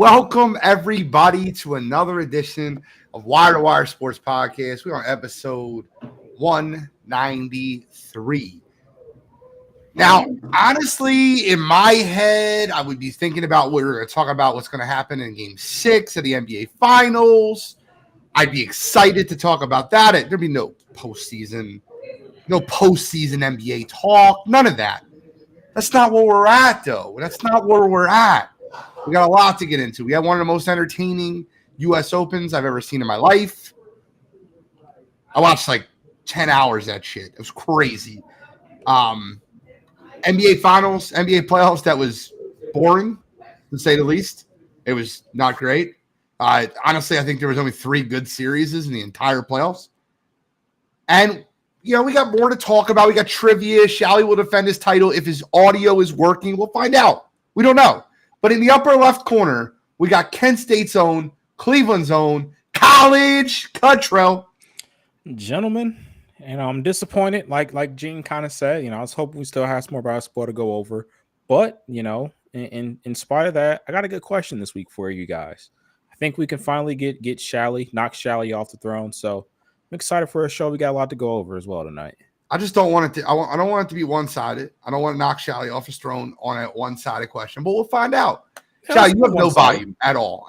Welcome, everybody, to another edition of Wire2Wire Sports Podcast. We're on episode 193. Now, honestly, in my head, I would be thinking about what we're going to talk about, what's going to happen in Game 6 of the NBA Finals. I'd be excited to talk about that. There'd be no postseason NBA talk, none of that. That's not where we're at, though. That's not where we're at. We got a lot to get into. We have one of the most entertaining U.S. Opens I've ever seen in my life. I watched like 10 hours of that shit. It was crazy. NBA Finals, NBA playoffs, that was boring, to say the least. It was not great. Honestly, I think there was only 3 good series in the entire playoffs. And, we got more to talk about. We got trivia. Shally will defend his title. If his audio is working, we'll find out. We don't know. But in the upper left corner, we got Kent State's own, Cleveland's own, College Cuttrell. Gentlemen, I'm disappointed. Like Gene kind of said, I was hoping we still have some more basketball to go over. But, in spite of that, I got a good question this week for you guys. I think we can finally get Shally, knock Shally off the throne. So I'm excited for a show. We got a lot to go over as well tonight. I just don't want it to. I don't want it to be one-sided. I don't want to knock Shally off his throne on a one-sided question, but we'll find out. Shally, you have no volume at all.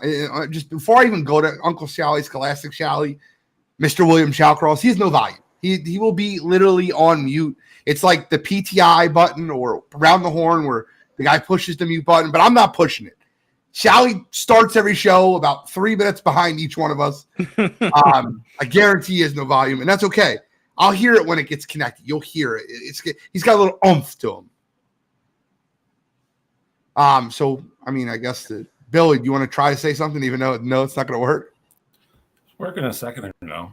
Just before I even go to Uncle Shally, Scholastic Shally, Mr. William Shallcross, he has no volume. He will be literally on mute. It's like the PTI button or around the horn where the guy pushes the mute button, but I'm not pushing it. Shally starts every show about 3 minutes behind each one of us. I guarantee he has no volume, and that's okay. I'll hear it when it gets connected. You'll hear it. He's got a little oomph to him. So, I guess, Billy, you want to try to say something even though no, it's not going to work? It's working a second or no.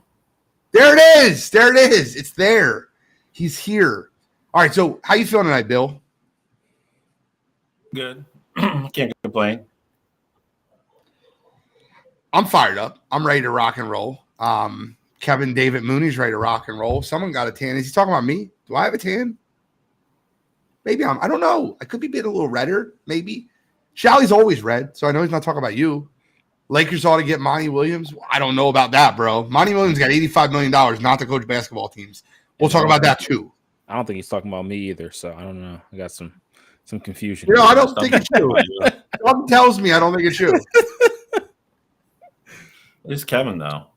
There it is. There it is. It's there. He's here. All right, so how you feeling tonight, Bill? Good. Can't complain. I'm fired up. I'm ready to rock and roll. Kevin David Mooney's ready to rock and roll. Someone got a tan. Is he talking about me? Do I have a tan? Maybe I don't know. I could be being a little redder, maybe. Shally's always red, so I know he's not talking about you. Lakers ought to get Monty Williams. I don't know about that, bro. Monty Williams got $85 million not to coach basketball teams. We'll talk about that too. I don't think he's talking about me either, so I don't know. I got some confusion. I don't think it's you. Something tells me I don't think it's you. It's Kevin, though.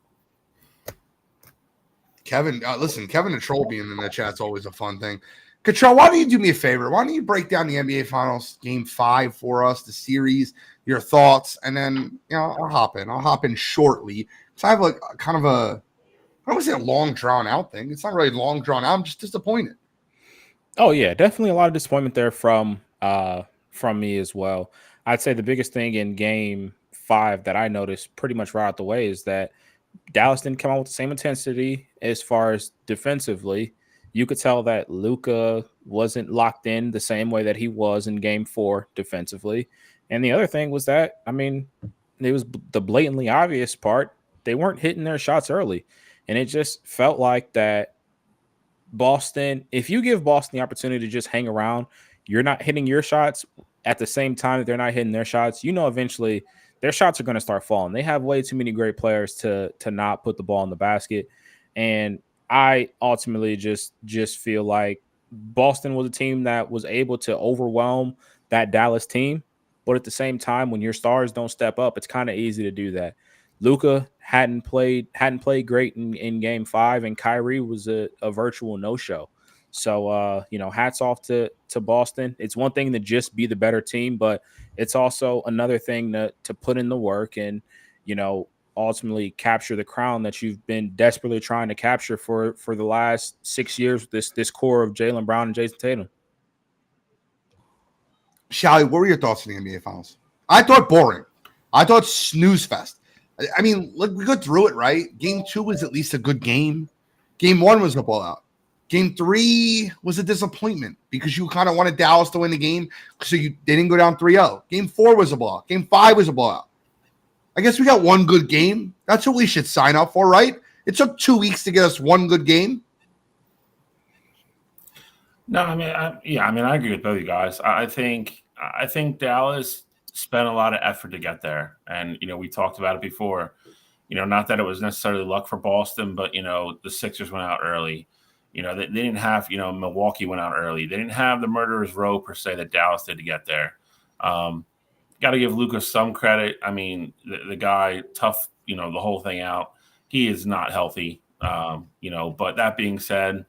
Kevin, listen, Kevin the Troll being in the chat's always a fun thing. Cottrell, why don't you do me a favor? Why don't you break down the NBA Finals Game 5 for us, the series, your thoughts, and then I'll hop in. I'll hop in shortly. So I have like kind of I don't want to say a long drawn out thing. It's not really long drawn out. I'm just disappointed. Oh yeah, definitely a lot of disappointment there from me as well. I'd say the biggest thing in Game 5 that I noticed pretty much right out the way is that Dallas didn't come out with the same intensity as far as defensively. You could tell that Luka wasn't locked in the same way that he was in Game 4 defensively. And the other thing was that, it was the blatantly obvious part. They weren't hitting their shots early. And it just felt like that Boston, if you give Boston the opportunity to just hang around, you're not hitting your shots at the same time that they're not hitting their shots. Eventually their shots are going to start falling. They have way too many great players to not put the ball in the basket. And I ultimately just feel like Boston was a team that was able to overwhelm that Dallas team. But at the same time, when your stars don't step up, it's kind of easy to do that. Luka hadn't played great in Game 5, and Kyrie was a virtual no-show. So, hats off to Boston. It's one thing to just be the better team, but it's also another thing to put in the work and, ultimately capture the crown that you've been desperately trying to capture for the last 6 years with this core of Jaylen Brown and Jason Tatum. Shally, what were your thoughts on the NBA Finals? I thought boring. I thought snooze fest. Look, we go through it, right? Game 2 was at least a good game. Game 1 was a blowout. Game 3 was a disappointment because you kind of wanted Dallas to win the game, so they didn't go down 3-0. Game 4 was a blowout. Game 5 was a blowout. I guess we got one good game. That's what we should sign up for, right? It took 2 weeks to get us one good game. No, I agree with both of you guys. I think Dallas spent a lot of effort to get there. And, we talked about it before, not that it was necessarily luck for Boston, but, the Sixers went out early. They didn't have, Milwaukee went out early. They didn't have the murderer's row per se that Dallas did to get there. Got to give Lucas some credit. I mean, the guy, tough, the whole thing out. He is not healthy, but that being said,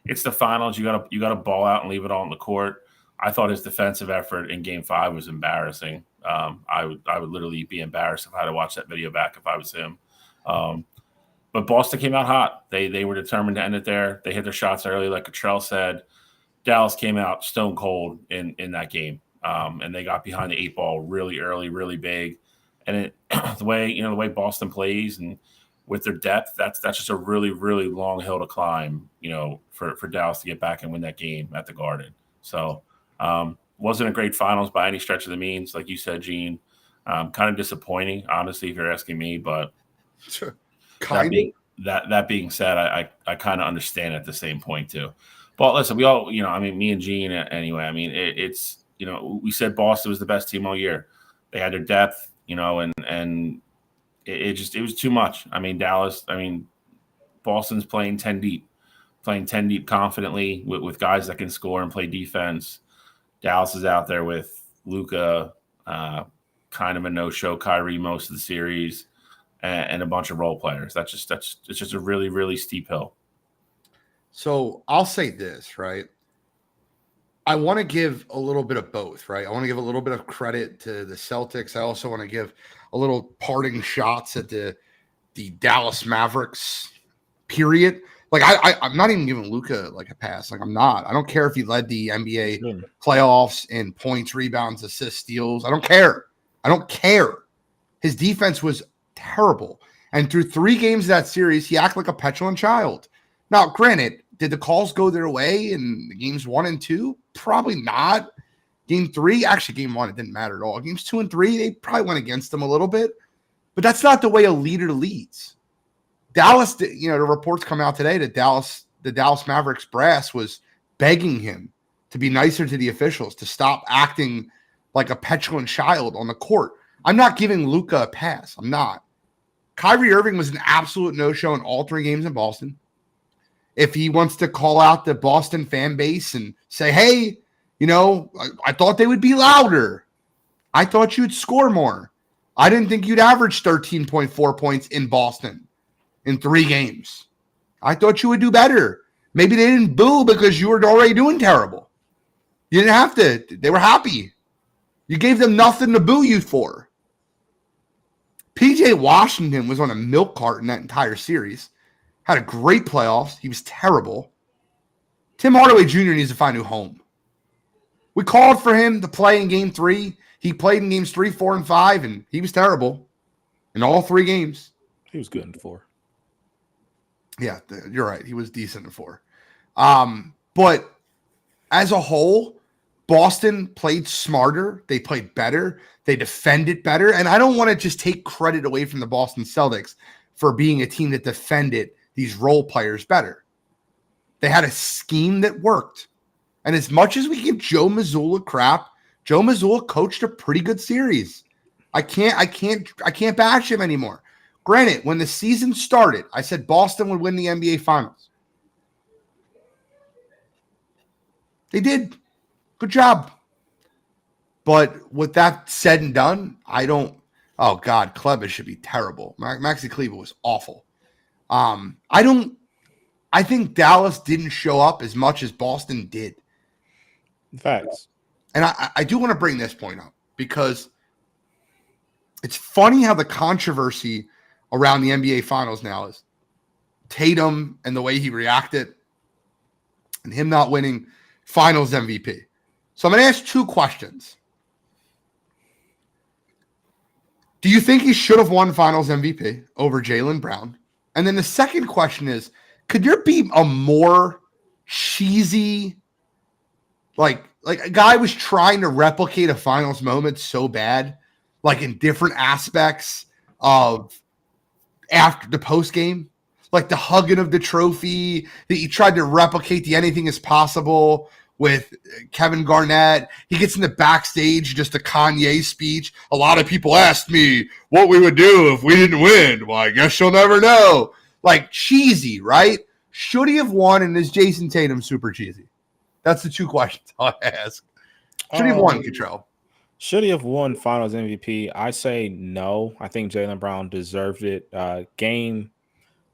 it's the finals. You got to ball out and leave it all on the court. I thought his defensive effort in Game 5 was embarrassing. I would literally be embarrassed if I had to watch that video back if I was him. But Boston came out hot. They were determined to end it there. They hit their shots early, like Cottrell said. Dallas came out stone cold in that game, and they got behind the 8 ball really early, really big. And the way Boston plays and with their depth, that's just a really, really long hill to climb, for Dallas to get back and win that game at the Garden. So wasn't a great finals by any stretch of the means, like you said, Gene. Kind of disappointing, honestly, if you're asking me. But that being said, I kind of understand at the same point too. But listen, we all, me and Gene anyway. I mean, it's we said Boston was the best team all year. They had their depth, and it was too much. I mean, Boston's playing 10 deep confidently with guys that can score and play defense. Dallas is out there with Luka, kind of a no-show Kyrie most of the series, and a bunch of role players. It's just a really, really steep hill. So I'll say this, right? I want to give a little bit of both, right? I want to give a little bit of credit to the Celtics. I also want to give a little parting shots at the Dallas Mavericks, period. Like I'm not even giving Luka like a pass. Like I'm not. I don't care if he led the NBA playoffs in points, rebounds, assists, steals. I don't care. His defense was terrible. And through 3 games of that series, he acted like a petulant child. Now, granted, did the calls go their way in games 1 and 2? Probably not. Game 3, actually game 1, it didn't matter at all. Games 2 and 3, they probably went against him a little bit. But that's not the way a leader leads. Dallas, the reports come out today that the Dallas Mavericks brass was begging him to be nicer to the officials, to stop acting like a petulant child on the court. I'm not giving Luka a pass. I'm not. Kyrie Irving was an absolute no-show in all 3 games in Boston. If he wants to call out the Boston fan base and say, hey, I thought they would be louder. I thought you'd score more. I didn't think you'd average 13.4 points in Boston in 3 games. I thought you would do better. Maybe they didn't boo because you were already doing terrible. You didn't have to. They were happy. You gave them nothing to boo you for. PJ Washington was on a milk cart in that entire series. Had a great playoffs. He was terrible. Tim Hardaway Jr. needs to find a new home. We called for him to play in Game 3. He played in Games 3, 4, and 5, and he was terrible in all 3 games. He was good in 4. Yeah, you're right. He was decent in 4. But as a whole, Boston played smarter. They played better. They defended better. And I don't want to just take credit away from the Boston Celtics for being a team that defended these role players better. They had a scheme that worked. And as much as we give Joe Mazzulla crap, Joe Mazzulla coached a pretty good series. I can't bash him anymore. Granted, when the season started, I said Boston would win the NBA Finals. They did. Good job. But with that said and done, oh God, Kleba should be terrible. Maxi Kleber was awful. I think Dallas didn't show up as much as Boston did. Facts. And I do want to bring this point up because it's funny how the controversy around the NBA Finals now is Tatum and the way he reacted and him not winning Finals MVP. So I'm going to ask 2 questions. Do you think he should have won Finals MVP over Jaylen Brown? And then the second question is, could there be a more cheesy, like a guy was trying to replicate a Finals moment so bad, like in different aspects of after the post game, like the hugging of the trophy, that he tried to replicate the anything is possible with Kevin Garnett. He gets in the backstage, just a Kanye speech. A lot of people asked me what we would do if we didn't win. Well, I guess you'll never know. Like, cheesy, right? Should he have won, and is Jason Tatum super cheesy? That's the two questions I'll ask. Should he have won, Cottrell? Should he have won Finals MVP? I say no. I think Jaylen Brown deserved it. Game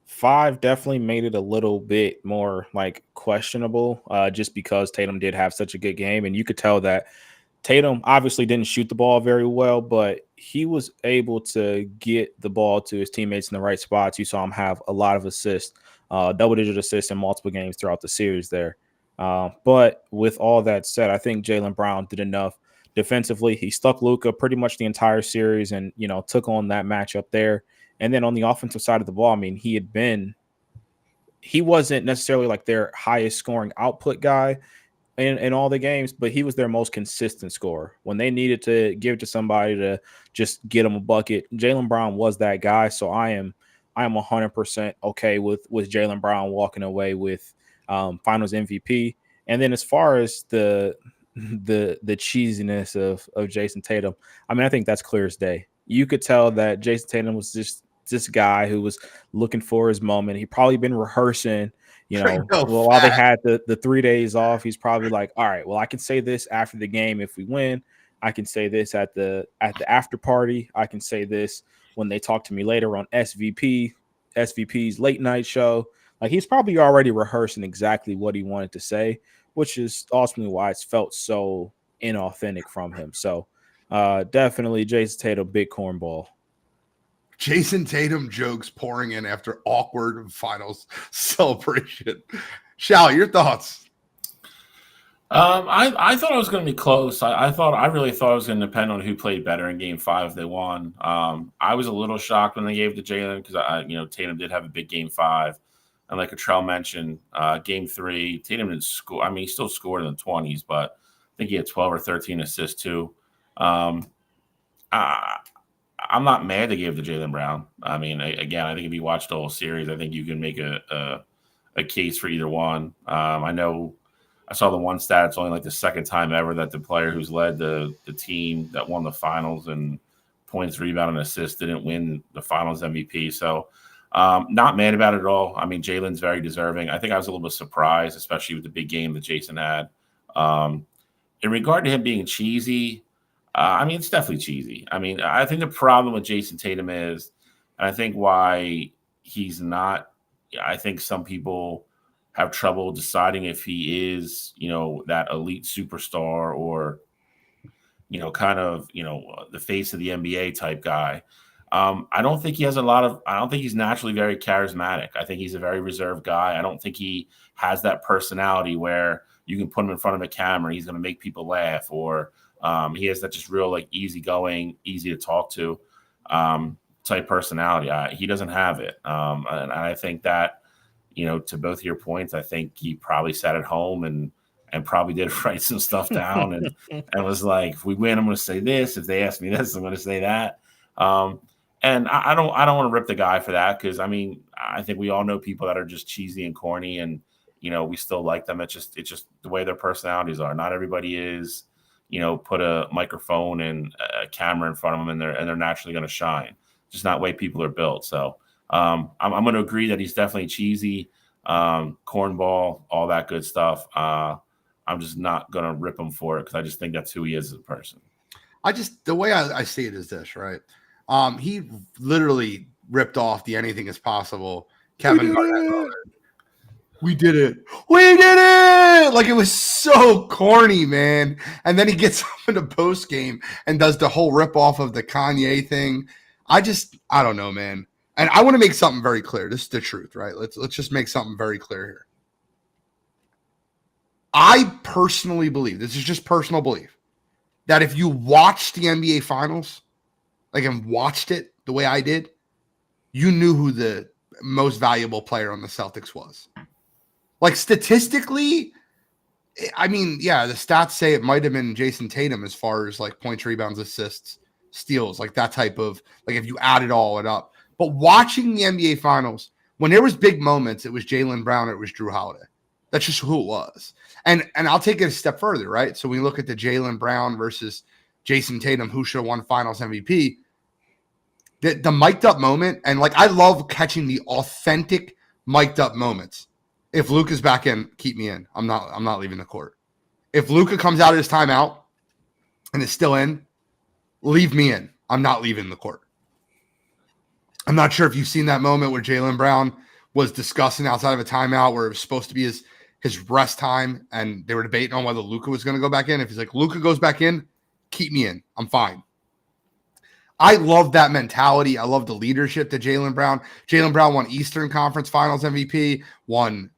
5 definitely made it a little bit more like questionable, just because Tatum did have such a good game, and you could tell that Tatum obviously didn't shoot the ball very well, but he was able to get the ball to his teammates in the right spots. You saw him have a lot of assists, double-digit assists in multiple games throughout the series there. But with all that said, I think Jaylen Brown did enough defensively. He stuck Luka pretty much the entire series and, took on that matchup there. And then on the offensive side of the ball, I mean, he wasn't necessarily like their highest scoring output guy in all the games, but he was their most consistent scorer. When they needed to give it to somebody to just get them a bucket, Jaylen Brown was that guy. So I am 100% okay with Jaylen Brown walking away with Finals MVP. And then as far as the cheesiness of Jason Tatum, I mean, I think that's clear as day. You could tell that Jason Tatum was just this guy who was looking for his moment. He probably been rehearsing, while they had the 3 days off. He's probably like, all right, well, I can say this after the game if we win. I can say this at the after party. I can say this when they talk to me later on SVP's late night show. Like, he's probably already rehearsing exactly what he wanted to say, which is ultimately why it's felt so inauthentic from him. So definitely Jason Tatum, big cornball. Jason Tatum jokes pouring in after awkward finals celebration. Shal, your thoughts? I thought it was going to be close. I really thought it was going to depend on who played better in Game 5 if they won. I was a little shocked when they gave it to Jaylen because Tatum did have a big Game 5, and like Cottrell mentioned, Game 3 Tatum didn't score. I mean, he still scored in the 20s, but I think he had 12 or 13 assists too. I'm not mad they gave it to Jaylen Brown. I mean, again, I think if you watched the whole series, I think you can make a case for either one. I know I saw the one stat. It's only like the second time ever that the player who's led the team that won the finals and points, rebound, and assists didn't win the finals MVP. So not mad about it at all. I mean, Jaylen's very deserving. I think I was a little bit surprised, especially with the big game that Jason had. In regard to him being cheesy, I mean, it's definitely cheesy. I mean, I think the problem with Jason Tatum is, and I think why he's not, I think some people have trouble deciding if he is, that elite superstar or, kind of, the face of the NBA type guy. I don't think he has I don't think he's naturally very charismatic. I think he's a very reserved guy. I don't think he has that personality where you can put him in front of a camera and he's going to make people laugh, or he has that just real, like, easygoing, easy to talk to type personality. He doesn't have it. And I think that, to both of your points, I think he probably sat at home and probably did write some stuff down and was like, if we win, I'm going to say this. If they ask me this, I'm going to say that. And I don't want to rip the guy for that, because, I mean, I think we all know people that are just cheesy and corny, and, we still like them. It's just the way their personalities are. Not everybody is, put a microphone and a camera in front of them and they're naturally going to shine. Just not the way people are built. So I'm going to agree that he's definitely cheesy, cornball, all that good stuff. I'm just not going to rip him for it, because I just think that's who he is as a person. The way I see it is this, right? He literally ripped off the anything is possible Kevin Garnett. We did it. Like, it was so corny, man. And then he gets up in the post game and does the whole rip off of the Kanye thing. I don't know, man. And I want to make something very clear. This is the truth, right? Let's just make something very clear here. I personally believe, this is just personal belief, that if you watched the NBA Finals, like, and watched it the way I did, you knew who the most valuable player on the Celtics was. Like, statistically, I mean, yeah, the stats say it might have been Jason Tatum as far as, like, points, rebounds, assists, steals, like that type of, like, if you added all it up. But watching the NBA Finals, when there was big moments, it was Jaylen Brown, it was Drew Holiday. That's just who it was. And I'll take it a step further, right? So we look at the Jaylen Brown versus Jason Tatum, who should have won Finals MVP. The mic'd up moment, and like I love catching the authentic mic'd up moments. If Luka's back in, keep me in. I'm not leaving the court. If Luka comes out of his timeout and is still in, leave me in. I'm not leaving the court. I'm not sure if you've seen that moment where Jaylen Brown was discussing outside of a timeout where it was supposed to be his rest time, and they were debating on whether Luka was going to go back in. If he's like, Luka goes back in, keep me in. I'm fine. I love that mentality. I love the leadership to Jaylen Brown. Jaylen Brown won Eastern Conference Finals MVP, won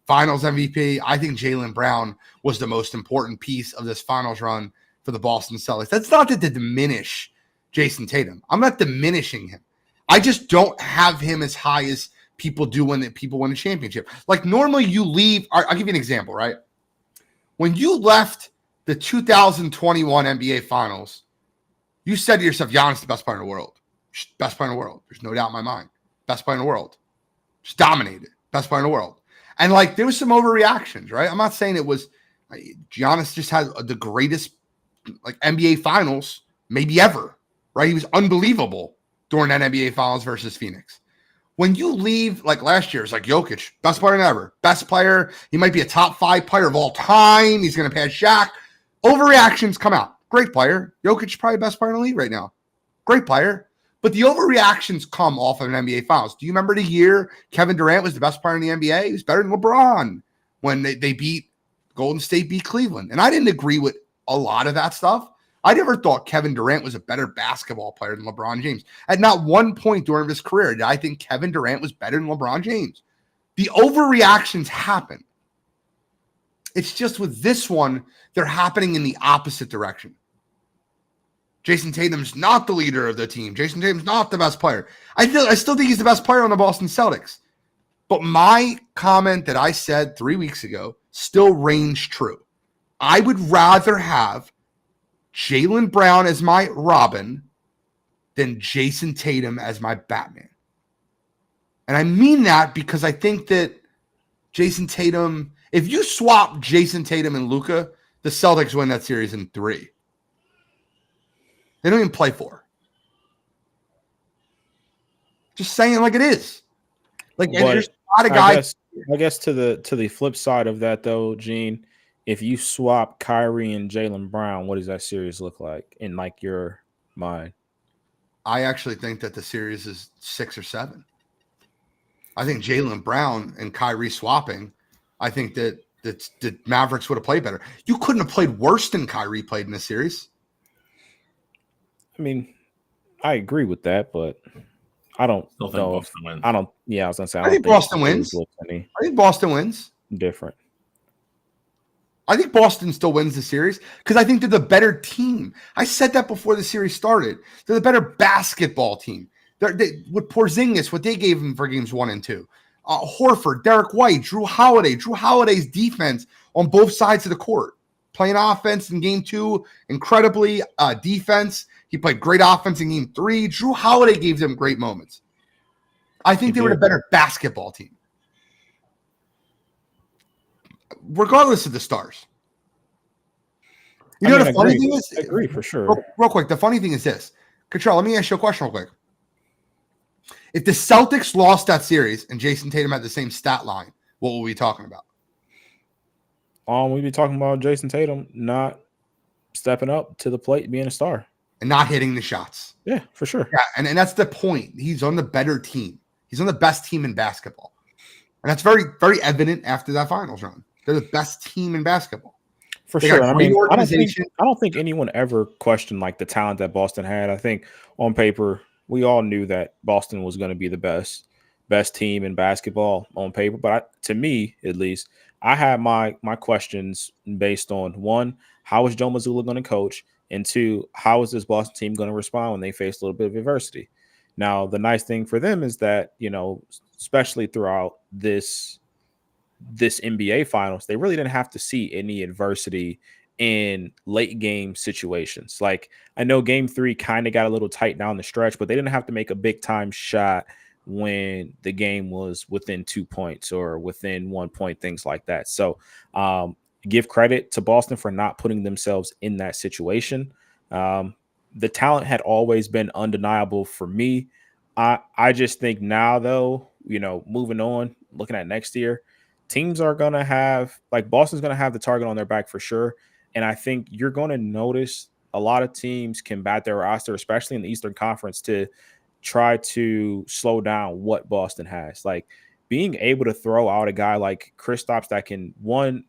Finals MVP. I think Jaylen Brown was the most important piece of this finals run for the Boston Celtics. That's not to diminish Jason Tatum. I'm not diminishing him. I just don't have him as high as people do when people win a championship. Like normally you leave. I'll give you an example, right? When you left the 2021 NBA Finals, you said to yourself, Giannis, the best player in the world. Best player in the world. There's no doubt in my mind. Best player in the world. Just dominated. Best player in the world. And like there was some overreactions, right? I'm not saying it was Giannis just had the greatest like NBA Finals maybe ever, right? He was unbelievable during that NBA Finals versus Phoenix. When you leave, like last year, it's like Jokic, best player ever, best player. He might be a top 5 player of all time. He's going to pass Shaq. Overreactions come out. Great player. Jokic is probably the best player in the league right now. Great player. But the overreactions come off of an NBA Finals. Do you remember the year Kevin Durant was the best player in the NBA? He was better than LeBron when they beat Golden State, beat Cleveland. And I didn't agree with a lot of that stuff. I never thought Kevin Durant was a better basketball player than LeBron James. At not one point during his career did I think Kevin Durant was better than LeBron James. The overreactions happen. It's just with this one, they're happening in the opposite direction. Jason Tatum's not the leader of the team. Jason Tatum's not the best player. I still think he's the best player on the Boston Celtics. But my comment that I said 3 weeks ago still reigns true. I would rather have Jaylen Brown as my Robin than Jason Tatum as my Batman. And I mean that because I think that Jason Tatum, if you swap Jason Tatum and Luka, the Celtics win that series in 3. They don't even play 4. Just saying like it is. Like there's a lot of guys. I guess to the flip side of that though, Gene, if you swap Kyrie and Jaylen Brown, what does that series look like in like your mind? I actually think that the series is 6 or 7. I think Jaylen Brown and Kyrie swapping, I think that the Mavericks would have played better. You couldn't have played worse than Kyrie played in this series. I mean, I agree with that, but I don't know. Boston wins. I don't. Yeah, I was gonna say. I think Boston wins. I think Boston wins. Different. I think Boston still wins the series because I think they're the better team. I said that before the series started. They're the better basketball team. With Porzingis, what they gave him for games 1 and 2. Horford, Derek White, Drew Holiday. Drew Holiday's defense on both sides of the court. Playing offense in game 2, incredibly defense. He played great offense in game 3. Drew Holiday gave them great moments. I think they were the better basketball team. Regardless of the stars. You know the funny thing is? I agree for sure. Real quick, the funny thing is this. Control, let me ask you a question real quick. If the Celtics lost that series and Jason Tatum had the same stat line, what were we talking about? We'd be talking about Jason Tatum not stepping up to the plate, being a star. And not hitting the shots. Yeah, for sure. Yeah, and that's the point. He's on the better team. He's on the best team in basketball. And that's very, very evident after that finals run. They're the best team in basketball. For sure. I mean, I don't think anyone ever questioned like the talent that Boston had. I think on paper, we all knew that Boston was going to be the best team in basketball on paper. But to me, at least, I had my questions based on, 1, how is Joe Mazzulla going to coach? And 2, how is this Boston team going to respond when they face a little bit of adversity? Now, the nice thing for them is that, you know, especially throughout this NBA finals, they really didn't have to see any adversity in late game situations. Like, I know game 3 kind of got a little tight down the stretch, but they didn't have to make a big time shot when the game was within 2 points or within 1 point, things like that. So give credit to Boston for not putting themselves in that situation. The talent had always been undeniable for me. I just think now, though, moving on, looking at next year, teams are going to have, like, Boston's going to have the target on their back for sure. And I think you're going to notice a lot of teams combat their roster, especially in the Eastern Conference, to try to slow down what Boston has. Like, being able to throw out a guy like Kristaps that can, one,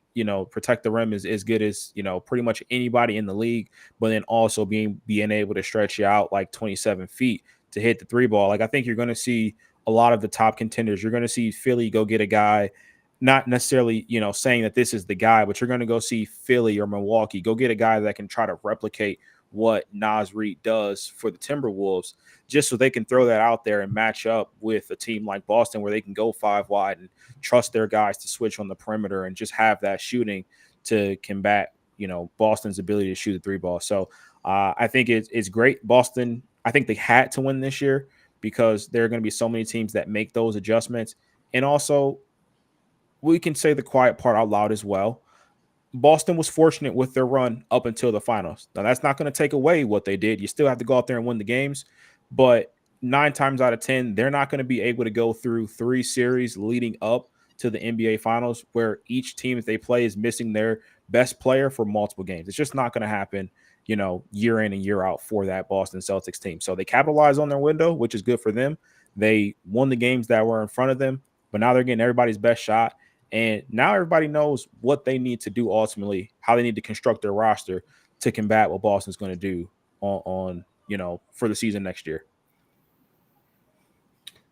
protect the rim is as good as, pretty much anybody in the league, but then also being able to stretch you out like 27 feet to hit the three ball. Like, I think you're going to see a lot of the top contenders. You're going to see Philly go get a guy, not necessarily, saying that this is the guy, but you're going to go see Philly or Milwaukee go get a guy that can try to replicate what Naz Reid does for the Timberwolves, just so they can throw that out there and match up with a team like Boston where they can go 5 wide and trust their guys to switch on the perimeter and just have that shooting to combat, Boston's ability to shoot the three ball. So I think it's great. Boston, I think they had to win this year because there are going to be so many teams that make those adjustments. And also, we can say the quiet part out loud as well. Boston was fortunate with their run up until the finals. Now, that's not going to take away what they did. You still have to go out there and win the games. But 9 times out of 10, they're not going to be able to go through 3 series leading up to the NBA Finals where each team that they play is missing their best player for multiple games. It's just not going to happen, year in and year out for that Boston Celtics team. So they capitalized on their window, which is good for them. They won the games that were in front of them, but now they're getting everybody's best shot. And now everybody knows what they need to do ultimately, how they need to construct their roster to combat what Boston's going to do on for the season next year.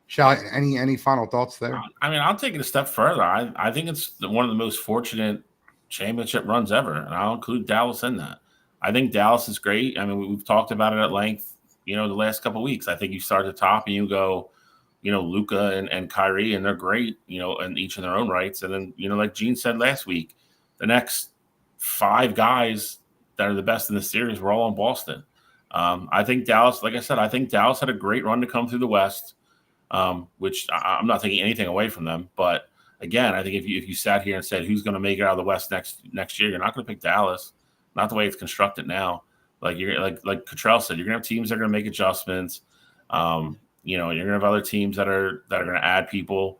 Shall any final thoughts there? I mean, I'll take it a step further. I think it's one of the most fortunate championship runs ever, and I'll include Dallas in that. I think Dallas is great. I mean, we've talked about it at length, the last couple of weeks. I think you start at the top and you go, Luka and Kyrie, and they're great, and each in their own rights. And then, like Gene said last week, the next 5 guys that are the best in the series were all on Boston. I think Dallas, like I said, I think Dallas had a great run to come through the West, which I'm not taking anything away from them. But again, I think if you sat here and said who's going to make it out of the West next year, you're not going to pick Dallas. Not the way it's constructed now. Like you're like Cottrell said, you're going to have teams that are going to make adjustments. You're going to have other teams that are going to add people.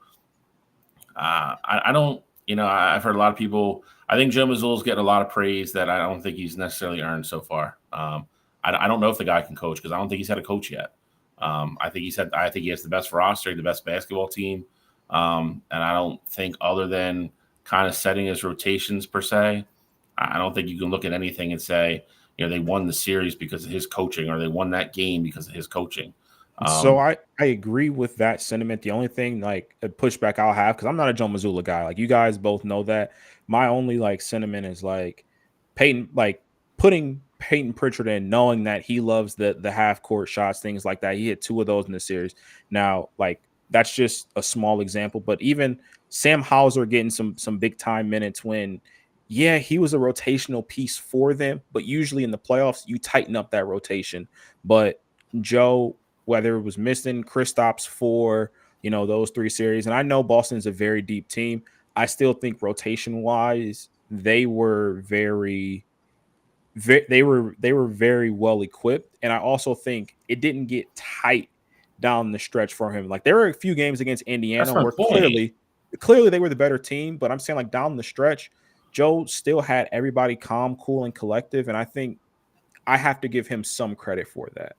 I don't, I've heard a lot of people. I think Joe Mazzulla's getting a lot of praise that I don't think he's necessarily earned so far. I don't know if the guy can coach because I don't think he's had a coach yet. I think he has the best roster, the best basketball team. And I don't think other than kind of setting his rotations per se, I don't think you can look at anything and say, they won the series because of his coaching or they won that game because of his coaching. So I agree with that sentiment. The only thing like a pushback I'll have, because I'm not a Joe Mazzulla guy, like you guys both know that. My only like sentiment is like putting Peyton Pritchard in, knowing that he loves the half court shots, things like that. He hit 2 of those in the series. Now, like that's just a small example, but even Sam Hauser getting some big time minutes when, yeah, he was a rotational piece for them, but usually in the playoffs you tighten up that rotation. But Joe, whether it was missing Kristaps for, those 3 series. And I know Boston's a very deep team. I still think rotation wise, they were very well equipped. And I also think it didn't get tight down the stretch for him. Like there were a few games against Indiana where clearly they were the better team, but I'm saying like down the stretch, Joe still had everybody calm, cool, and collective. And I think I have to give him some credit for that.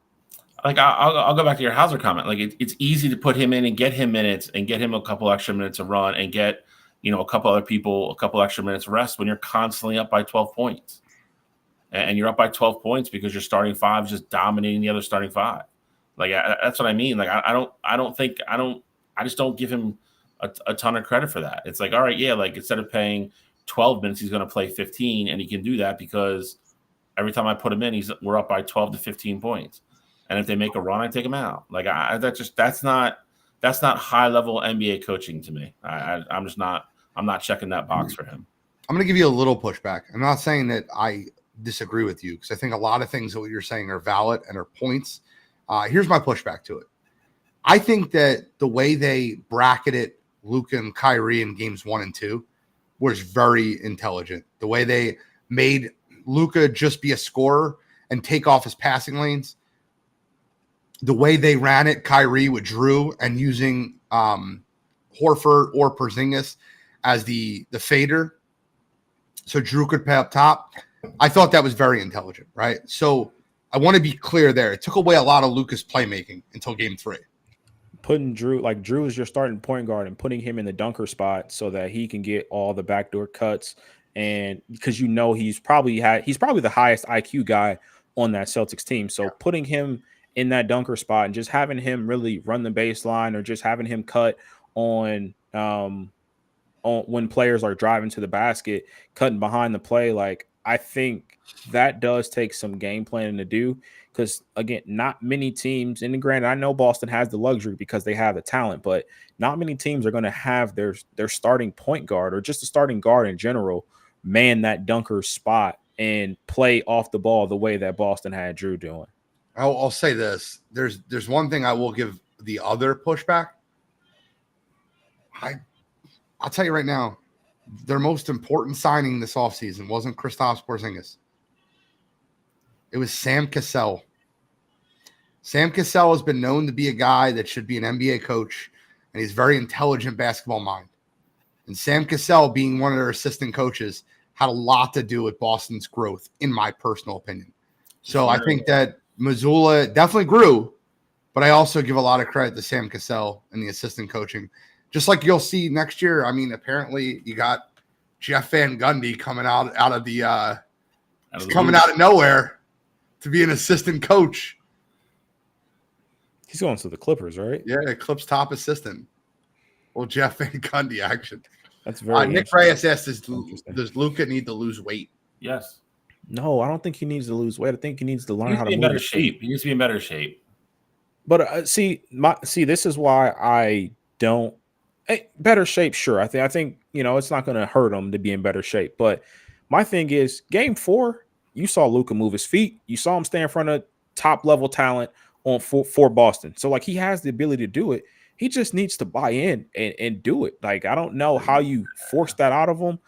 Like I'll go back to your Hauser comment. Like it's easy to put him in and get him minutes and get him a couple extra minutes of run and get a couple other people a couple extra minutes of rest when you're constantly up by 12 points, and you're up by 12 points because your starting 5 is just dominating the other starting 5. Like that's what I mean. Like I just don't give him a ton of credit for that. It's like, all right, yeah, like instead of paying 12 minutes, he's going to play 15, and he can do that because every time I put him in, we're up by 12 to 15 points. And if they make a run, I take them out. Like that's not high level NBA coaching to me. I'm not checking that box for him. I'm going to give you a little pushback. I'm not saying that I disagree with you because I think a lot of things that what you're saying are valid and are points. Here's my pushback to it. I think that the way they bracketed Luka and Kyrie in games 1 and 2 was very intelligent. The way they made Luka just be a scorer and take off his passing lanes. The way they ran it, Kyrie with Drew and using Horford or Porzingis as the fader, so Drew could pay up top. I thought that was very intelligent, right? So I want to be clear there. It took away a lot of Luka's playmaking until game 3. Putting Drew is your starting point guard and putting him in the dunker spot so that he can get all the backdoor cuts. And because he's probably the highest IQ guy on that Celtics team. So putting him in that dunker spot and just having him really run the baseline or just having him cut on when players are driving to the basket, cutting behind the play, like I think that does take some game planning to do because, again, not many teams, and granted, I know Boston has the luxury because they have the talent, but not many teams are going to have their starting point guard or just a starting guard in general man that dunker spot and play off the ball the way that Boston had Drew doing. I'll say this. There's one thing I will give the other pushback. I'll tell you right now, their most important signing this offseason wasn't Kristaps Porzingis. It was Sam Cassell. Sam Cassell has been known to be a guy that should be an NBA coach, and he's very intelligent basketball mind. And Sam Cassell, being one of their assistant coaches, had a lot to do with Boston's growth, in my personal opinion. So I think that Mazzulla definitely grew, but I also give a lot of credit to Sam Cassell and the assistant coaching. Just like you'll see next year. I mean, apparently you got Jeff Van Gundy coming out of nowhere to be an assistant coach. He's going to the Clippers, right? Yeah, Clips top assistant. Well, Jeff Van Gundy action. That's very Nick Reyes asked, does Luka need to lose weight? Yes. No, I don't think he needs to lose weight. I think he needs to learn how to be in move better shape. He needs to be in better shape. But see, this is why I don't. Better shape, sure. I think it's not going to hurt him to be in better shape. But my thing is, game 4, you saw Luka move his feet. You saw him stay in front of top level talent for Boston. So like he has the ability to do it. He just needs to buy in and do it. Like I don't know how you force that out of him,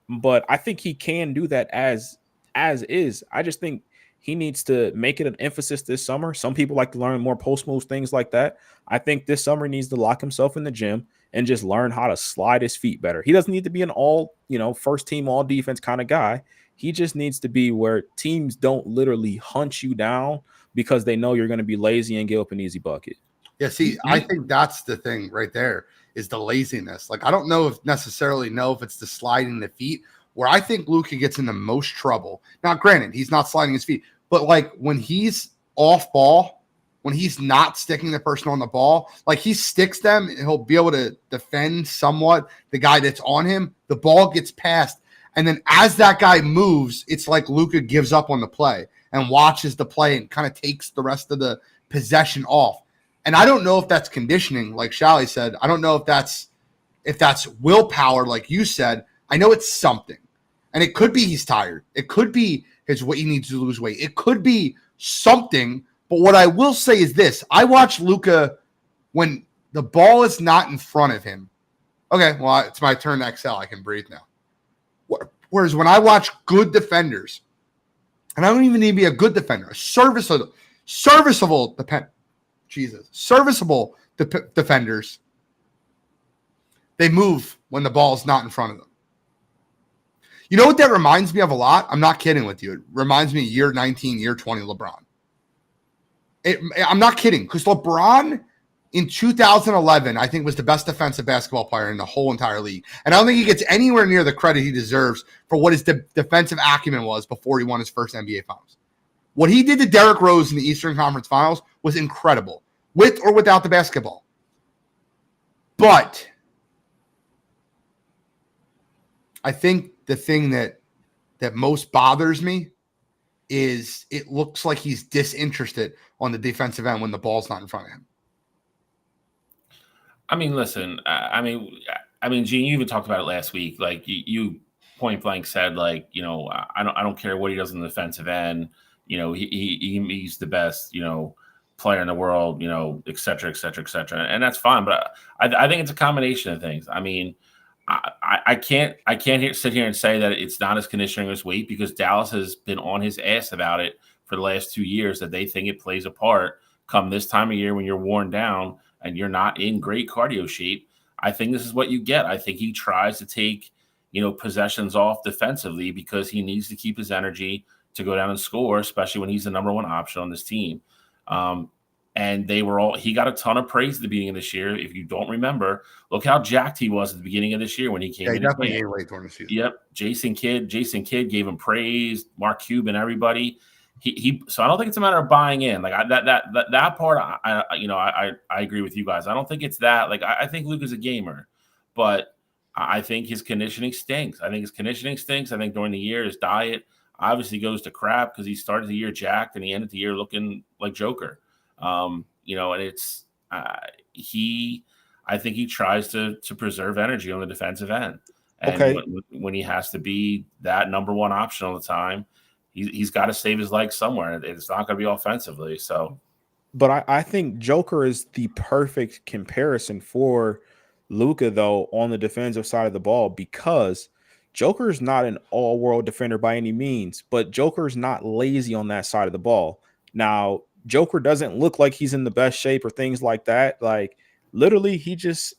but I think he can do that as is. I just think he needs to make it an emphasis this summer. Some people like to learn more post moves, things like that. I think this summer he needs to lock himself in the gym and just learn how to slide his feet better. He doesn't need to be an first team, all defense kind of guy. He just needs to be where teams don't literally hunt you down because they know you're going to be lazy and give up an easy bucket. Yeah, see, I think that's the thing right there is the laziness. Like, I don't necessarily know if it's the sliding the feet. Where I think Luka gets in the most trouble. Now, granted, he's not sliding his feet, but like when he's off ball, when he's not sticking the person on the ball, like he sticks them, and he'll be able to defend somewhat the guy that's on him. The ball gets passed, and then as that guy moves, it's like Luka gives up on the play and watches the play and kind of takes the rest of the possession off. And I don't know if that's conditioning, like Shally said. I don't know if that's willpower, like you said. I know it's something. And it could be he's tired. It could be he needs to lose weight. It could be something. But what I will say is this. I watch Luka when the ball is not in front of him. Okay, well, it's my turn to exhale. I can breathe now. Whereas when I watch good defenders, and I don't even need to be a good defender, a serviceable defenders, they move when the ball's not in front of them. You know what that reminds me of a lot? I'm not kidding with you. It reminds me of year 19, year 20 LeBron. I'm not kidding because LeBron in 2011, I think, was the best defensive basketball player in the whole entire league. And I don't think he gets anywhere near the credit he deserves for what his defensive acumen was before he won his first NBA Finals. What he did to Derrick Rose in the Eastern Conference Finals was incredible, with or without the basketball. But I think the thing that most bothers me is it looks like he's disinterested on the defensive end when the ball's not in front of him. I mean, listen, I mean, Gene, you even talked about it last week. Like you point blank said, like, I don't care what he does on the defensive end. He's the best, player in the world, et cetera, et cetera, et cetera. And that's fine. But I think it's a combination of things. I mean, I can't sit here and say that it's not his conditioning or his weight, because Dallas has been on his ass about it for the last 2 years, that they think it plays a part come this time of year when you're worn down and you're not in great cardio shape. I think this is what you get. I think he tries to take, possessions off defensively because he needs to keep his energy to go down and score, especially when he's the number one option on this team. And he got a ton of praise at the beginning of this year. If you don't remember, look how jacked he was at the beginning of this year when he came in. He definitely gained weight during the season. Yep. Jason Kidd gave him praise, Mark Cuban, everybody. So I don't think it's a matter of buying in. Like that part, I agree with you guys. I don't think it's that. Like I think Luke is a gamer, but I think his conditioning stinks. I think during the year his diet obviously goes to crap because he started the year jacked and he ended the year looking like Joker. And it's I think he tries to preserve energy on the defensive end. And okay. When he has to be that number one option all the time, he's got to save his legs somewhere. It's not going to be offensively. So, but I think Joker is the perfect comparison for Luka, though, on the defensive side of the ball, because Joker is not an all-world defender by any means, but Joker is not lazy on that side of the ball. Now, Joker doesn't look like he's in the best shape or things like that. Like, literally, he just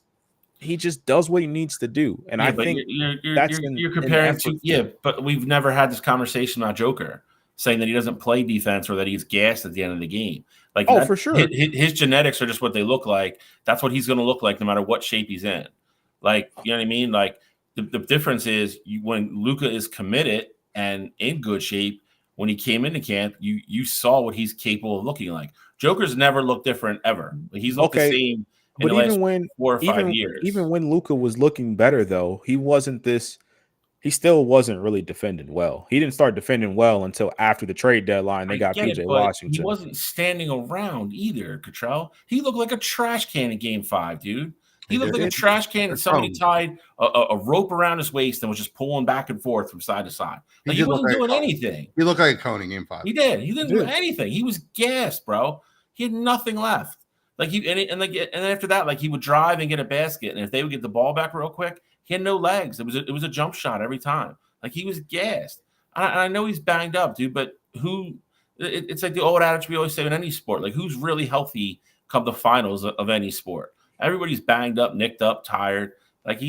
does what he needs to do. And I think you're comparing to but we've never had this conversation about Joker saying that he doesn't play defense or that he's gassed at the end of the game. Like, for sure, his genetics are just what they look like. That's what he's going to look like no matter what shape he's in. Like, you know what I mean? Like the difference is when Luka is committed and in good shape. When he came into camp, you saw what he's capable of looking like. Joker's never looked different ever. Like, he's looked the same. But even when 4 or 5 years, even when Luka was looking better, though, he still wasn't really defending well. He didn't start defending well until after the trade deadline. They got PJ Washington. He wasn't standing around either, Cottrell. He looked like a trash can in Game 5, dude. He looked like a trash can, and somebody tied a rope around his waist and was just pulling back and forth from side to side. Like, he wasn't doing anything. He looked like a cone in Game 5. He did. He didn't do anything. He was gassed, bro. He had nothing left. Like, and after that, like, he would drive and get a basket, and if they would get the ball back real quick, he had no legs. It was a jump shot every time. Like, he was gassed. I know he's banged up, dude, but it's like the old adage we always say in any sport. Like, who's really healthy come the finals of any sport? Everybody's banged up, nicked up, tired. Like,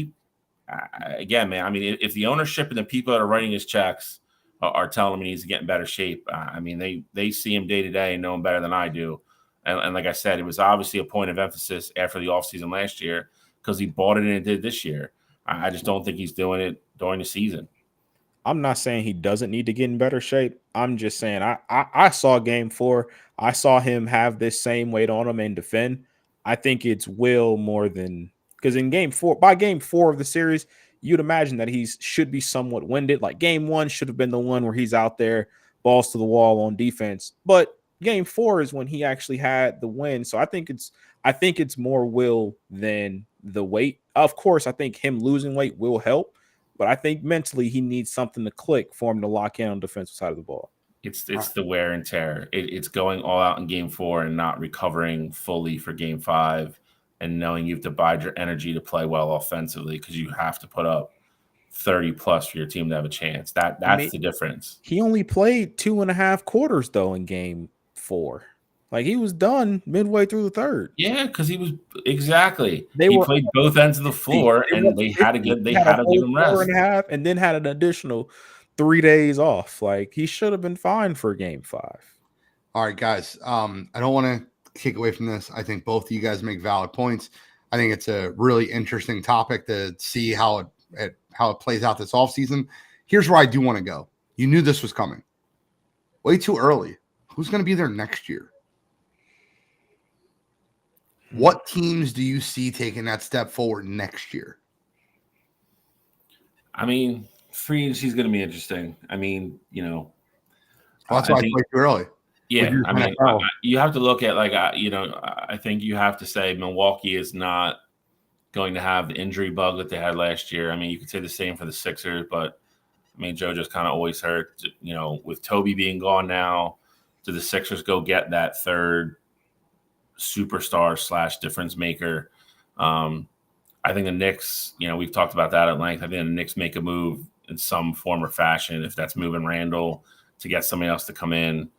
again, man, I mean, if the ownership and the people that are writing his checks are telling him he needs to get in better shape, I mean, they see him day to day and know him better than I do. And like I said, it was obviously a point of emphasis after the offseason last year because he bought it and did this year. I just don't think he's doing it during the season. I'm not saying he doesn't need to get in better shape. I'm just saying I saw Game 4. I saw him have this same weight on him and defend. I think it's will more than because in by Game 4 of the series, you'd imagine that he should be somewhat winded. Like Game 1 should have been the one where he's out there, balls to the wall on defense. But Game 4 is when he actually had the win. So I think it's more will than the weight. Of course, I think him losing weight will help, but I think mentally he needs something to click for him to lock in on the defensive side of the ball. It's the wear and tear. It's going all out in Game 4 and not recovering fully for Game 5 and knowing you have to bide your energy to play well offensively because you have to put up 30 plus for your team to have a chance. That's the difference. He only played 2.5 quarters though in Game 4. Like he was done midway through the third. Yeah, because he was exactly. He played both ends of the floor, and they had to give him rest. 4.5, and then had an additional 3 days off. Like he should have been fine for Game 5. All right, guys. I don't want to take away from this. I think both of you guys make valid points. I think it's a really interesting topic to see how it plays out this offseason. Here's where I do want to go. You knew this was coming. Way too early. Who's going to be there next year? What teams do you see taking that step forward next year? I mean, free agency is going to be interesting. I mean, that's why I think way too early. Yeah, I mean, you have to look at I think you have to say Milwaukee is not going to have the injury bug that they had last year. I mean, you could say the same for the Sixers, but I mean, JoJo's kind of always hurt. With Toby being gone now, do the Sixers go get that third superstar / difference maker. I think the Knicks, we've talked about that at length. I think the Knicks make a move in some form or fashion, if that's moving Randall to get somebody else to come in.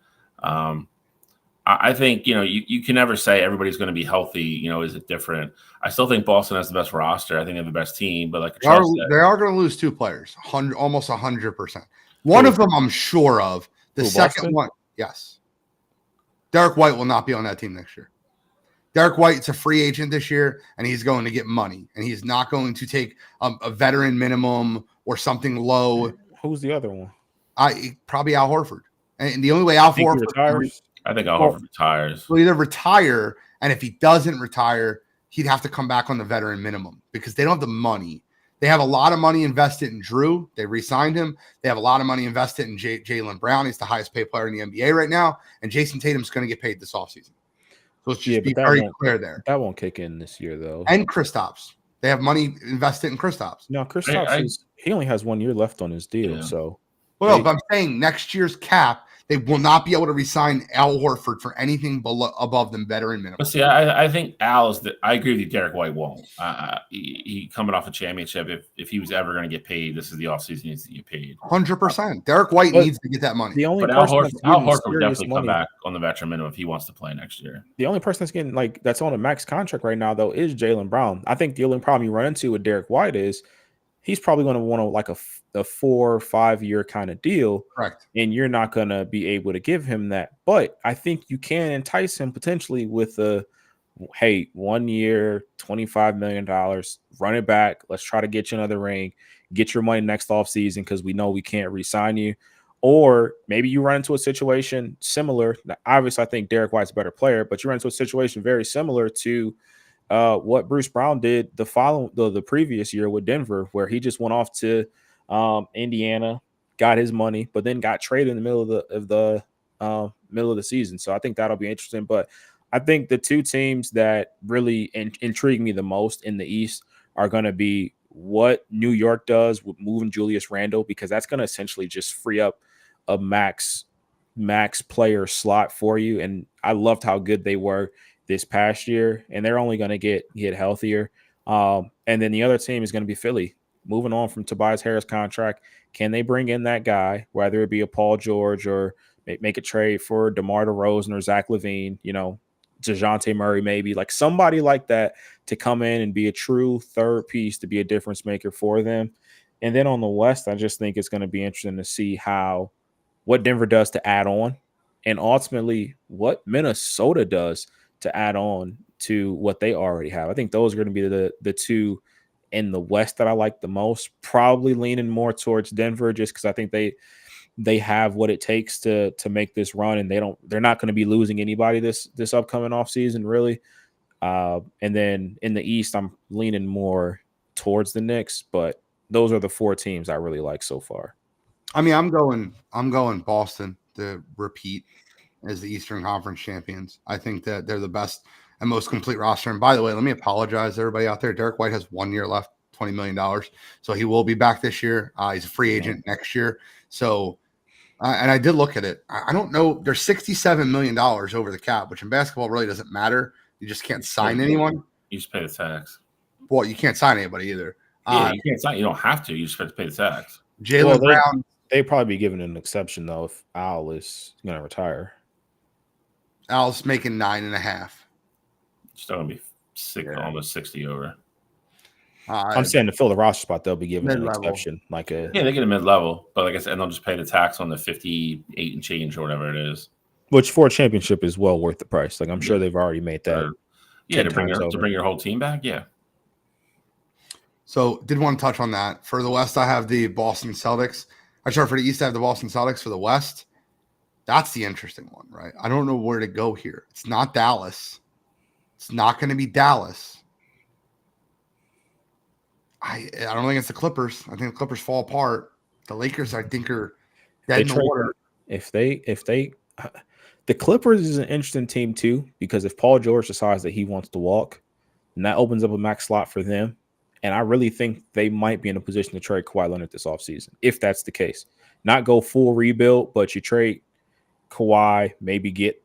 I think, you can never say everybody's going to be healthy. Is it different? I still think Boston has the best roster. I think they have the best team, but like they are going to lose 2 players, almost 100%. One of them I'm sure of. The second one, yes. Derek White will not be on that team next year. Derek White's a free agent this year, and he's going to get money, and he's not going to take a veteran minimum or something low. Who's the other one? Probably Al Horford. And the only way Al Horford retires, I think Al Horford retires. He'll either retire, and if he doesn't retire, he'd have to come back on the veteran minimum because they don't have the money. They have a lot of money invested in Drew. They re-signed him. They have a lot of money invested in Jaylen Brown. He's the highest paid player in the NBA right now, and Jason Tatum's going to get paid this offseason. So let's just be very clear there. That won't kick in this year, though. And Kristaps. They have money invested in Kristaps. No, Kristaps he only has 1 year left on his deal. Yeah. So, well, but I'm saying next year's cap, they will not be able to re-sign Al Horford for anything above the veteran minimum. But see, I think Al is I agree with you. Derek White won't. He coming off a championship. If he was ever going to get paid, this is the offseason he needs to get paid. 100%. Derek White needs to get that money. The only Al Horford would definitely come back on the veteran minimum if he wants to play next year. The only person that's getting that's on a max contract right now, though, is Jaylen Brown. I think the only problem you run into with Derek White is he's probably going to want a 4 or 5 year kind of deal. Correct. And you're not going to be able to give him that. But I think you can entice him potentially with 1 year, $25 million, run it back. Let's try to get you another ring, get your money next offseason because we know we can't re-sign you. Or maybe you run into a situation similar. Now, obviously, I think Derek White's a better player, but you run into a situation very similar to what Bruce Brown did the previous year with Denver, where he just went off to Indiana, got his money, but then got traded in the middle of the season. So I think that'll be interesting. But I think the 2 teams that really intrigue me the most in the East are going to be what New York does with moving Julius Randle, because that's going to essentially just free up a max player slot for you. And I loved how good they were this past year, and they're only going to get healthier. And then the other team is going to be Philly, moving on from Tobias Harris contract. Can they bring in that guy, whether it be a Paul George or make a trade for DeMar DeRozan or Zach LaVine, DeJounte Murray, maybe like somebody like that to come in and be a true third piece to be a difference maker for them. And then on the West, I just think it's going to be interesting to see what Denver does to add on, and ultimately what Minnesota does to add on to what they already have. I think those are going to be the 2 in the West that I like the most, probably leaning more towards Denver just because I think they have what it takes to make this run, and they're not going to be losing anybody this upcoming offseason, really. And then in the East, I'm leaning more towards the Knicks, but those are the 4 teams I really like so far. I mean, I'm going Boston to repeat as the Eastern Conference champions. I think that they're the best and most complete roster. And by the way, let me apologize to everybody out there. Derek White has 1 year left, $20 million. So he will be back this year. He's a free agent next year. So, and I did look at it. I don't know. There's $67 million over the cap, which in basketball really doesn't matter. You just can't sign anyone. You just pay the tax. Well, you can't sign anybody either. Yeah, you can't sign. You don't have to. You just have to pay the tax. Jaylen Brown. They'd probably be given an exception, though, if Al is going to retire. Al's making 9.5. Still gonna be almost 60 over. I'm saying to fill the roster spot, they'll be given an exception, they get a mid-level, but like I said, they'll just pay the tax on the 58 and change or whatever it is. Which for a championship is well worth the price. Like I'm sure they've already made that. To bring your whole team back, yeah. So did want to touch on that. For the West, I have the Boston Celtics. For the East, I have the Boston Celtics. For the West, that's the interesting one, right? I don't know where to go here. It's not Dallas. It's not going to be Dallas. I don't think it's the Clippers. I think the Clippers fall apart. The Lakers, I think, are dead in the water. The Clippers is an interesting team too, because if Paul George decides that he wants to walk, and that opens up a max slot for them. And I really think they might be in a position to trade Kawhi Leonard this offseason, if that's the case. Not go full rebuild, but you trade Kawhi, maybe get,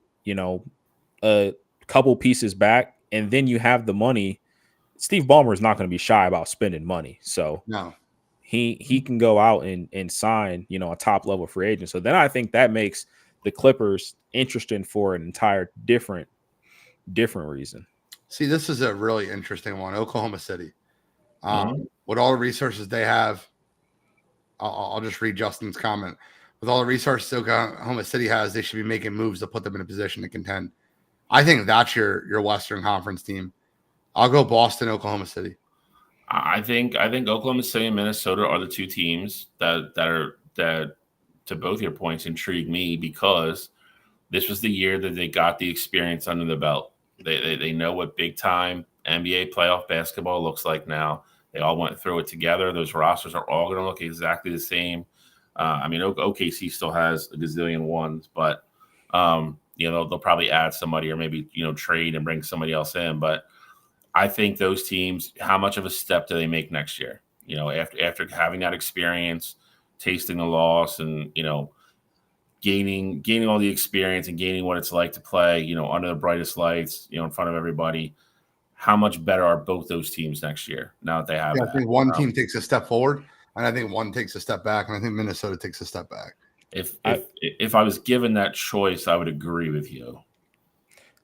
a couple pieces back, and then you have the money. Steve Ballmer is not going to be shy about spending money. So No. He can go out and sign, a top level free agent. So then I think that makes the Clippers interesting for an entire different reason. See, this is a really interesting one. Oklahoma City. With all the resources they have, I'll just read Justin's comment. With all the resources Oklahoma City has, they should be making moves to put them in a position to contend. I think that's your Western Conference team. I'll go Boston, Oklahoma City. I think Oklahoma City and Minnesota are the two teams that to both your points intrigue me, because this was the year that they got the experience under the belt. They know what big time NBA playoff basketball looks like now. They all went through it together. Those rosters are all going to look exactly the same. OKC still has a gazillion ones, but they'll probably add somebody or maybe trade and bring somebody else in. But I think those teams, how much of a step do they make next year? After having that experience, tasting the loss, and gaining all the experience and gaining what it's like to play, under the brightest lights, in front of everybody. How much better are both those teams next year now that they have? I think one team takes a step forward, and I think one takes a step back, and I think Minnesota takes a step back. If I was given that choice, I would agree with you.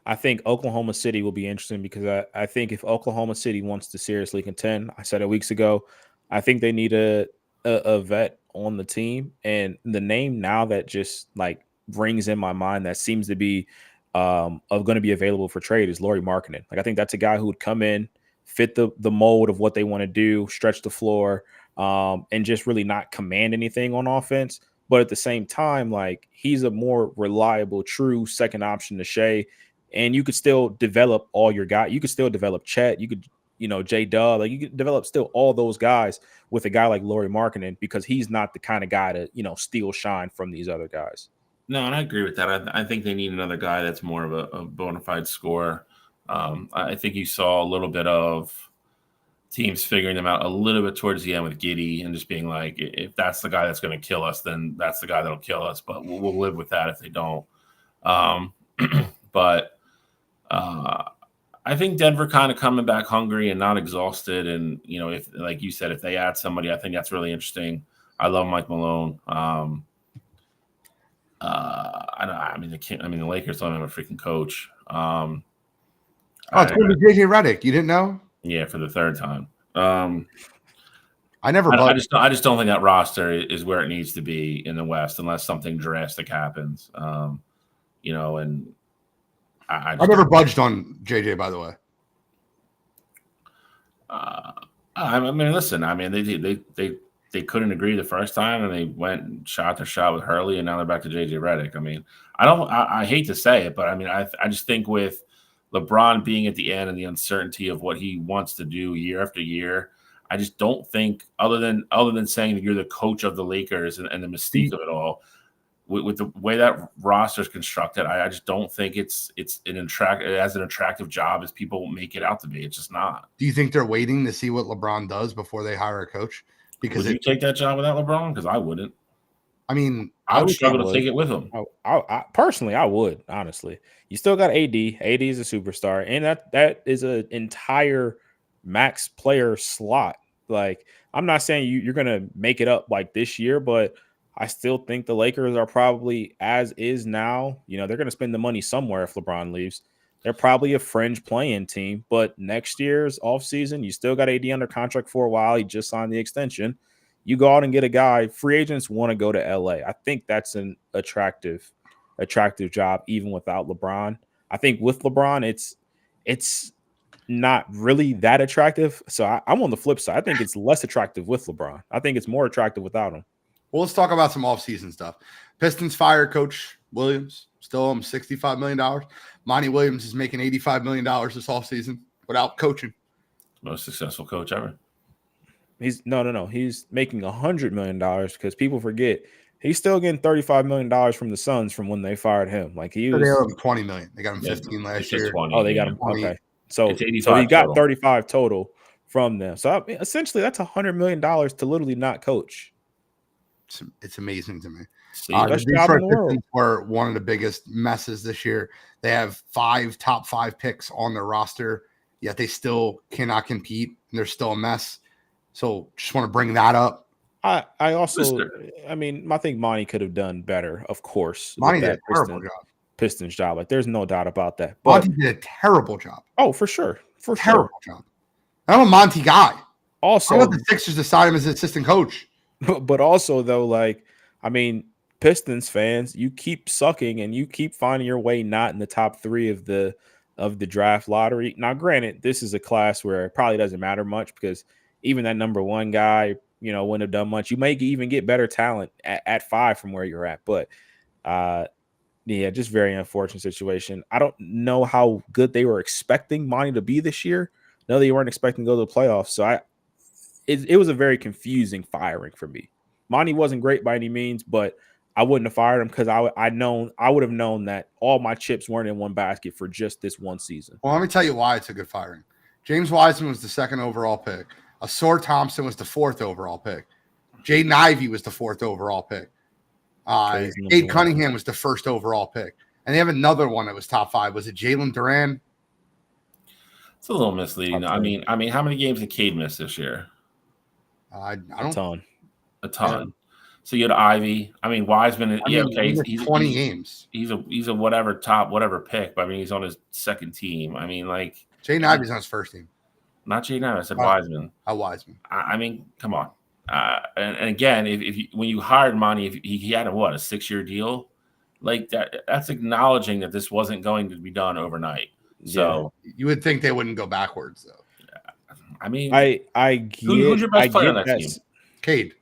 I think Oklahoma City will be interesting, because I think if Oklahoma City wants to seriously contend, I said it weeks ago, I think they need a vet on the team. And the name now that just like rings in my mind that seems to be going to be available for trade is Lauri Markkanen. Like, I think that's a guy who would come in, fit the mold of what they want to do, stretch the floor, and just really not command anything on offense. But at the same time, like, he's a more reliable, true second option to Shea. And you could still develop all your guys. You could still develop Chet. You could, J-Dub. Like, you could develop still all those guys with a guy like Lauri Markkanen, because he's not the kind of guy to, steal shine from these other guys. No, and I agree with that. I think they need another guy that's more of a bona fide scorer. I think you saw a little bit of teams figuring them out a little bit towards the end with Giddey and just being like, if that's the guy that's going to kill us, then that's the guy that'll kill us. But we'll live with that if they don't. But I think Denver kind of coming back hungry and not exhausted. And, if, like you said, if they add somebody, I think that's really interesting. I love Mike Malone. The Lakers don't have a freaking coach. It's going to be JJ Redick. You didn't know? Yeah, for the third time. I just don't think that roster is where it needs to be in the West unless something drastic happens. And I never budged on JJ, by the way. Listen. They couldn't agree the first time, and they went and shot their shot with Hurley, and now they're back to JJ Redick. I hate to say it, but I just think with LeBron being at the end and the uncertainty of what he wants to do year after year, I just don't think, other than saying that you're the coach of the Lakers and the mystique of it all, with the way that roster is constructed, I just don't think it has an attractive job as people make it out to be. It's just not. Do you think they're waiting to see what LeBron does before they hire a coach? Because would you take that job without LeBron? Because I wouldn't. I would struggle to take it with him. I personally, I would, honestly. You still got AD. AD is a superstar, and that is an entire max player slot. Like, I'm not saying you're going to make it up like this year, but I still think the Lakers are probably, as is now, they're going to spend the money somewhere if LeBron leaves. They're probably a fringe playing team, but next year's offseason, you still got AD under contract for a while. He just signed the extension. You go out and get a guy. Free agents want to go to LA. I think that's an attractive job, even without LeBron. I think with LeBron, it's not really that attractive. So I'm on the flip side. I think it's less attractive with LeBron. I think it's more attractive without him. Well, let's talk about some offseason stuff. Pistons fire Coach Williams, still $65 million. Monty Williams is making $85 million this offseason without coaching. Most successful coach ever. He's no. He's making $100 million because people forget he's still getting $35 million from the Suns from when they fired him. Like, he was. They owe him $20 million. They got him 15 last year. 20, oh, they got him. 20. Okay, so he got 35 total from them. So essentially, that's $100 million to literally not coach. It's amazing to me. See, The Best job Detroit in the world. Pistons were one of the biggest messes this year. They have 5 top 5 picks on their roster, yet they still cannot compete, and they're still a mess. So just want to bring that up. I also, I mean, I think Monty could have done better, of course, Monty with did that a terrible job. Pistons job. Like, there's no doubt about that. But Monty did a terrible job. oh, for sure, Terrible job. I'm a Monty guy. Also, I let the Sixers decide him as assistant coach. But also, though, like, I mean, Pistons fans, you keep sucking and you keep finding your way not in the top 3 of the draft lottery. Now, granted, this is a class where it probably doesn't matter much because even that number 1 guy, you know, wouldn't have done much. You may even get better talent at 5 from where you're at. But yeah, just very unfortunate situation. I don't know how good they were expecting Monty to be this year. No, they weren't expecting to go to the playoffs. So it was a very confusing firing for me. Monty wasn't great by any means, but I wouldn't have fired him because I would have known that all my chips weren't in one basket for just this one season. Well, let me tell you why it's a good firing. James Wiseman was the 2nd overall pick. Asor Thompson was the 4th overall pick. Jaden Ivey was the 4th overall pick. Cade Cunningham was the 1st overall pick. And they have another one that was top 5. Was it Jalen Duran? It's a little misleading. I mean, how many games did Cade miss this year? I don't. A ton. Yeah. So you had Ivy. I mean, Wiseman. He's 20 games. He's a whatever pick. But I mean, he's on his 2nd team. I mean, like Jaden Ivey's on his 1st team. Not Jaden Ivey. I said Wiseman. Wiseman. I mean, come on. And again, if you, when you hired Monty, if he had a 6-year deal, like that's acknowledging that this wasn't going to be done overnight. So you would think they wouldn't go backwards, though. I mean, I get. Who's your best player on that team? Cade.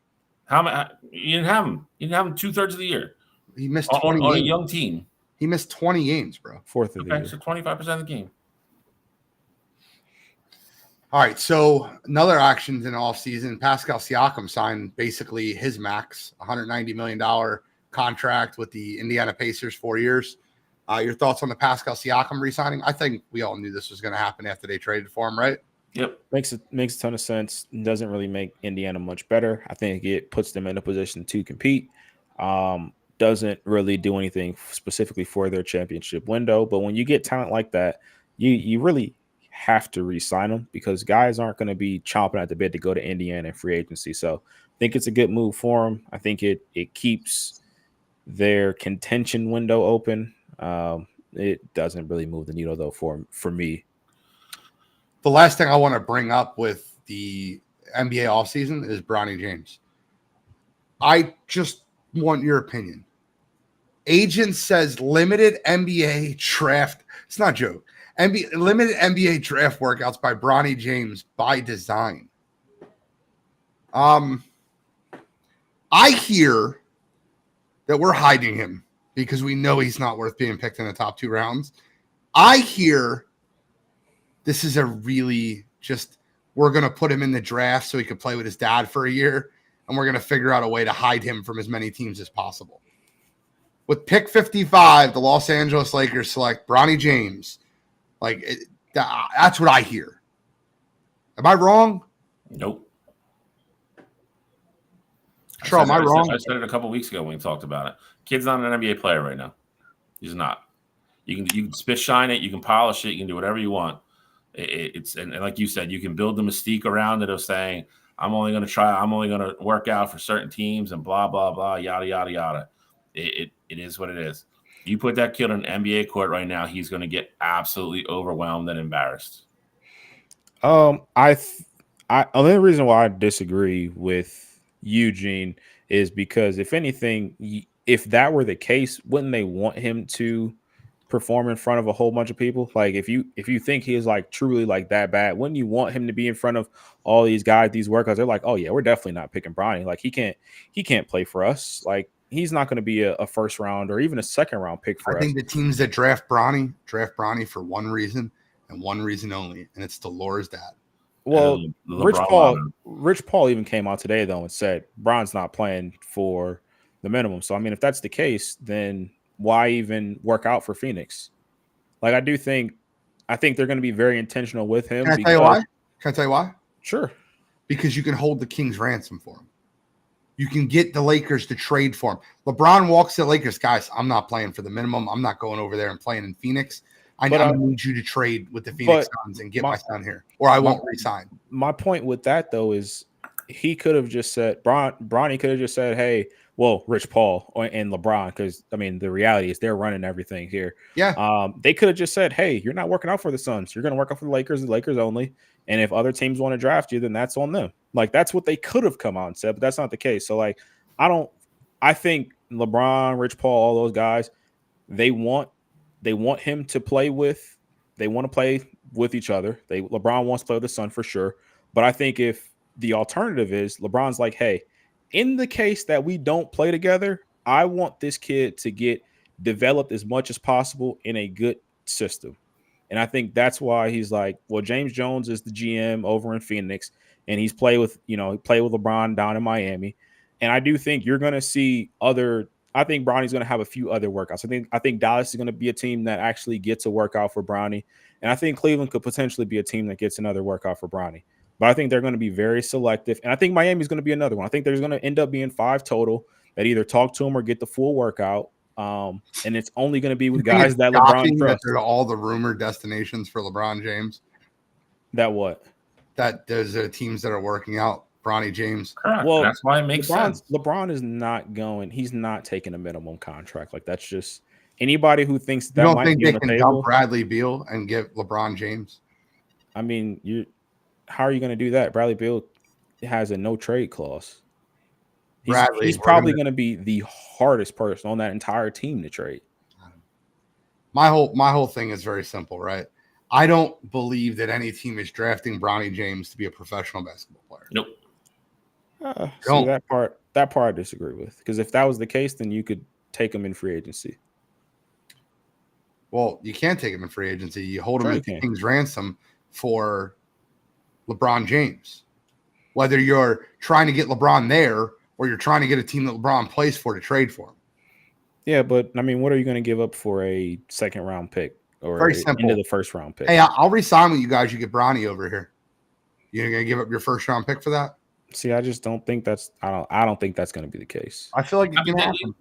You didn't have him. You didn't have him 2/3 of the year. He missed 20 games. On a young team. He missed 20 games, bro. 4th of the year. So 25% of the game. All right, so another action in the offseason, Pascal Siakam signed basically his max, $190 million contract with the Indiana Pacers, 4 years. Your thoughts on the Pascal Siakam re-signing? I think we all knew this was going to happen after they traded for him, right? Yep. Makes a ton of sense. Doesn't really make Indiana much better. I think it puts them in a position to compete. Doesn't really do anything specifically for their championship window. But when you get talent like that, you really have to re-sign them because guys aren't going to be chomping at the bit to go to Indiana in free agency. So I think it's a good move for them. I think it keeps their contention window open. It doesn't really move the needle though for me. The last thing I want to bring up with the NBA offseason is Bronny James. I just want your opinion. Agent says limited NBA draft. It's not a joke. Limited NBA draft workouts by Bronny James by design. I hear that we're hiding him because we know he's not worth being picked in the top 2 rounds. I hear this is a really we're going to put him in the draft so he could play with his dad for a year, and we're going to figure out a way to hide him from as many teams as possible. With pick 55, the Los Angeles Lakers select Bronny James. That's what I hear. Am I wrong? Nope. Am I wrong? I said it a couple weeks ago when we talked about it. Kid's not an NBA player right now. He's not. You can spit shine it. You can polish it. You can do whatever you want. And like you said, you can build the mystique around it of saying, I'm only going to work out for certain teams and blah, blah, blah, yada, yada, yada. It is what it is. You put that kid on an NBA court right now, he's going to get absolutely overwhelmed and embarrassed. The only reason why I disagree with Eugene is because if anything, if that were the case, wouldn't they want him to perform in front of a whole bunch of people? Like if you think he is like truly like that bad, wouldn't you want him to be in front of all these guys, these workouts? They're like, oh yeah, we're definitely not picking Bronny. Like he can't play for us. Like he's not going to be a 1st round or even a 2nd round pick for us. I think the teams that draft Bronny for one reason and one reason only, and it's to lure his dad. Well, Rich Paul even came out today though and said Bron's not playing for the minimum. So I mean, if that's the case, then why even work out for Phoenix? Like I think they're going to be very intentional with him. Can I tell you why? Sure. Because you can hold the King's ransom for him. You can get the Lakers to trade for him. LeBron walks to the Lakers, guys. I'm not playing for the minimum. I'm not going over there and playing in Phoenix. I'm going to need you to trade with the Phoenix Suns and get my son here, or I won't resign. My point with that, though, is he could have just said, Bronny could have just said, hey, well, Rich Paul and LeBron, because, I mean, the reality is they're running everything here. Yeah. They could have just said, hey, you're not working out for the Suns. You're going to work out for the Lakers only. And if other teams want to draft you, then that's on them. Like, that's what they could have come out and said, but that's not the case. So, like, I think LeBron, Rich Paul, all those guys, they want him to play with, they want to play with each other. LeBron wants to play with the Sun for sure. But I think if the alternative is LeBron's like, hey, in the case that we don't play together, I want this kid to get developed as much as possible in a good system. And I think that's why he's like, well, James Jones is the GM over in Phoenix, and he played with LeBron down in Miami. And I do think you're going to see I think Bronny's going to have a few other workouts. I think Dallas is going to be a team that actually gets a workout for Bronny. And I think Cleveland could potentially be a team that gets another workout for Bronny. But I think they're going to be very selective. And I think Miami's going to be another one. I think there's going to end up being 5 total that either talk to him or get the full workout. And it's only going to be with guys that LeBron trusts. That all the rumored destinations for LeBron James. That what? That there's teams that are working out Bronny James. Correct. Well, that's why it makes sense. LeBron is not going. He's not taking a minimum contract. Like, that's just anybody who thinks that. You don't might think be they on the can table, dump Bradley Beal and get LeBron James? I mean, how are you going to do that? Bradley Beal has a no trade clause. He's probably going to be the hardest person on that entire team to trade. My whole thing is very simple, right? I don't believe that any team is drafting Bronny James to be a professional basketball player. Nope. See, that part I disagree with, because if that was the case, then you could take him in free agency. Well, you can't take him in free agency. You hold him at King's ransom for LeBron James. Whether you're trying to get LeBron there or you're trying to get a team that LeBron plays for to trade for him. Yeah, but I mean, what are you going to give up for a second round pick or very simple into the first round pick? Hey, I'll resign with you guys. You get Bronny over here. You're going to give up your first round pick for that? See, I just don't think that's. I don't think that's going to be the case. I feel like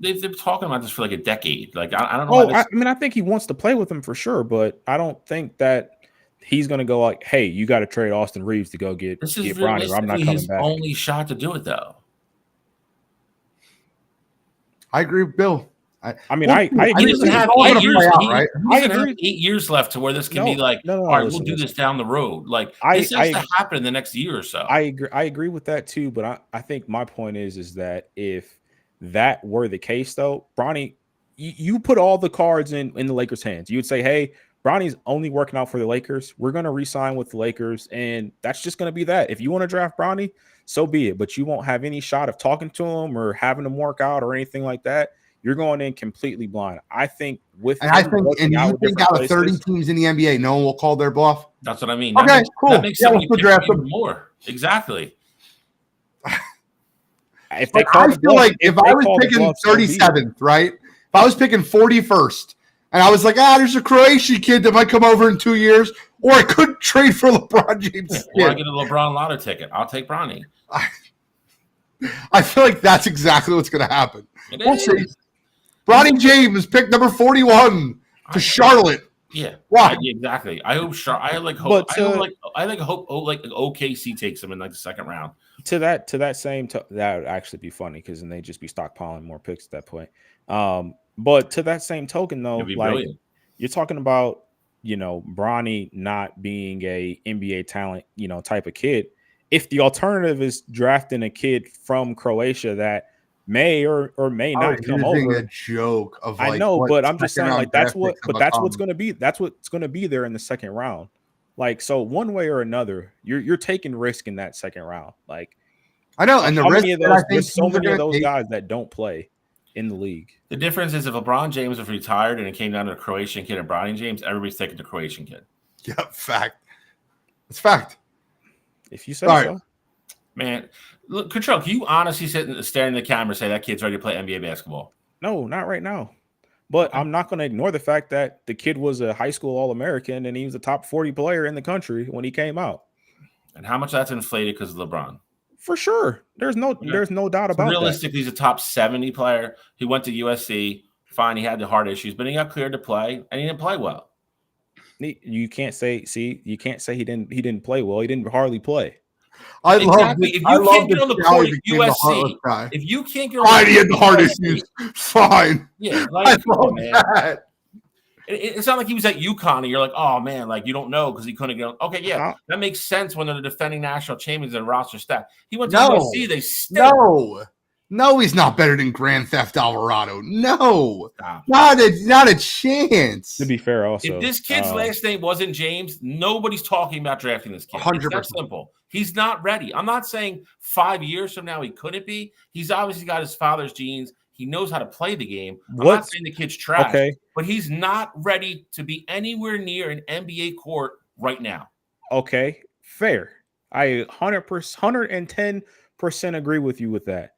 they've been talking about this for like a decade. Like I don't know. I mean, I think he wants to play with him for sure, but I don't think that he's going to go like, "Hey, you got to trade Austin Reeves to go get Bronny, or I'm not coming back." Only shot to do it, though. I agree with Bill. I agree. He doesn't have 8 years. Right? He doesn't have 8 years left to where this can be like, all right, we'll do this down the road. Like this has to happen in the next year or so. I agree with that too, but I think my point is that if that were the case, though, Bronny, you put all the cards in the Lakers' hands. You would say, hey, Bronny's only working out for the Lakers. We're going to re-sign with the Lakers, and that's just going to be that. If you want to draft Bronny, so be it. But you won't have any shot of talking to him or having him work out or anything like that. You're going in completely blind. I think you think out of 30 teams in the NBA, no one will call their bluff. That's what I mean. Okay, cool. That makes sense. Draft them more. Exactly. I feel like if I was picking 37th, right? If I was picking 41st, and I was like, there's a Croatian kid that might come over in 2 years, or I could trade for LeBron James. Or I get a LeBron lotto ticket. I'll take Bronny. I feel like that's exactly what's going to happen. We'll see. Bronny James picked number 41 to Charlotte. Yeah, why? Exactly. I hope. I hope OKC takes him in like the second round. That would actually be funny because then they'd just be stockpiling more picks at that point. But to that same token, though, like brilliant. You're talking about, Bronny not being a NBA talent, type of kid. If the alternative is drafting a kid from Croatia that may or may not come over, a joke of I know, but I'm just saying like that's what's going to be. That's what's going to be there in the second round. Like, so one way or another, you're taking risk in that second round. Like, I know, and the risk there's so many of those guys that don't play in the league. The difference is if LeBron James was retired and it came down to a Croatian kid and Bronny James, everybody's taking the Croatian kid. Yeah, fact. It's fact. If you say so. Man, look, Control, can you honestly sit and stare in the camera and say that kid's ready to play NBA basketball? No, not right now. But I'm not going to ignore the fact that the kid was a high school All-American and he was a top 40 player in the country when he came out. And how much that's inflated because of LeBron? For sure. There's no doubt So about that. realistically, he's a top 70 player. He went to USC. Fine, he had the heart issues, but he got cleared to play, and he didn't play well. You can't say he didn't play well. He didn't hardly play. Exactly. If you can't get on the court at USC, if you can't get on the heart issues, fine. Yeah, I love that. It's not like he was at UConn and you're like, oh man, like you don't know because he couldn't get on. Okay, yeah, that makes sense when they're the defending national champions and roster staff. He went to USC, they stink. No, he's not better than Grand Theft Alvarado. No, not a chance. To be fair, also, if this kid's last name wasn't James, nobody's talking about drafting this kid. 100%. It's that simple. He's not ready. I'm not saying 5 years from now he couldn't be. He's obviously got his father's genes. He knows how to play the game. I'm not saying the kid's trash, but he's not ready to be anywhere near an NBA court right now. Okay, fair. I 110% agree with you with that.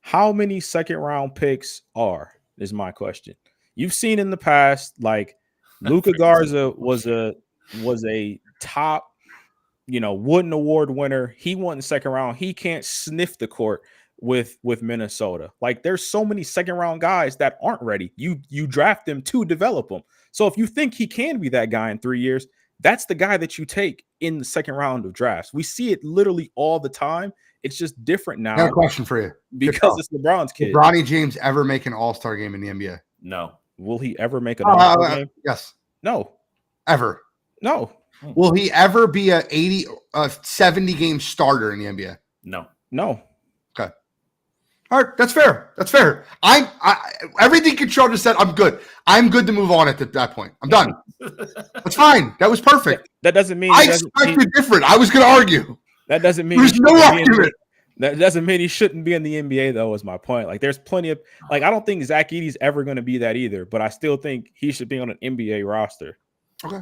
How many second round picks is my question. You've seen in the past, like Luka Garza was a top, Wooden Award winner. He won the second round. He can't sniff the court with Minnesota. Like there's so many second round guys that aren't ready. You draft them to develop them. So if you think he can be that guy in 3 years, that's the guy that you take in the second round of drafts. We see it literally all the time. It's just different now. I got a question for you. Because it's LeBron's kid. Will Bronny James ever make an all-star game in the NBA? No. Will he ever make an all-star game? Yes. No. Ever? No. Will he ever be a 70 game starter in the NBA? No. No. Okay. All right, that's fair. That's fair. I everything Control just said, I'm good. I'm good to move on at that point. I'm done. That's fine. That was perfect. That doesn't mean I expected different. I was going to argue. That doesn't mean there's no argument. That doesn't mean he shouldn't be in the NBA, though, is my point. Like, there's plenty of I don't think Zach Edey's ever going to be that either, but I still think he should be on an NBA roster. Okay.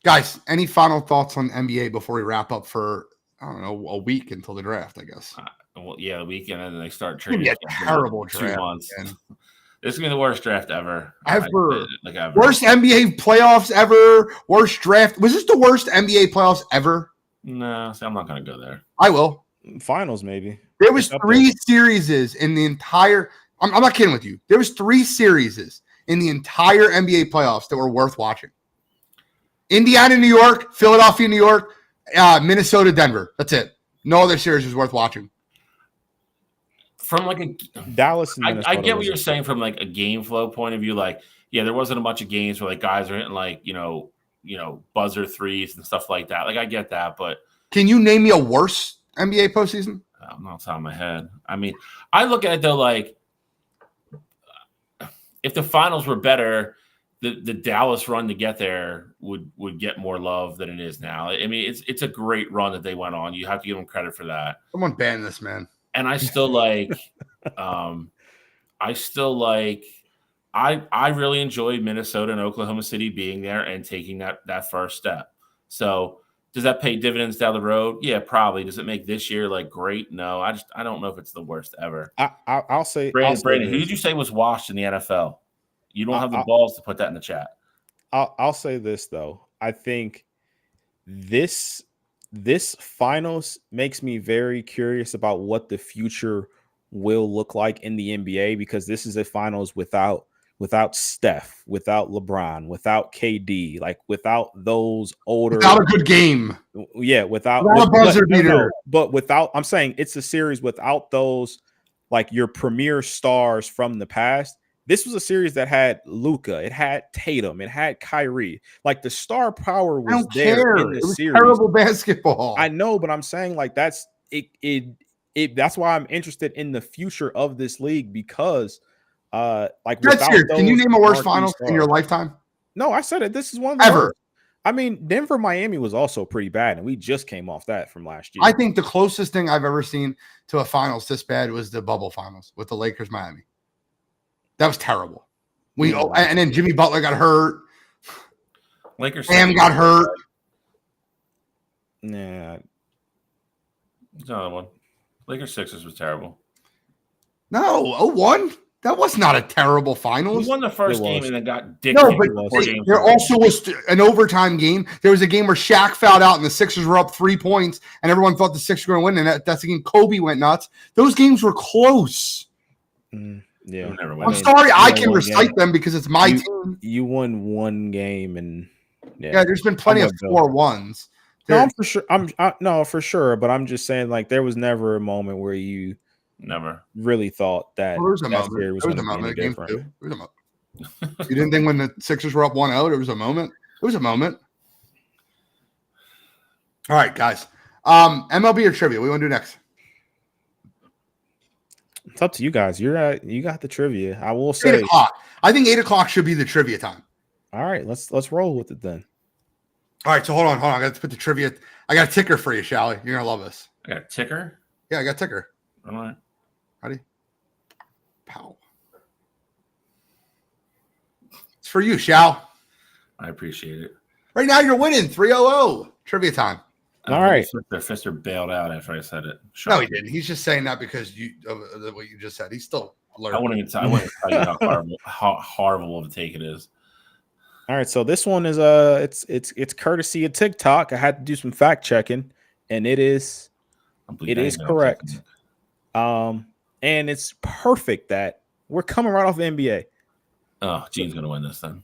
Guys, any final thoughts on NBA before we wrap up for, I don't know, a week until the draft, I guess? Well, yeah, a weekend, and then they start trading. It's a terrible draft. 2 months. This is going to be the worst draft ever. Ever. Worst NBA playoffs ever. Worst draft. Was this the worst NBA playoffs ever? No, I'm not going to go there. I will. Finals, maybe. There was 3 series in the entire – I'm not kidding with you. There was 3 series in the entire NBA playoffs that were worth watching. Indiana, New York, Philadelphia, New York, Minnesota, Denver. That's it. No other series was worth watching. From like a Dallas and I get what you're saying from like a game flow point of view. Like, yeah, there wasn't a bunch of games where like guys are hitting like, buzzer threes and stuff like that. Like, I get that, but can you name me a worse NBA postseason? I'm not off the top of my head. I mean, I look at it though, like if the finals were better, the Dallas run to get there would get more love than it is now. I mean, it's a great run that they went on. You have to give them credit for that. Someone ban this man. And I still like, I really enjoyed Minnesota and Oklahoma City being there and taking that first step. So does that pay dividends down the road? Yeah, probably. Does it make this year like great? No, I don't know if it's the worst ever. I'll say, Brandon, who did you say was washed in the NFL? You don't have the balls to put that in the chat. I'll say this though. I think this finals makes me very curious about what the future will look like in the NBA, because this is a finals without Steph, without LeBron, without KD, like without those older, without a good game. Yeah, without a buzzer beater. But without, I'm saying it's a series without those, like your premier stars from the past. This was a series that had Luka, it had Tatum, it had Kyrie. Like the star power was there in the series. Terrible basketball. I know, but I'm saying like that's it. That's why I'm interested in the future of this league, because like that's serious. Can you name a worse finals in your lifetime? No, I said it. This is one of the ever. Worst. I mean, Denver, Miami was also pretty bad, and we just came off that from last year. I think the closest thing I've ever seen to a finals this bad was the bubble finals with the Lakers, Miami. That was terrible. And then Jimmy Butler got hurt. Lakers Sam got hurt. Nah. There's another one. Lakers Sixers was terrible. No, 0-1. That was not a terrible We finals. won the first It game was. and then got dick. No, kicked but in 4 games there in a row. also was an overtime game. There was a game where Shaq fouled out and the Sixers were up 3 points, and everyone thought the Sixers were going to win. And that's the game Kobe went nuts. Those games were close. Yeah, We'll never win. I'm sorry, I won can one recite game. them because it's my team. You won one game, and Yeah, there's been plenty of with 4-1s. No, I'm for sure. No, for sure. But I'm just saying, like, there was never a moment where you Never really thought that There was a that moment. series was There was going a to be moment any in game 2. different. There was a moment. You didn't think when the Sixers were up 1-0, there was a moment? There was a moment. All right, guys. MLB or trivia? What do you want to do next? It's up to you guys. You got the trivia. I will 8 say. o'clock. I think 8 o'clock should be the trivia time. All right, let's roll with it then. All right, so hold on. I got to put the trivia. I got a ticker for you, Shally. You're gonna love this. I got a ticker. Yeah, I got a ticker. All right. Ready? Pow. It's for you, Shal. I appreciate it. Right now, you're winning 3-0. Trivia time. All right. Their Fister bailed out after I said it. No, he didn't. He's just saying that because of what you just said. He's still learning. I wouldn't even tell you how horrible of a take it is. All right, so this one is it's courtesy of TikTok. I had to do some fact checking, and it is correct. And it's perfect that we're coming right off the NBA. Oh, Gene's gonna win this then.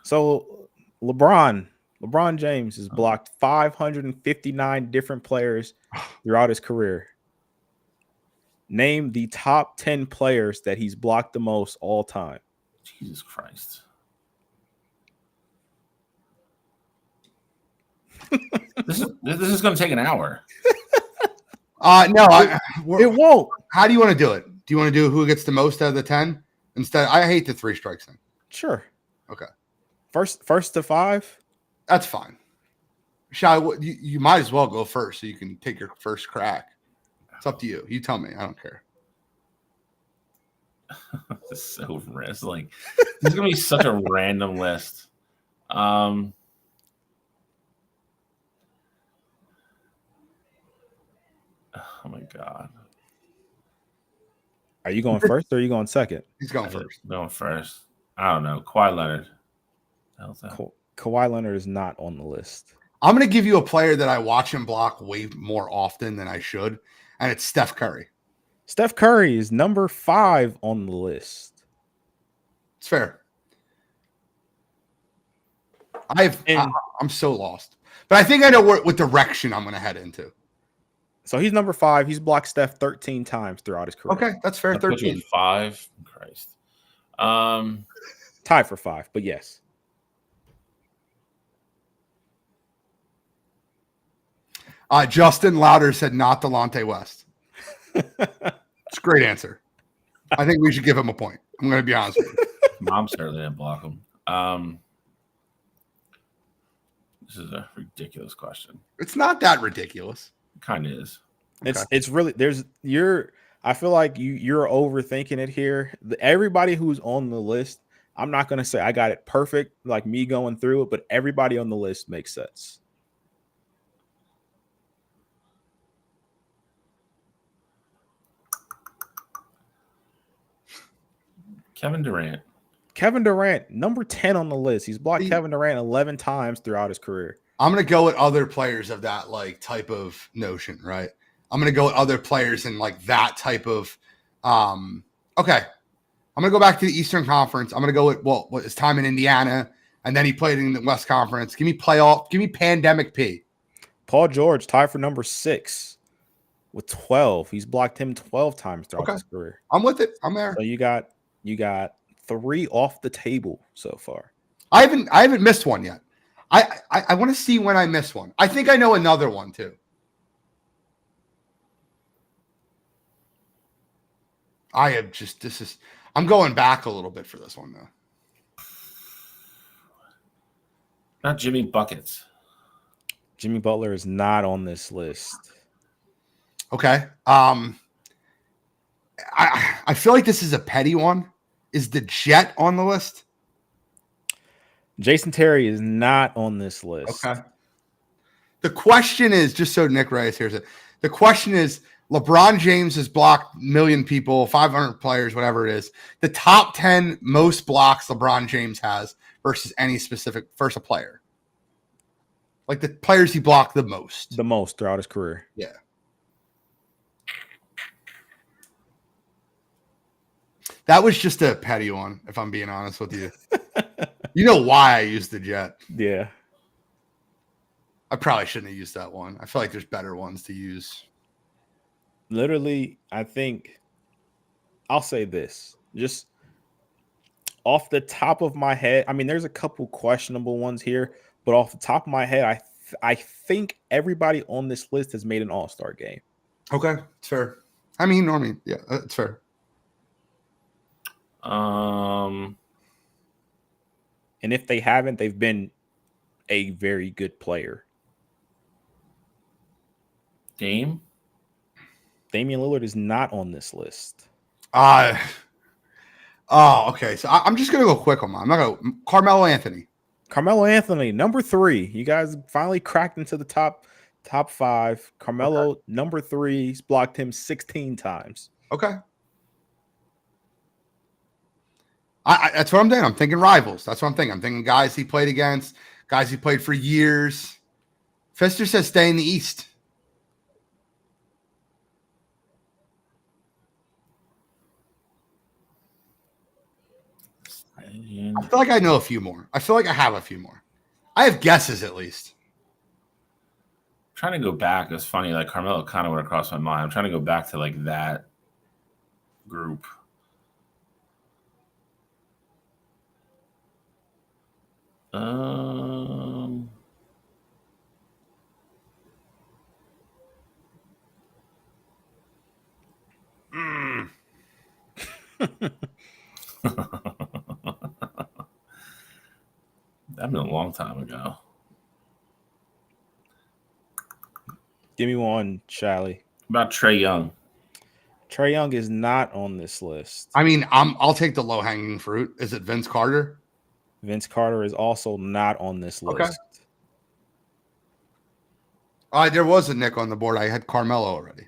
So LeBron James has blocked 559 different players throughout his career. Name the top 10 players that he's blocked the most all time. Jesus Christ. This is going to take an hour. No, It won't. How do you want to do it? Do you want to do who gets the most out of the 10? Instead, I hate the 3 strikes thing. Sure. Okay. First to 5. That's fine. Shall you might as well go first so you can take your first crack. It's up to you. You tell me. I don't care. This is so wrestling. This is going to be such a random list. Oh my God. Are you going first or are you going second? He's going first. Going first. I don't know. Kawhi Leonard. Kawhi Leonard is not on the list. I'm going to give you a player that I watch him block way more often than I should, and it's Steph Curry. Steph Curry is number 5 on the list. It's fair. I'm so lost, but I think I know what direction I'm going to head into. So he's number 5. He's blocked Steph 13 times throughout his career. Okay, that's fair. 13. 5. Christ. Tied for 5, but yes. Justin Louder said not Delonte West. It's a great answer. I think we should give him a point. I'm going to be honest with you. Mom certainly didn't block him. This is a ridiculous question. It's not that ridiculous. It kind of is. It's really I feel like you're overthinking it here. Everybody who's on the list, I'm not going to say I got it perfect, like me going through it, but everybody on the list makes sense. Kevin Durant. Kevin Durant, number 10 on the list. He's blocked Kevin Durant 11 times throughout his career. I'm going to go with other players of that like type of notion, right? I'm going to go with other players in like that type of okay. I'm going to go back to the Eastern Conference. I'm going to go with what his time in Indiana, and then he played in the West Conference. Give me Pandemic P. Paul George tied for number 6 with 12. He's blocked him 12 times throughout his career. I'm with it. I'm there. So you got 3 off the table so far. I haven't missed one yet. I want to see when I miss one. I think I know another one too. I'm going back a little bit for this one though. Not Jimmy Buckets. Jimmy Butler is not on this list. Okay. I feel like this is a petty one. Is the Jet on the list? Jason Terry is not on this list. Okay. The question is, just so Nick Reyes hears it, the question is, LeBron James has blocked 1 million people, 500 players, whatever it is. The top 10 most blocks LeBron James has versus any specific versus a player. Like the players he blocked the most. The most throughout his career. Yeah. That was just a petty one, if I'm being honest with you. You know why I used the Jet. Yeah. I probably shouldn't have used that one. I feel like there's better ones to use. Literally, I think I'll say this. Just off the top of my head, I mean, there's a couple questionable ones here, but off the top of my head, I think everybody on this list has made an all-star game. Okay, it's fair. I mean, yeah, it's fair. And if they haven't, they've been a very good player. Damian Lillard is not on this list. Okay. So I'm just gonna go quick on mine. I'm not gonna Carmelo Anthony. Carmelo Anthony, number 3. You guys finally cracked into the top 5. Carmelo, number 3. He's blocked him 16 times. Okay. That's what I'm doing. I'm thinking rivals. That's what I'm thinking. I'm thinking guys he played against, guys he played for years. Fister says stay in the East. I feel like I know a few more. I feel like I have a few more. I have guesses at least. I'm trying to go back. It's funny. Like Carmelo kind of went across my mind. I'm trying to go back to like that group. That been a long time ago. Give me one, Shally. About Trae Young. Trae Young is not on this list. I mean, I'll take the low hanging fruit. Is it Vince Carter? Vince Carter is also not on this list. Okay. There was a Nick on the board. I had Carmelo already.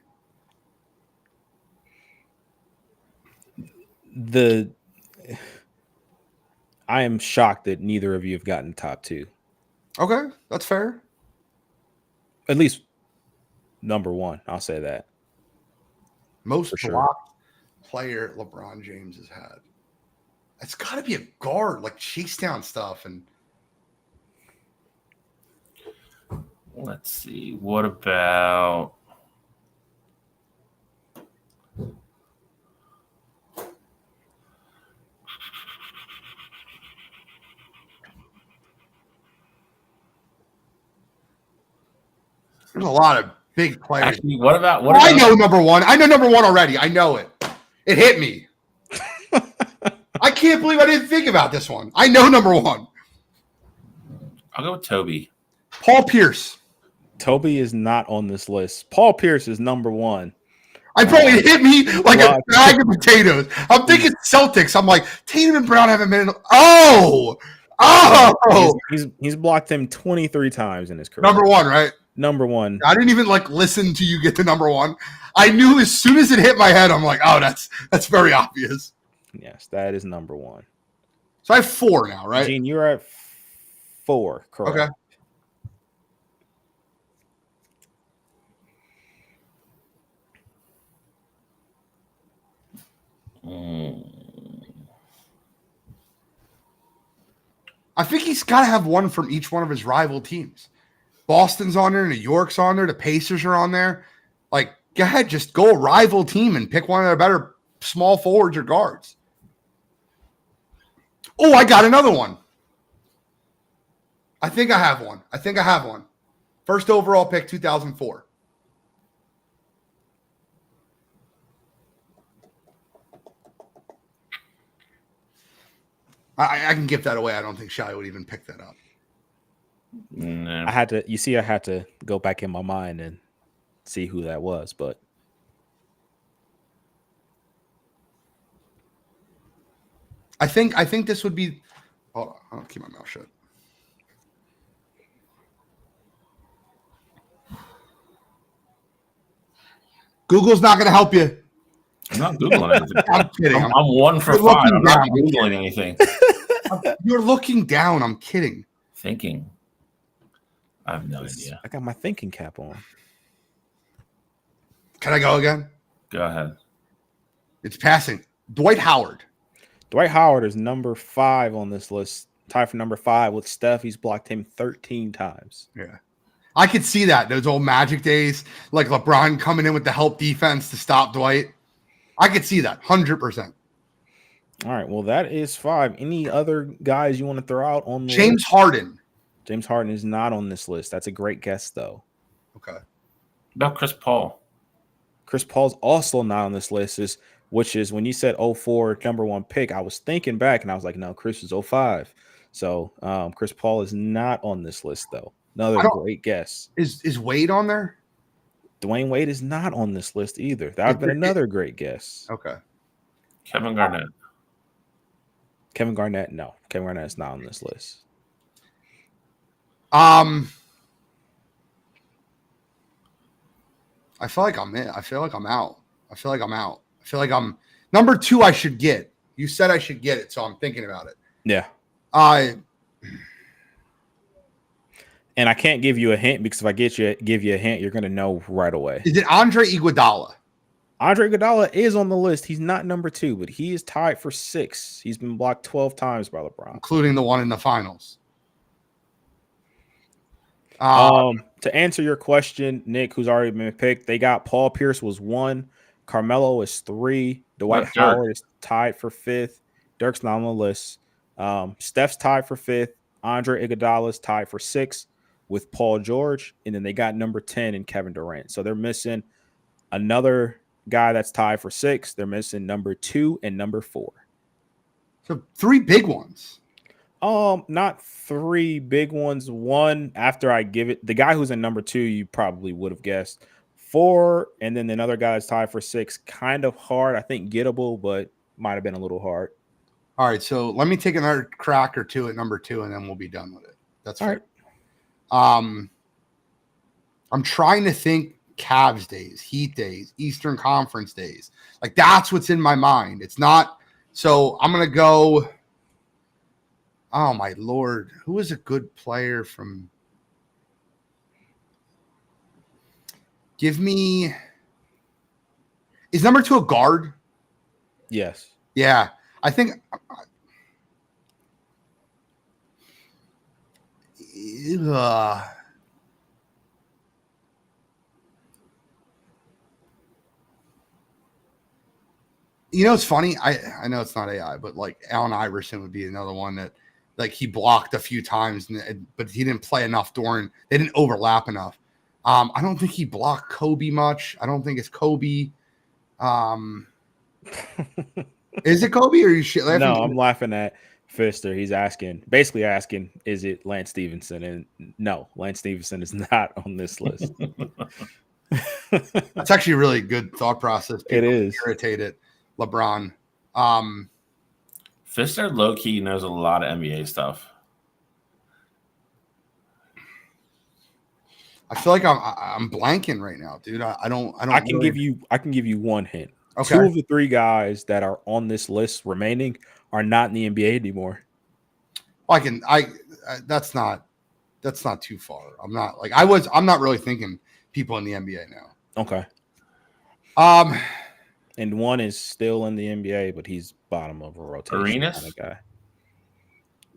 I am shocked that neither of you have gotten top 2. Okay, that's fair. At least number 1, I'll say that. Most blocked player LeBron James has had. It's got to be a guard, like chase down stuff. And let's see. What about there's a lot of big players. Actually, what about I know number 1. I know number 1 already. I know it. It hit me. I can't believe I didn't think about this one. I know number 1. I'll go with Toby. Paul Pierce. Toby is not on this list. Paul Pierce is number 1. I probably hit me like a bag of potatoes. I'm thinking Celtics. I'm like, Tatum and Brown haven't been. Oh! He's blocked him 23 times in his career. Number 1, right? Number 1. I didn't even listen to you get to number 1. I knew as soon as it hit my head, I'm like, oh, that's very obvious. Yes, that is number 1. So I have 4 now, right? Gene, you're at 4, correct? Okay. I think he's got to have one from each one of his rival teams. Boston's on there, New York's on there, the Pacers are on there. Like, go ahead, just go a rival team and pick one of their better small forwards or guards. Oh, I got another one. I think I have one. First overall pick, 2004. I can give that away. I don't think Shai would even pick that up. No. I had to go back in my mind and see who that was, but I think this would be. Oh, I'll keep my mouth shut. Google's not going to help you. I'm not Googling anything. I'm kidding. I'm 1 for You're 5. looking I'm not down. Googling anything. You're looking down. I'm kidding. Thinking. I have no idea. I got my thinking cap on. Can I go again? Go ahead. It's passing. Dwight Howard. Dwight Howard is number 5 on this list. Tied for number 5 with Steph. He's blocked him 13 times. Yeah. I could see that. Those old Magic days, like LeBron coming in with the help defense to stop Dwight. I could see that 100%. All right. Well, that is 5. Any other guys you want to throw out on the James list? Harden. James Harden is not on this list. That's a great guess, though. Okay. About Chris Paul. Chris Paul's also not on this list, which is when you said 04 number 1 pick, I was thinking back and I was like, no, Chris is 05. So Chris Paul is not on this list, though. Another great guess. Is Wade on there? Dwayne Wade is not on this list either. That would have been another great guess. Okay. Kevin Garnett. Kevin Garnett, no. Kevin Garnett is not on this list. I feel like I'm in. I feel like I'm out. I feel like I'm number 2. I should get. You said I should get it, so I'm thinking about it. Yeah. And I can't give you a hint because if I give you a hint, you're going to know right away. Is it Andre Iguodala? Andre Iguodala is on the list. He's not number 2, but he is tied for 6. He's been blocked 12 times by LeBron, including the one in the finals. To answer your question, Nick, who's already been picked, they got Paul Pierce was 1, Carmelo is 3, Dwight Howard is tied for 5th. Dirk's not on the list. Steph's tied for 5th. Andre Iguodala is tied for 6th with Paul George, and then they got number 10 in Kevin Durant. So they're missing another guy that's tied for 6. They're missing number 2 and number 4. So 3 big ones. Not 3 big ones. One after I give it, the guy who's in number 2, you probably would have guessed. 4, and then another guy is tied for 6. Kind of hard, I think gettable, but might have been a little hard. All right, so let me take another crack or 2 at number 2, and then we'll be done with it. That's all right. I'm trying to think Cavs days, Heat days, Eastern Conference days. Like that's what's in my mind. It's not. So I'm gonna go. Oh my Lord, who is a good player from? Give me. Is number 2 a guard? Yes. Yeah, I think. You know, it's funny. I know it's not AI, but like Allen Iverson would be another one that like he blocked a few times, but he didn't play enough during. They didn't overlap enough. I don't think he blocked Kobe much. I don't think it's Kobe. Is it Kobe or you shit laughing? No, I'm laughing at Fister. He's basically asking, is it Lance Stevenson? And no, Lance Stevenson is not on this list. That's actually a really good thought process. People it is irritated LeBron. Fister low key knows a lot of NBA stuff. I feel like I'm blanking right now, dude. I don't. I can give you one hint. Okay. 2 of the 3 guys that are on this list remaining are not in the NBA anymore. That's not too far. I'm not really thinking people in the NBA now. Okay. And one is still in the NBA, but he's bottom of a rotation. Arenas? Kind of guy.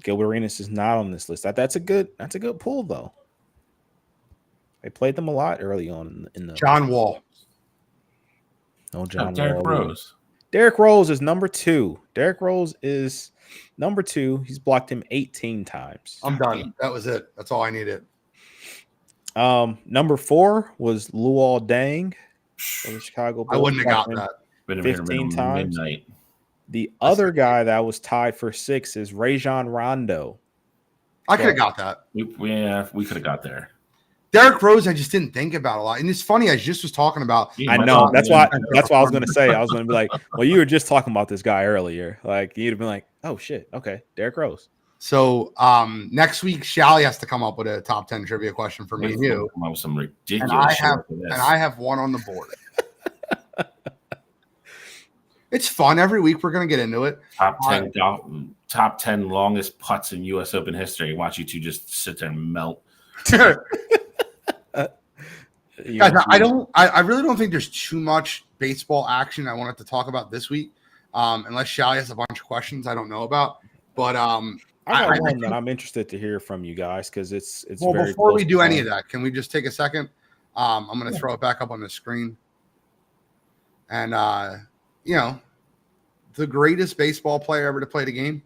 Gilbert Arenas is not on this list. That's a good pull though. They played them a lot early on in the John Wall. No John Derrick Wall. Rose. Derrick Rose is number 2. Derrick Rose is number 2. He's blocked him 18 times. I'm done. That was it. That's all I needed. Number 4 was Luol Deng for the Chicago Bulls. I wouldn't have got that. 15 times. Midnight. The other guy that was tied for 6 is Rajon Rondo. I could have got that. We could have got there. Derrick Rose, I just didn't think about a lot. And it's funny, I just was talking about. I know. That's why I was going to say. I was going to be like, well, you were just talking about this guy earlier. Like, you'd have been like, oh, shit. Okay. Derrick Rose. So next week, Shally has to come up with a top 10 trivia question for me and you. Some ridiculous and I have one on the board. It's fun. Every week we're going to get into it. Top 10 longest putts in U.S. Open history. Watch you two just sit there and melt. Guys, I really don't think there's too much baseball action I wanted to talk about this week, unless Shally has a bunch of questions I don't know about. But I got one that I'm interested to hear from you guys because it's well. very Before we do any of that, can we just take a second? I'm going to throw it back up on the screen, and the greatest baseball player ever to play the game.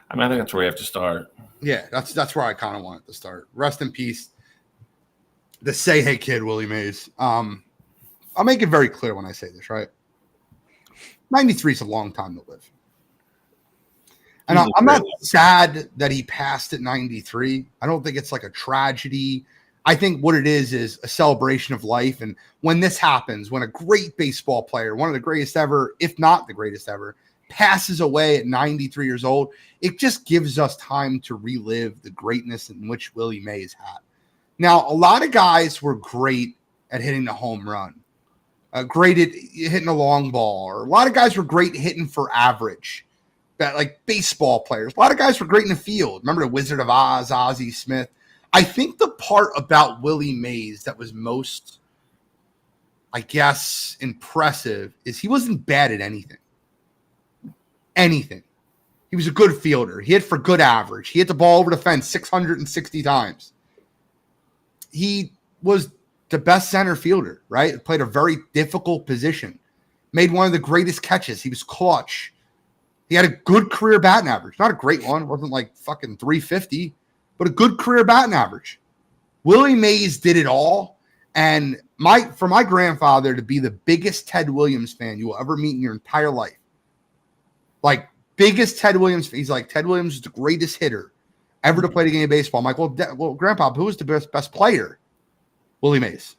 I mean, I think that's where we have to start. Yeah, that's where I kind of wanted to start. Rest in peace, the say hey kid, Willie Mays. I'll make it very clear when I say this, right? 93 is a long time to live. And I'm not sad that he passed at 93. I don't think it's like a tragedy. I think what it is a celebration of life. And when this happens, when a great baseball player, one of the greatest ever, if not the greatest ever, passes away at 93 years old, it just gives us time to relive the greatness in which Willie Mays had. Now, a lot of guys were great at hitting the home run, great at hitting a long ball, or a lot of guys were great hitting for average, like baseball players. A lot of guys were great in the field. Remember the Wizard of Oz, Ozzie Smith? I think the part about Willie Mays that was most, I guess, impressive is he wasn't bad at anything. Anything. He was a good fielder. He hit for good average. He hit the ball over the fence 660 times. He was the best center fielder, right? Played a very difficult position. Made one of the greatest catches. He was clutch. He had a good career batting average. Not a great one. It wasn't like fucking 350, but a good career batting average. Willie Mays did it all. And for my grandfather to be the biggest Ted Williams fan you will ever meet in your entire life, like biggest Ted Williams, he's like, Ted Williams is the greatest hitter ever to play the game of baseball. I'm like, well, Grandpa, who was the best player? Willie Mays.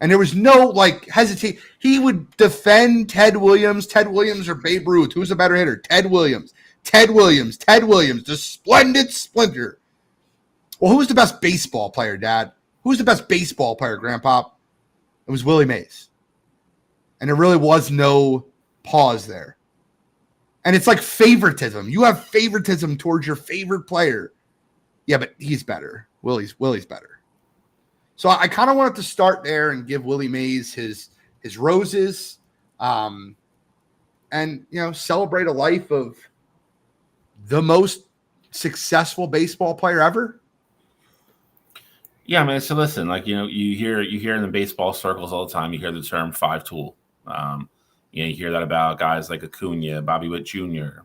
And there was no hesitate. He would defend Ted Williams or Babe Ruth. Who's a better hitter? Ted Williams, the splendid splinter. Well, who was the best baseball player, Dad? Who's the best baseball player, Grandpa? It was Willie Mays. And there really was no pause there. And it's like favoritism. You have favoritism towards your favorite player. Yeah, but he's better. Willie's better. So I kind of wanted to start there and give Willie Mays his roses, and celebrate a life of the most successful baseball player ever. Yeah, man. So listen, you hear in the baseball circles all the time. You hear the term five tool. You hear that about guys like Acuna, Bobby Witt Jr.,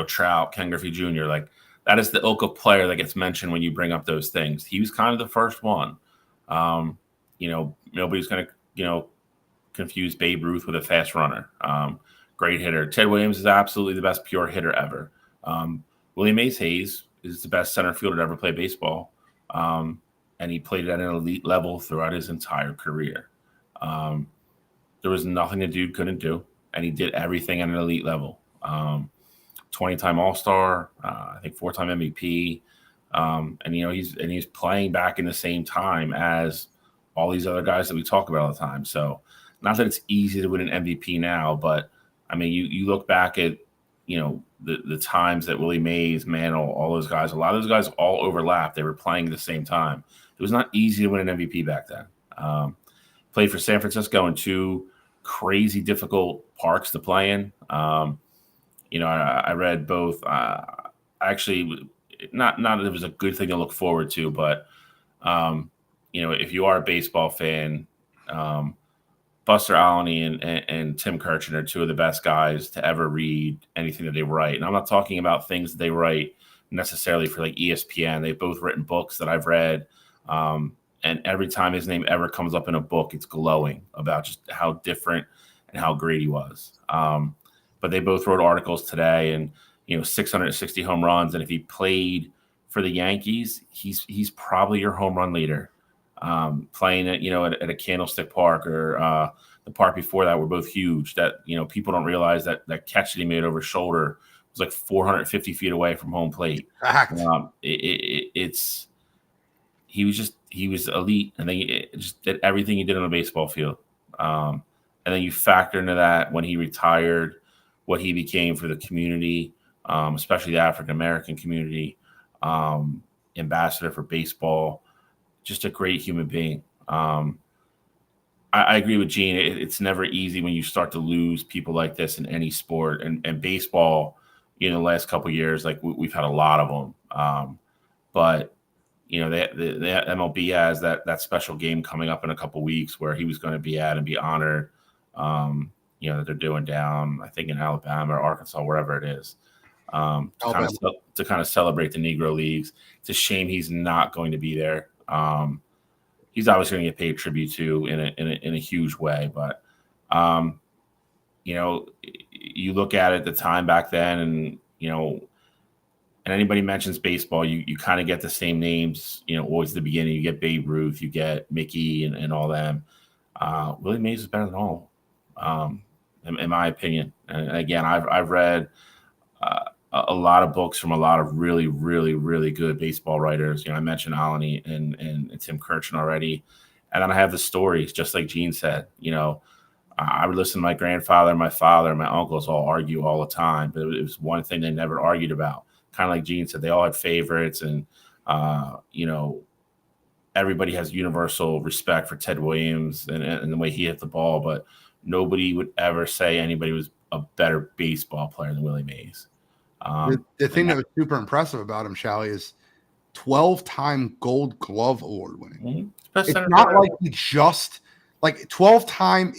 Trout, Ken Griffey Jr. Like that is the ilk of player that gets mentioned when you bring up those things. He was kind of the first one. Nobody's going to, confuse Babe Ruth with a fast runner. Great hitter. Ted Williams is absolutely the best pure hitter ever. Willie Mays Hayes is the best center fielder to ever play baseball. And he played at an elite level throughout his entire career. There was nothing the dude couldn't do, and he did everything at an elite level. 20-time All-Star, I think 4-time MVP, and he's playing back in the same time as all these other guys that we talk about all the time. So, not that it's easy to win an MVP now, but I mean, you look back at the times that Willie Mays, Mantle, all those guys, a lot of those guys all overlapped. They were playing at the same time. It was not easy to win an MVP back then. Played for San Francisco in two crazy difficult parks to play in. I read both. Actually, not that it was a good thing to look forward to, but if you are a baseball fan, Buster Olney and Tim Kirchin are two of the best guys to ever read anything that they write. And I'm not talking about things that they write necessarily for like ESPN. They've both written books that I've read. And every time his name ever comes up in a book, it's glowing about just how different and how great he was. But they both wrote articles today and, 660 home runs. And if he played for the Yankees, he's probably your home run leader. Playing at a Candlestick Park or the park before that were both huge. That, people don't realize that catch that he made over his shoulder was like 450 feet away from home plate. He was elite, and then he just did everything he did on a baseball field. and then you factor into that when he retired, what he became for the community, especially the African American community, ambassador for baseball, just a great human being. I agree with Gene. It's never easy when you start to lose people like this in any sport, and baseball. In the last couple of years, like we've had a lot of them. But the MLB has that special game coming up in a couple of weeks where he was going to be at and be honored. That they're doing down, I think in Alabama or Arkansas, wherever it is, to kind of celebrate the Negro Leagues. It's a shame he's not going to be there. He's obviously going to get paid tribute to in a huge way, but you look at it, the time back then, and and anybody mentions baseball, you kind of get the same names. Always the beginning. You get Babe Ruth, you get Mickey, and all them. Willie Mays is better than all, in my opinion. And again, I've read a lot of books from a lot of really, really, really good baseball writers. I mentioned Alani and Tim Kirchin already. And then I have the stories, just like Gene said. I would listen to my grandfather, my father, and my uncles all argue all the time. But it was one thing they never argued about. Kind of like Gene said, they all had favorites. And, everybody has universal respect for Ted Williams and the way he hit the ball. But nobody would ever say anybody was a better baseball player than Willie Mays. The thing that was super impressive about him, Shally, is 12-time Gold Glove Award winning. Mm-hmm. It's not like he just 12-time.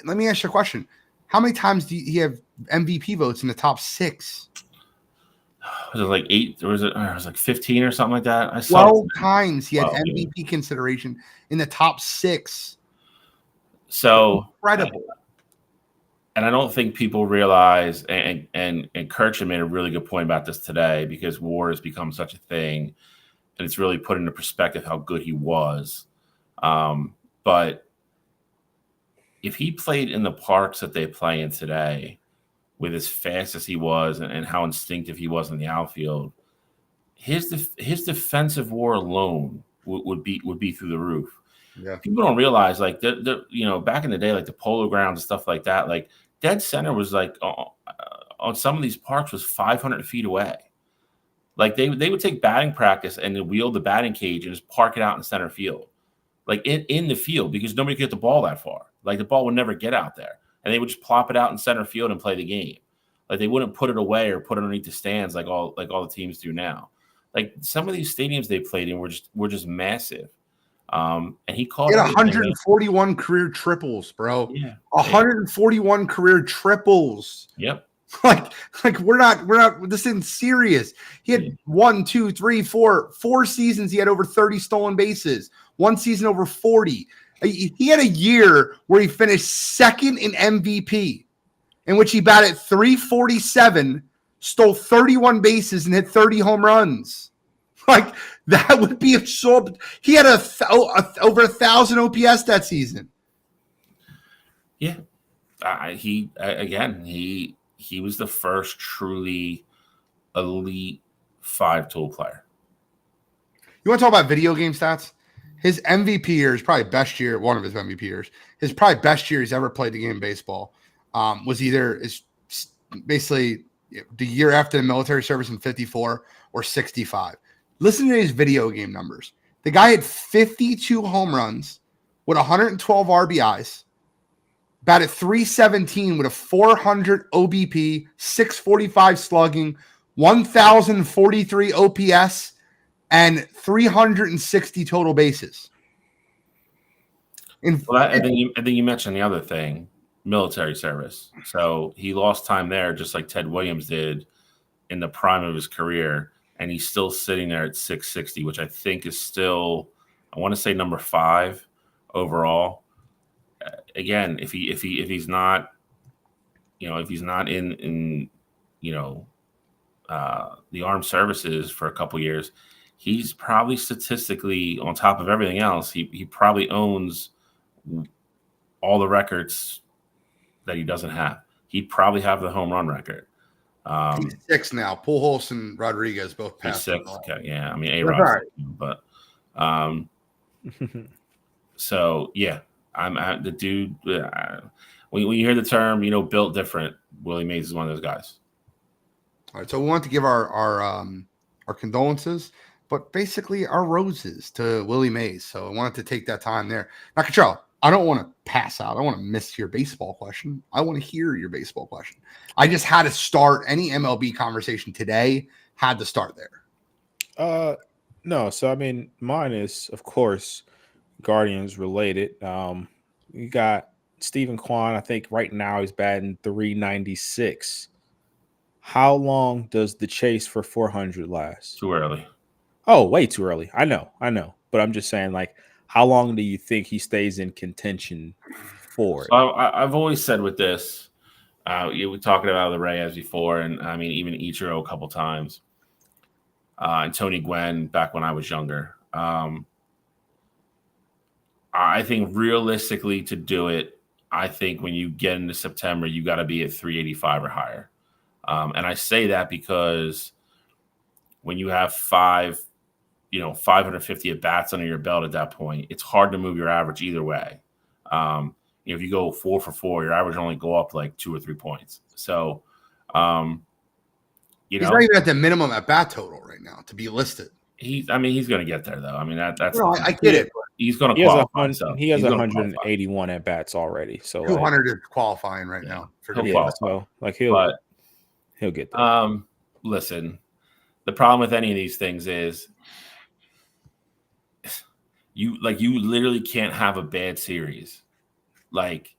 Let me ask you a question: how many times do you have MVP votes in the top 6? Was it like 8? Or was it like 15 or something like that? 12 times he had MVP consideration in the top 6. So incredible. And I don't think people realize, and Kirchin made a really good point about this today, because WAR has become such a thing, and it's really put into perspective how good he was. But if he played in the parks that they play in today, with as fast as he was and how instinctive he was in the outfield, his defensive WAR alone would be through the roof. Yeah. People don't realize, like, back in the day, like the Polo Grounds and stuff like that, like dead center was like on some of these parks was 500 feet away. Like they would take batting practice and then wheel the batting cage and just park it out in center field, like in the field, because nobody could get the ball that far. Like the ball would never get out there, and they would just plop it out in center field and play the game. Like they wouldn't put it away or put it underneath the stands like all the teams do now. Like some of these stadiums they played in were just massive. And he called 141 career triples, bro. Yeah. 141 career triples. Yep. Like we're not this isn't serious. He had 1, 2, 3, 4 seasons. He had over 30 stolen bases. 1 season over 40. He had a year where he finished second in MVP, in which he batted .347, stole 31 bases, and hit 30 home runs. Like that would be absurd. He had over 1,000 OPS that season. Yeah, he was the first truly elite 5-tool player. You want to talk about video game stats? His MVP year is probably best year. One of his MVP years, his probably best year he's ever played the game of baseball. Was basically the year after the military service in 54 or 65. Listen to his video game numbers. The guy had 52 home runs with 112 RBIs, batted .317 with a 400 OBP, 645 slugging, 1,043 OPS, and 360 total bases. And then you mentioned the other thing, military service. So he lost time there, just like Ted Williams did in the prime of his career. And he's still sitting there at 660, which I think is still, I want to say, number 5 overall. Again, if he's not, in the armed services for a couple years, he's probably statistically, on top of everything else, he probably owns all the records that he doesn't have. He'd probably have the home run record. He's 6 now. Pujols and Rodriguez both passed. 6. Okay, yeah. I mean, A-Rod, but so yeah, I'm the dude. when you hear the term, built different, Willie Mays is one of those guys. All right, so we want to give our condolences, but basically our roses to Willie Mays. So I wanted to take that time there. Now, Cottrell, I don't want to pass out. I want to miss your baseball question. I want to hear your baseball question. I just had to start any MLB conversation today. Had to start there. No. So I mean, mine is of course Guardians related. You got Stephen Kwan. I think right now he's batting 396. How long does the chase for 400 last? Too early. Oh, way too early. I know. But I'm just saying, like, how long do you think he stays in contention for? So I've always said with this, we were talking about the Reyes before, and I mean, even Ichiro a couple times, and Tony Gwynn back when I was younger. I think realistically to do it, I think when you get into September, you got to be at 385 or higher. And I say that because when you have 550 at bats under your belt at that point, it's hard to move your average either way. If you go 4 for 4, your average will only go up like 2 or 3 points. So, he's not even at the minimum at bat total right now to be listed. He's going to get there though. I mean, that's. No, I get it. He's going to qualify. He has 181 at bats already. So 200 is qualifying right now. So like he'll get there. Listen, the problem with any of these things is you literally can't have a bad series. Like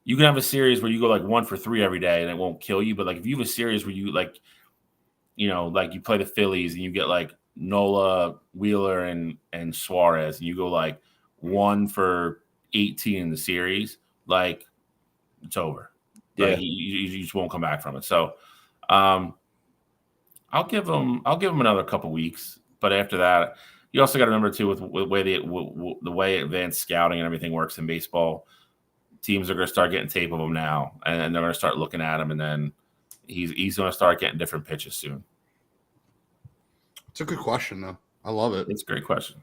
you can have a series where you go like 1 for 3 every day and it won't kill you. But like if you have a series where you like you play the Phillies and you get like Nola, Wheeler, and Suarez, and you go like 1 for 18 in the series, like it's over. Yeah, like, you just won't come back from it. So, I'll give him another couple weeks, but after that, you also got to remember too with the way advanced scouting and everything works in baseball. Teams are going to start getting tape of him now, and they're going to start looking at him, and then he's going to start getting different pitches soon. It's a good question, though. I love it. It's a great question.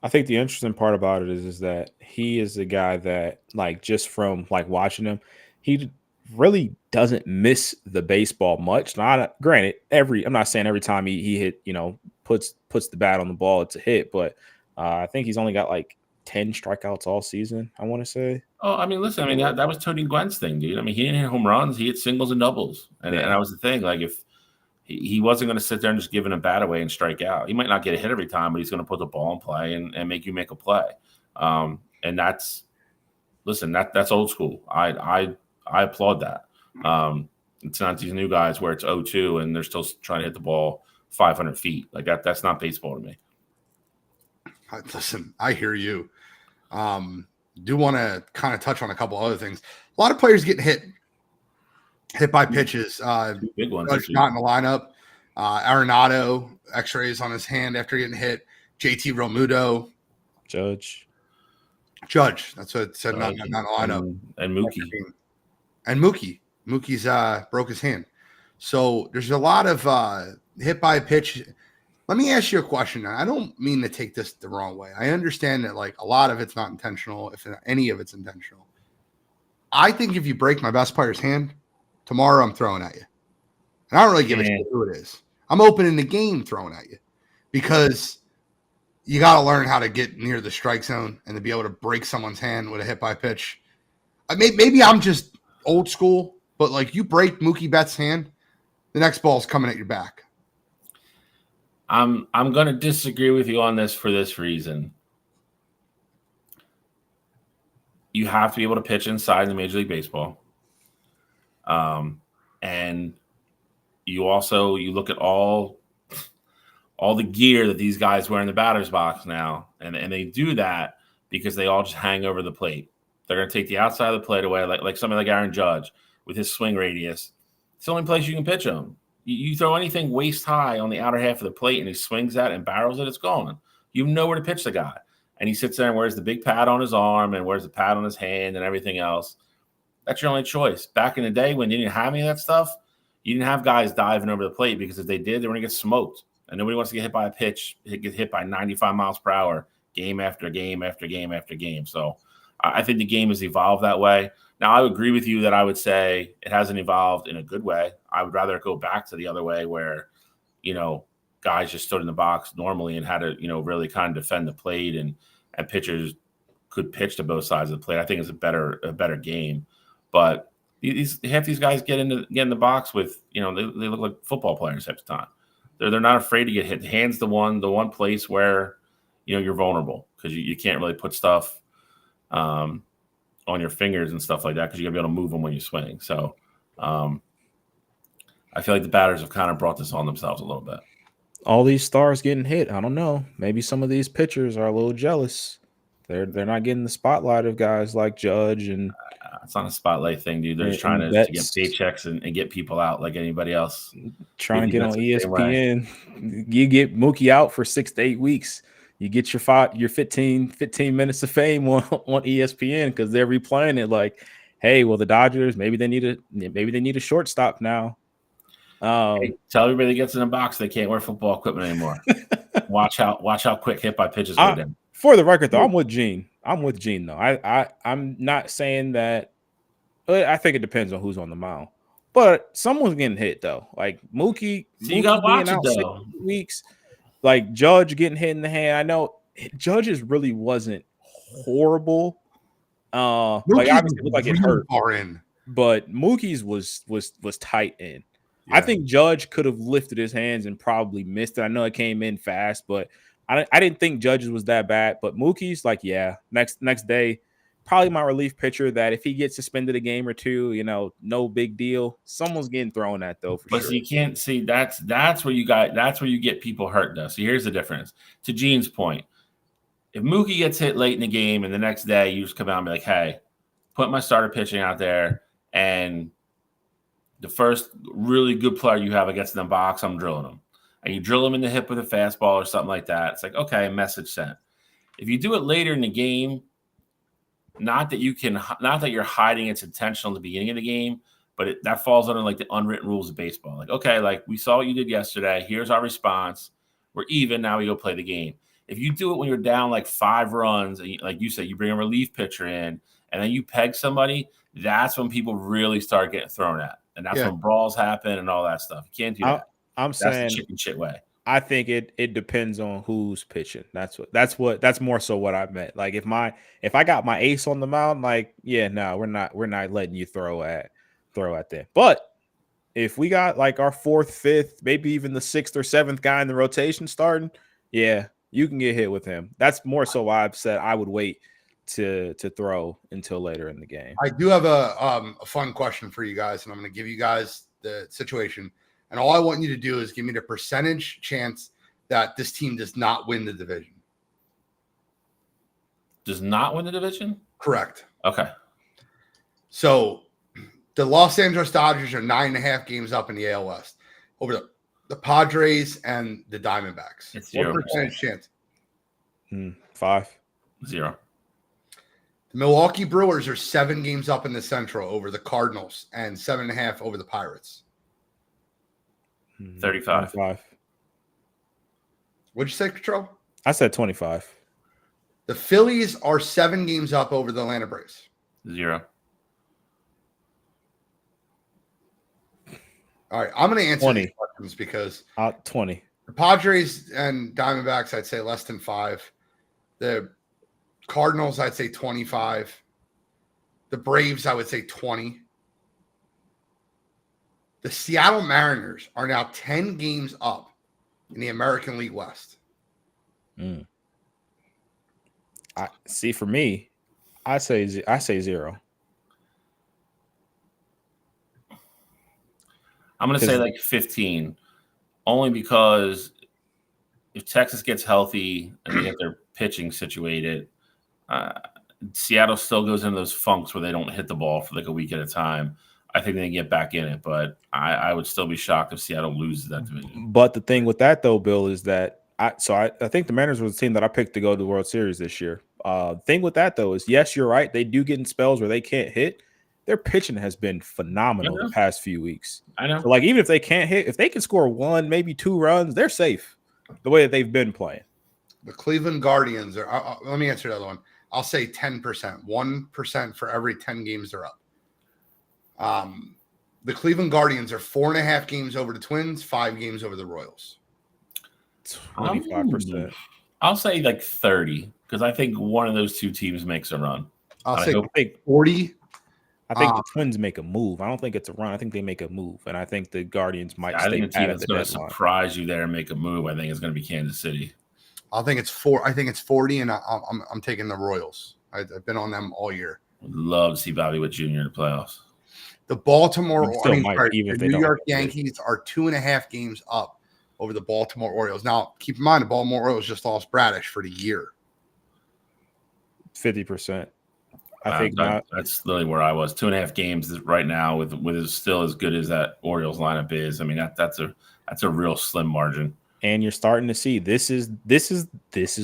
I think the interesting part about it is that he is the guy that, like, just from like watching him, he really doesn't miss the baseball much. Not granted, I'm not saying every time he hit, puts the bat on the ball, it's a hit, but I think he's only got like 10 strikeouts all season, I want to say. Oh, I mean, listen, I mean that was Tony Gwynn's thing, dude. I mean, he didn't hit home runs, he hit singles and doubles, and that was the thing. Like if he wasn't going to sit there and just giving a bat away and strike out. He might not get a hit every time, but he's going to put the ball in play and make you make a play. And that's old school. I applaud that. It's not these new guys where it's 0-2 and they're still trying to hit the ball 500 feet. Like that. That's not baseball to me. Listen, I hear you. Do want to kind of touch on a couple other things. A lot of players getting hit by pitches. Big ones. Not in the lineup. Arenado, X-rays on his hand after getting hit. JT Realmuto. Judge. That's what it said. Not in the lineup. And Mookie. And Mookie's broke his hand. So there's a lot of hit by pitch. Let me ask you a question. I don't mean to take this the wrong way. I understand that like a lot of it's not intentional, if any of it's intentional. I think if you break my best player's hand, tomorrow I'm throwing at you. And I don't really give a shit who it is. I'm opening the game throwing at you because you got to learn how to get near the strike zone and to be able to break someone's hand with a hit by pitch. Maybe I'm just old school, but like you break Mookie Betts' hand, the next ball's coming at your back. I'm going to disagree with you on this for this reason. You have to be able to pitch inside the Major League Baseball. And you look at all the gear that these guys wear in the batter's box now, and they do that because they all just hang over the plate. They're going to take the outside of the plate away, like somebody like Aaron Judge with his swing radius. It's the only place you can pitch him. You throw anything waist high on the outer half of the plate and he swings that and barrels it, it's gone. You have nowhere to pitch the guy. And he sits there and wears the big pad on his arm and wears the pad on his hand and everything else. That's your only choice. Back in the day when you didn't have any of that stuff, you didn't have guys diving over the plate because if they did, they were going to get smoked. And nobody wants to get hit by a pitch, get hit by 95 miles per hour game after game after game after game. So I think the game has evolved that way. Now, I would agree with you that I would say it hasn't evolved in a good way. I would rather go back to the other way where, guys just stood in the box normally and had to, really kind of defend the plate and pitchers could pitch to both sides of the plate. I think it's a better game. But half these guys get in the box with, they look like football players half the time. They're not afraid to get hit. The hand's the one place where, you're vulnerable because you can't really put stuff on your fingers and stuff like that because you got to be able to move them when you swing. So I feel like the batters have kind of brought this on themselves a little bit. All these stars getting hit. I don't know. Maybe some of these pitchers are a little jealous. They're not getting the spotlight of guys like Judge and. It's not a spotlight thing, dude. They're just trying to get paychecks and get people out like anybody else. Trying to get on ESPN. You get Mookie out for 6 to 8 weeks. You get your 15 minutes of fame on ESPN because they're replaying it like, hey, well, the Dodgers, maybe they need a shortstop now. Hey, tell everybody that gets in the box they can't wear football equipment anymore. Watch how quick hit by pitches go down. For the record, though, I'm with Gene. Though. I'm not saying that. I think it depends on who's on the mound. But someone's getting hit though. Like Mookie, you got to watch it though. 6 weeks. Like Judge getting hit in the hand. I know Judge's really wasn't horrible. Like obviously it looked like it hurt. But Mookie's was tight in. Yeah. I think Judge could have lifted his hands and probably missed it. I know it came in fast, but I didn't think Judge's was that bad. But Mookie's like, yeah, next day, probably my relief pitcher that if he gets suspended a game or two, no big deal. Someone's getting thrown at though for sure. But you can't see that's where you get people hurt though. So here's the difference. To Gene's point, if Mookie gets hit late in the game and the next day you just come out and be like, hey, put my starter pitching out there and the first really good player you have against the box, I'm drilling him. And you drill him in the hip with a fastball or something like that. It's like, okay, message sent. If you do it later in the game, not that you're hiding its intentional at the beginning of the game, but that falls under like the unwritten rules of baseball. Like, okay, like we saw what you did yesterday. Here's our response. We're even. Now we go play the game. If you do it when you're down like 5 runs, and like you said, you bring a relief pitcher in and then you peg somebody, that's when people really start getting thrown at. And that's when brawls happen and all that stuff. You can't do that. That's saying the chicken shit way. I think it depends on who's pitching. That's more so what I meant. Like if I got my ace on the mound, like we're not letting you throw at them. But if we got like our 4th, 5th, maybe even the 6th or 7th guy in the rotation starting, yeah, you can get hit with him. That's more so why I've said I would wait to throw until later in the game. I do have a fun question for you guys, and I'm going to give you guys the situation. And all I want you to do is give me the percentage chance that this team does not win the division. Does not win the division? Correct. Okay. So the Los Angeles Dodgers are 9.5 games up in the AL West over the Padres and the Diamondbacks. It's what percentage chance? 5. 0. The Milwaukee Brewers are 7 games up in the Central over the Cardinals and 7.5 over the Pirates. 35. 25. What'd you say, Control? I said 25. The Phillies are 7 games up over the Atlanta Braves. 0. All right, I'm going to answer 20 these questions because 20. The Padres and Diamondbacks, I'd say less than 5. The Cardinals, I'd say 25. The Braves, I would say 20. The Seattle Mariners are now 10 games up in the American League West. I see. For me, I say 0. I'm going to say like 15, only because if Texas gets healthy and they get their pitching situated, Seattle still goes into those funks where they don't hit the ball for like a week at a time. I think they can get back in it, but I would still be shocked if Seattle loses that division. But the thing with that, though, Bill, is that I think the Mariners was the team that I picked to go to the World Series this year. The thing with that, though, is yes, you're right. They do get in spells where they can't hit. Their pitching has been phenomenal the past few weeks. I know. So, like, even if they can't hit, if they can score 1, maybe 2 runs, they're safe the way that they've been playing. The Cleveland Guardians are. Let me answer the other one. I'll say 10%, 1% for every 10 games they're up. The Cleveland Guardians are 4.5 games over the Twins, 5 games over the Royals. 25%. I'll say like 30 because I think one of those two teams makes a run. I'll say 40. I think the Twins make a move. I don't think it's a run. I think they make a move, and I think the Guardians might. I think a team that's going to deadline. surprise you there and make a move. I think it's going to be Kansas City. I think it's 40, and I'm taking the Royals. I've been on them all year. Would love to see Bobby Witt Jr. in the playoffs. The New York Yankees are 2.5 games up over the Baltimore Orioles. Now, keep in mind, the Baltimore Orioles just lost Bradish for the year. 50%. I think that's literally where I was. 2.5 games right now with still as good as that Orioles lineup is. I mean, that's a real slim margin. And you're starting to see this is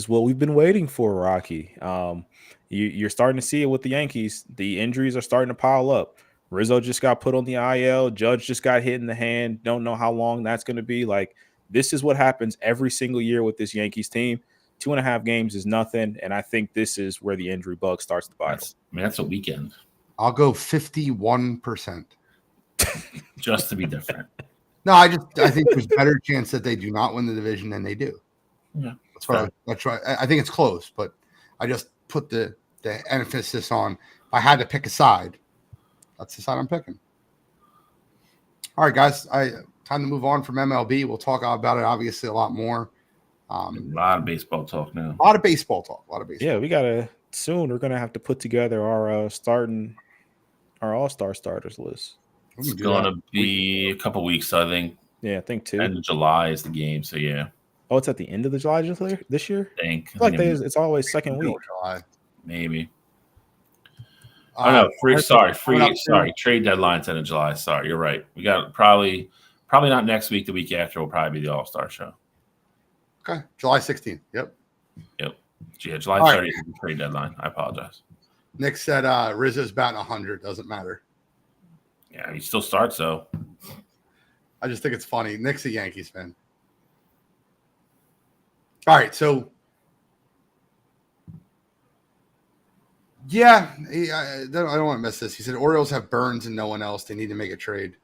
what we've been waiting for, Rocky. You're starting to see it with the Yankees. The injuries are starting to pile up. Rizzo just got put on the IL. Judge just got hit in the hand. Don't know how long that's going to be. Like, this is what happens every single year with this Yankees team. 2.5 games is nothing, and I think this is where the injury bug starts to bite. That's a weekend. I'll go 51%. Just to be different. No, I think there's a better chance that they do not win the division than they do. Yeah, that's right. I think it's close, but I just put the emphasis on. If I had to pick a side, that's the side I'm picking. All right, guys. Time to move on from MLB. We'll talk about it obviously a lot more. A lot of baseball talk now. A lot of baseball talk. Yeah, we gotta soon. We're gonna have to put together our all-star starters list. It's gonna be a couple weeks, I think. Yeah, I think too. End of July is the game, so yeah. Oh, it's at the end of the July this year. I think it's always second week. July, maybe. Sorry. Trade deadline's end of July. Sorry, you're right. We got probably not next week. The week after will probably be the All-Star show. Okay, July 16th. Yep. Yeah, July 30th is the trade deadline. I apologize. Nick said Rizzo's batting 100. Doesn't matter. Yeah, he still starts though. I just think it's funny. Nick's a Yankees fan. All right, so yeah, I don't want to miss this. He said Orioles have Burns and no one else. They need to make a trade.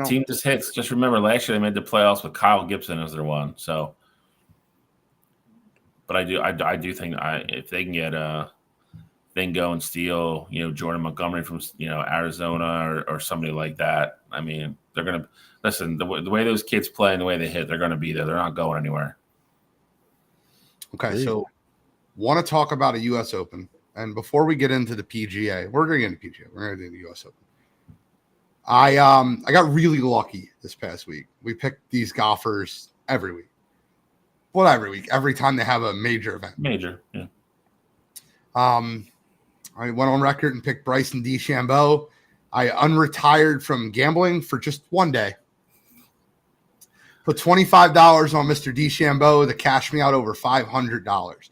Team just hits. Just remember, last year they made the playoffs with Kyle Gibson as their one. So, but I do think if they can get go and steal, Jordan Montgomery from Arizona or somebody like that. I mean, they're gonna listen. The way those kids play and the way they hit, they're gonna be there. They're not going anywhere. Okay, so want to talk about a U.S. Open, and before we get into the PGA, we're gonna get into PGA. We're gonna do the U.S. Open. I got really lucky this past week. We picked these golfers every week. Well, every week, every time they have a major event. Yeah. I went on record and picked Bryson DeChambeau. I unretired from gambling for just one day. Put $25 on Mr. DeChambeau to cash me out over $500.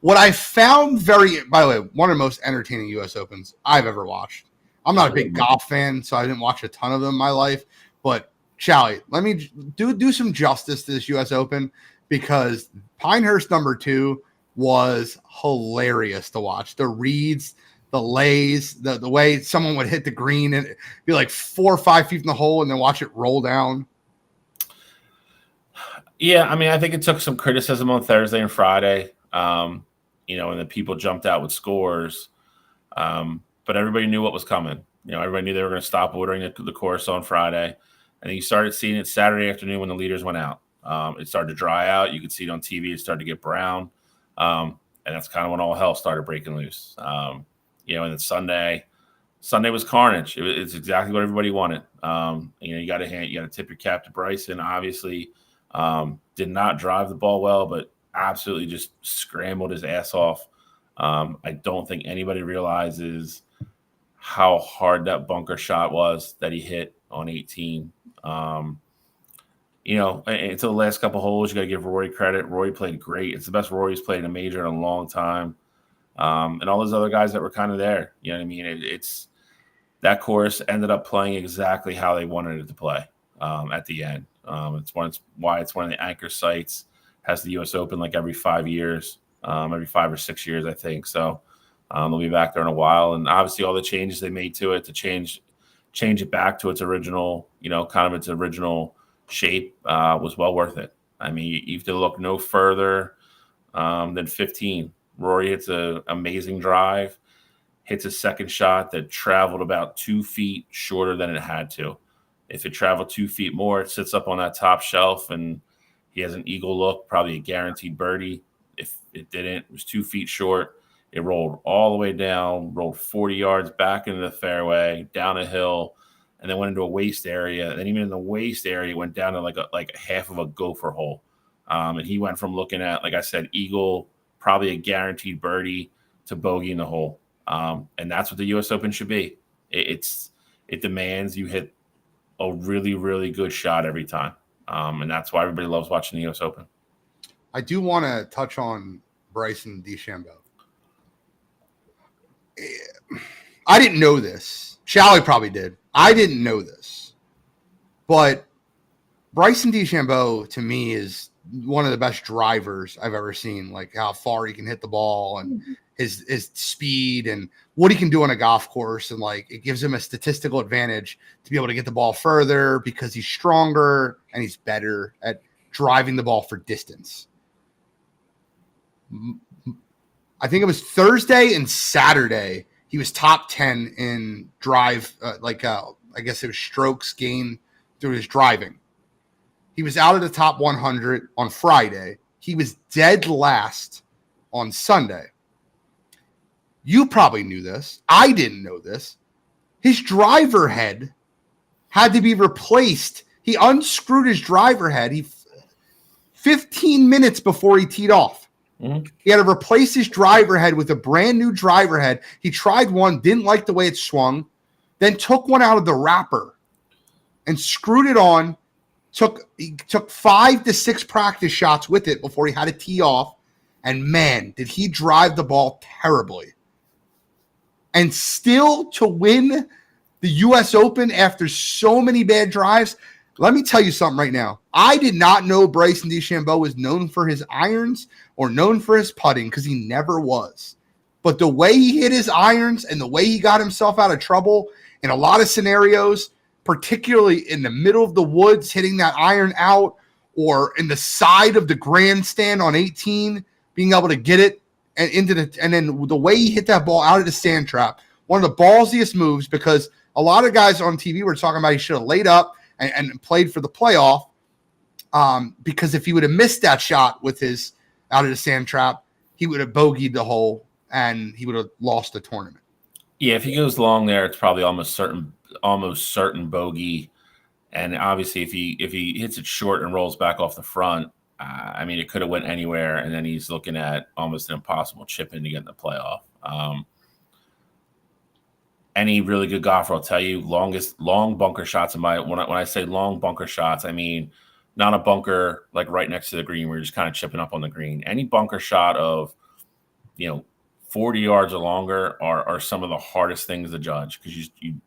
What I found by the way, one of the most entertaining U.S. Opens I've ever watched. I'm not a big golf fan, so I didn't watch a ton of them in my life. But, Charlie, let me do some justice to this U.S. Open because Pinehurst #2 was hilarious to watch. The reads, the lays, the way someone would hit the green and be like 4 or 5 feet in the hole and then watch it roll down. Yeah, I mean, I think it took some criticism on Thursday and Friday, and the people jumped out with scores. But everybody knew what was coming. Everybody knew they were going to stop ordering the course on Friday. And then you started seeing it Saturday afternoon when the leaders went out. It started to dry out. You could see it on TV. It started to get brown. And that's kind of when all hell started breaking loose. And then Sunday was carnage. It's exactly what everybody wanted. You got to tip your cap to Bryson. Obviously, did not drive the ball well, but absolutely just scrambled his ass off. I don't think anybody realizes how hard that bunker shot was that he hit on 18. Until the last couple holes, you got to give Rory credit. Rory played great. It's the best Rory's played in a major in a long time. And all those other guys that were kind of there. You know what I mean? It's that course ended up playing exactly how they wanted it to play at the end. It's why it's one of the anchor sites. Has the U.S. Open like every 5 years. every 5 or 6 years, I think. So they'll be back there in a while. And obviously all the changes they made to it to change it back to its original, kind of its original shape was well worth it. I mean, you have to look no further than 15. Rory hits an amazing drive, hits a second shot that traveled about 2 feet shorter than it had to. If it traveled 2 feet more, it sits up on that top shelf and he has an eagle look, probably a guaranteed birdie. If it didn't, it was 2 feet short. It rolled all the way down, rolled 40 yards back into the fairway, down a hill, and then went into a waste area. And then even in the waste area, it went down to like a half of a gopher hole. And he went from looking at, like I said, eagle, probably a guaranteed birdie, to bogey in the hole. And that's what the U.S. Open should be. It demands you hit a really, really good shot every time. And that's why everybody loves watching the U.S. Open. I do want to touch on Bryson DeChambeau. I didn't know this. Shally probably did. I didn't know this. But Bryson DeChambeau, to me, is one of the best drivers I've ever seen. Like how far he can hit the ball and his speed and what he can do on a golf course. And like it gives him a statistical advantage to be able to get the ball further because he's stronger and he's better at driving the ball for distance. I think it was Thursday and Saturday. He was top 10 in drive, I guess it was strokes gained through his driving. He was out of the top 100 on Friday. He was dead last on Sunday. You probably knew this. I didn't know this. His driver head had to be replaced. He unscrewed his driver head 15 minutes before he teed off. Mm-hmm. He had to replace his driver head with a brand new driver head. He tried one, didn't like the way it swung, then took one out of the wrapper and screwed it on. He took 5 to 6 practice shots with it before he had to tee off. And man, did he drive the ball terribly. And still to win the U.S. Open after so many bad drives, let me tell you something right now. I did not know Bryson DeChambeau was known for his irons or known for his putting because he never was. But the way he hit his irons and the way he got himself out of trouble in a lot of scenarios, particularly in the middle of the woods, hitting that iron out, or in the side of the grandstand on 18, being able to get it and then the way he hit that ball out of the sand trap, one of the ballsiest moves, because a lot of guys on TV were talking about he should have laid up and played for the playoff, because if he would have missed that shot with his out of the sand trap, he would have bogeyed the hole and he would have lost the tournament. Yeah, if he goes long there, it's probably almost certain bogey. And obviously, if he hits it short and rolls back off the front, I mean, it could have went anywhere. And then he's looking at almost an impossible chip in to get in the playoff. Any really good golfer will tell you long bunker shots. When I say long bunker shots, I mean not a bunker like right next to the green where you're just kind of chipping up on the green. Any bunker shot of 40 yards or longer are some of the hardest things to judge, because you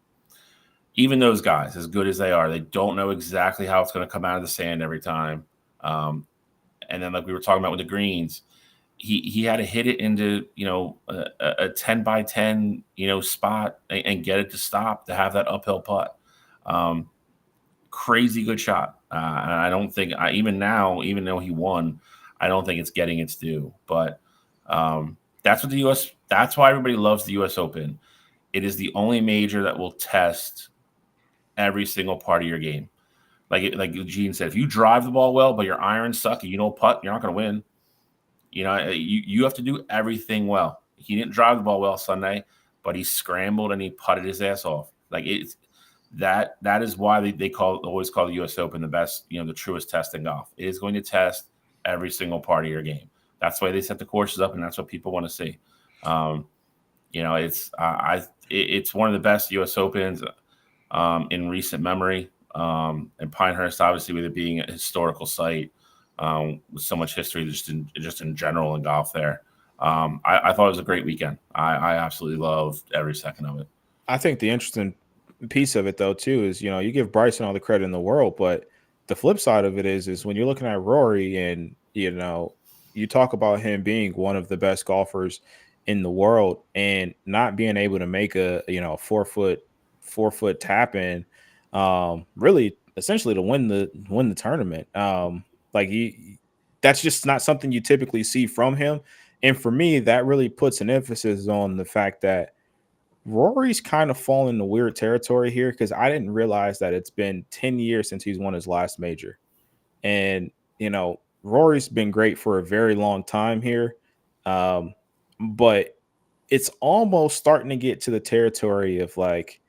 even those guys, as good as they are, they don't know exactly how it's going to come out of the sand every time. And then, like we were talking about with the greens, he had to hit it into a 10 by 10 spot and get it to stop to have that uphill putt. Crazy good shot. And I don't think even now, even though he won, I don't think it's getting its due. But that's why everybody loves the U.S. Open. It is the only major that will test every single part of your game. Like Eugene said, if you drive the ball well, but your irons suck and you don't putt, you're not going to win. You have to do everything well. He didn't drive the ball well Sunday, but he scrambled and he putted his ass off. Like that is why they always call the U.S. Open the best, the truest test in golf. It is going to test every single part of your game. That's why they set the courses up, and that's what people want to see. It's one of the best U.S. Opens in recent memory. And Pinehurst, obviously, with it being a historical site, with so much history just in general in golf there. I thought it was a great weekend. I absolutely loved every second of it. I think the interesting piece of it, though, too, is, you give Bryson all the credit in the world, but the flip side of it is when you're looking at Rory and, you talk about him being one of the best golfers in the world and not being able to make a 4 foot tap in, really essentially to win the tournament. Like that's just not something you typically see from him. And for me, that really puts an emphasis on the fact that Rory's kind of fallen into weird territory here, because I didn't realize that it's been 10 years since he's won his last major. And, Rory's been great for a very long time here. But it's almost starting to get to the territory of like,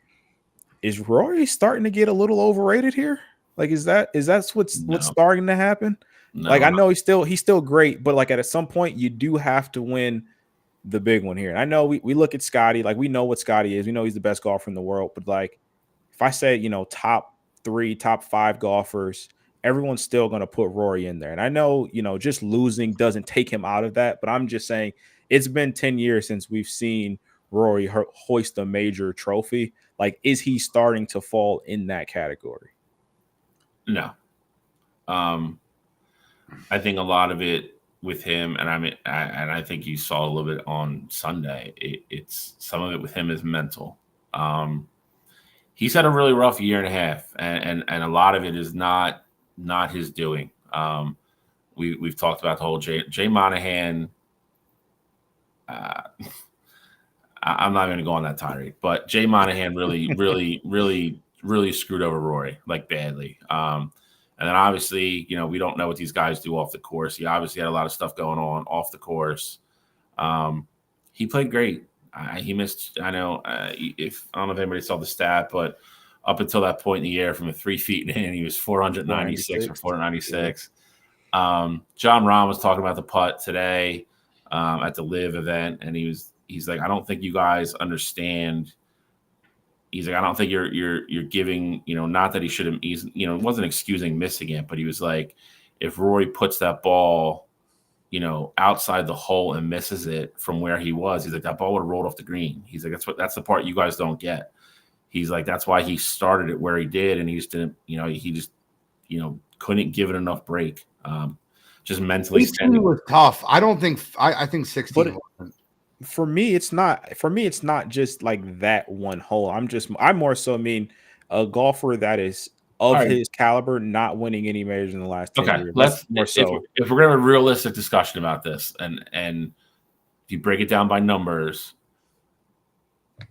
is Rory starting to get a little overrated here? Like, is that what's starting to happen? No. Like, I know he's still great, but like at some point you do have to win the big one here. And I know we look at Scotty, like we know what Scotty is. We know he's the best golfer in the world. But like, if I say, top 3, top 5 golfers, everyone's still going to put Rory in there. And I know, just losing doesn't take him out of that. But I'm just saying it's been 10 years since we've seen Rory hoist a major trophy. Like, is he starting to fall in that category? No. I think a lot of it with him, and I think you saw a little bit on Sunday. It's some of it with him is mental. He's had a really rough year and a half, and a lot of it is not his doing. We've talked about the whole Jay Monahan. I'm not going to go on that tirade, but Jay Monahan really, really, really, really screwed over Rory, like badly. And then obviously, we don't know what these guys do off the course. He obviously had a lot of stuff going on off the course. He played great. He missed, I don't know if anybody saw the stat, but up until that point in the year, from the 3 feet in, he was 496 or 496. John Rahm was talking about the putt today at the Live event, and he's like, I don't think you guys understand. He's like, I don't think you're giving, not that he should have, it wasn't excusing missing it, but he was like, if Rory puts that ball, outside the hole and misses it from where he was, he's like, that ball would have rolled off the green. He's like, that's the part you guys don't get. He's like, that's why he started it where he did, and he just didn't, he just, couldn't give it enough break. Just mentally. 18 was tough. I don't think. I think 16. For me, it's not just like that one hole. I more so mean a golfer that is of his caliber not winning any majors in the last 10 years. If we're gonna have a realistic discussion about this, and if you break it down by numbers, a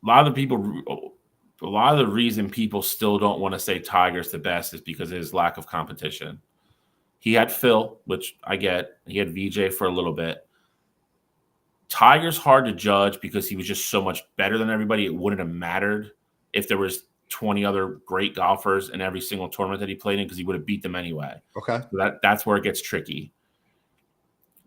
lot of the reason people still don't want to say Tiger's the best is because of his lack of competition. He had Phil, which I get. He had VJ for a little bit. Tiger's hard to judge because he was just so much better than everybody. It wouldn't have mattered if there was 20 other great golfers in every single tournament that he played in, because he would have beat them anyway. Okay. So that's where it gets tricky.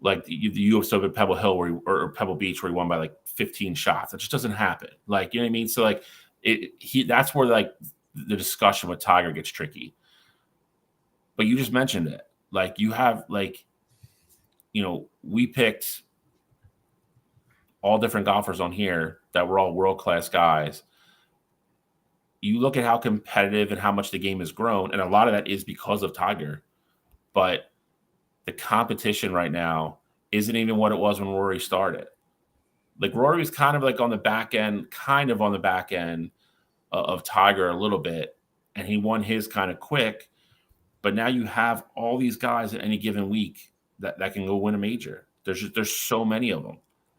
Like the U.S. Open Pebble Hill or Pebble Beach, where he won by like 15 shots. That just doesn't happen. Like, you know what I mean? So like that's where like the discussion with Tiger gets tricky. But you just mentioned it. Like, you have, like, we picked all different golfers on here that were all world-class guys. You look at how competitive and how much the game has grown, and a lot of that is because of Tiger. But the competition right now isn't even what it was when Rory started. Like, Rory was kind of on the back end of Tiger a little bit, and he won his kind of quick. But now you have all these guys at any given week that can go win a major. There's so many of them.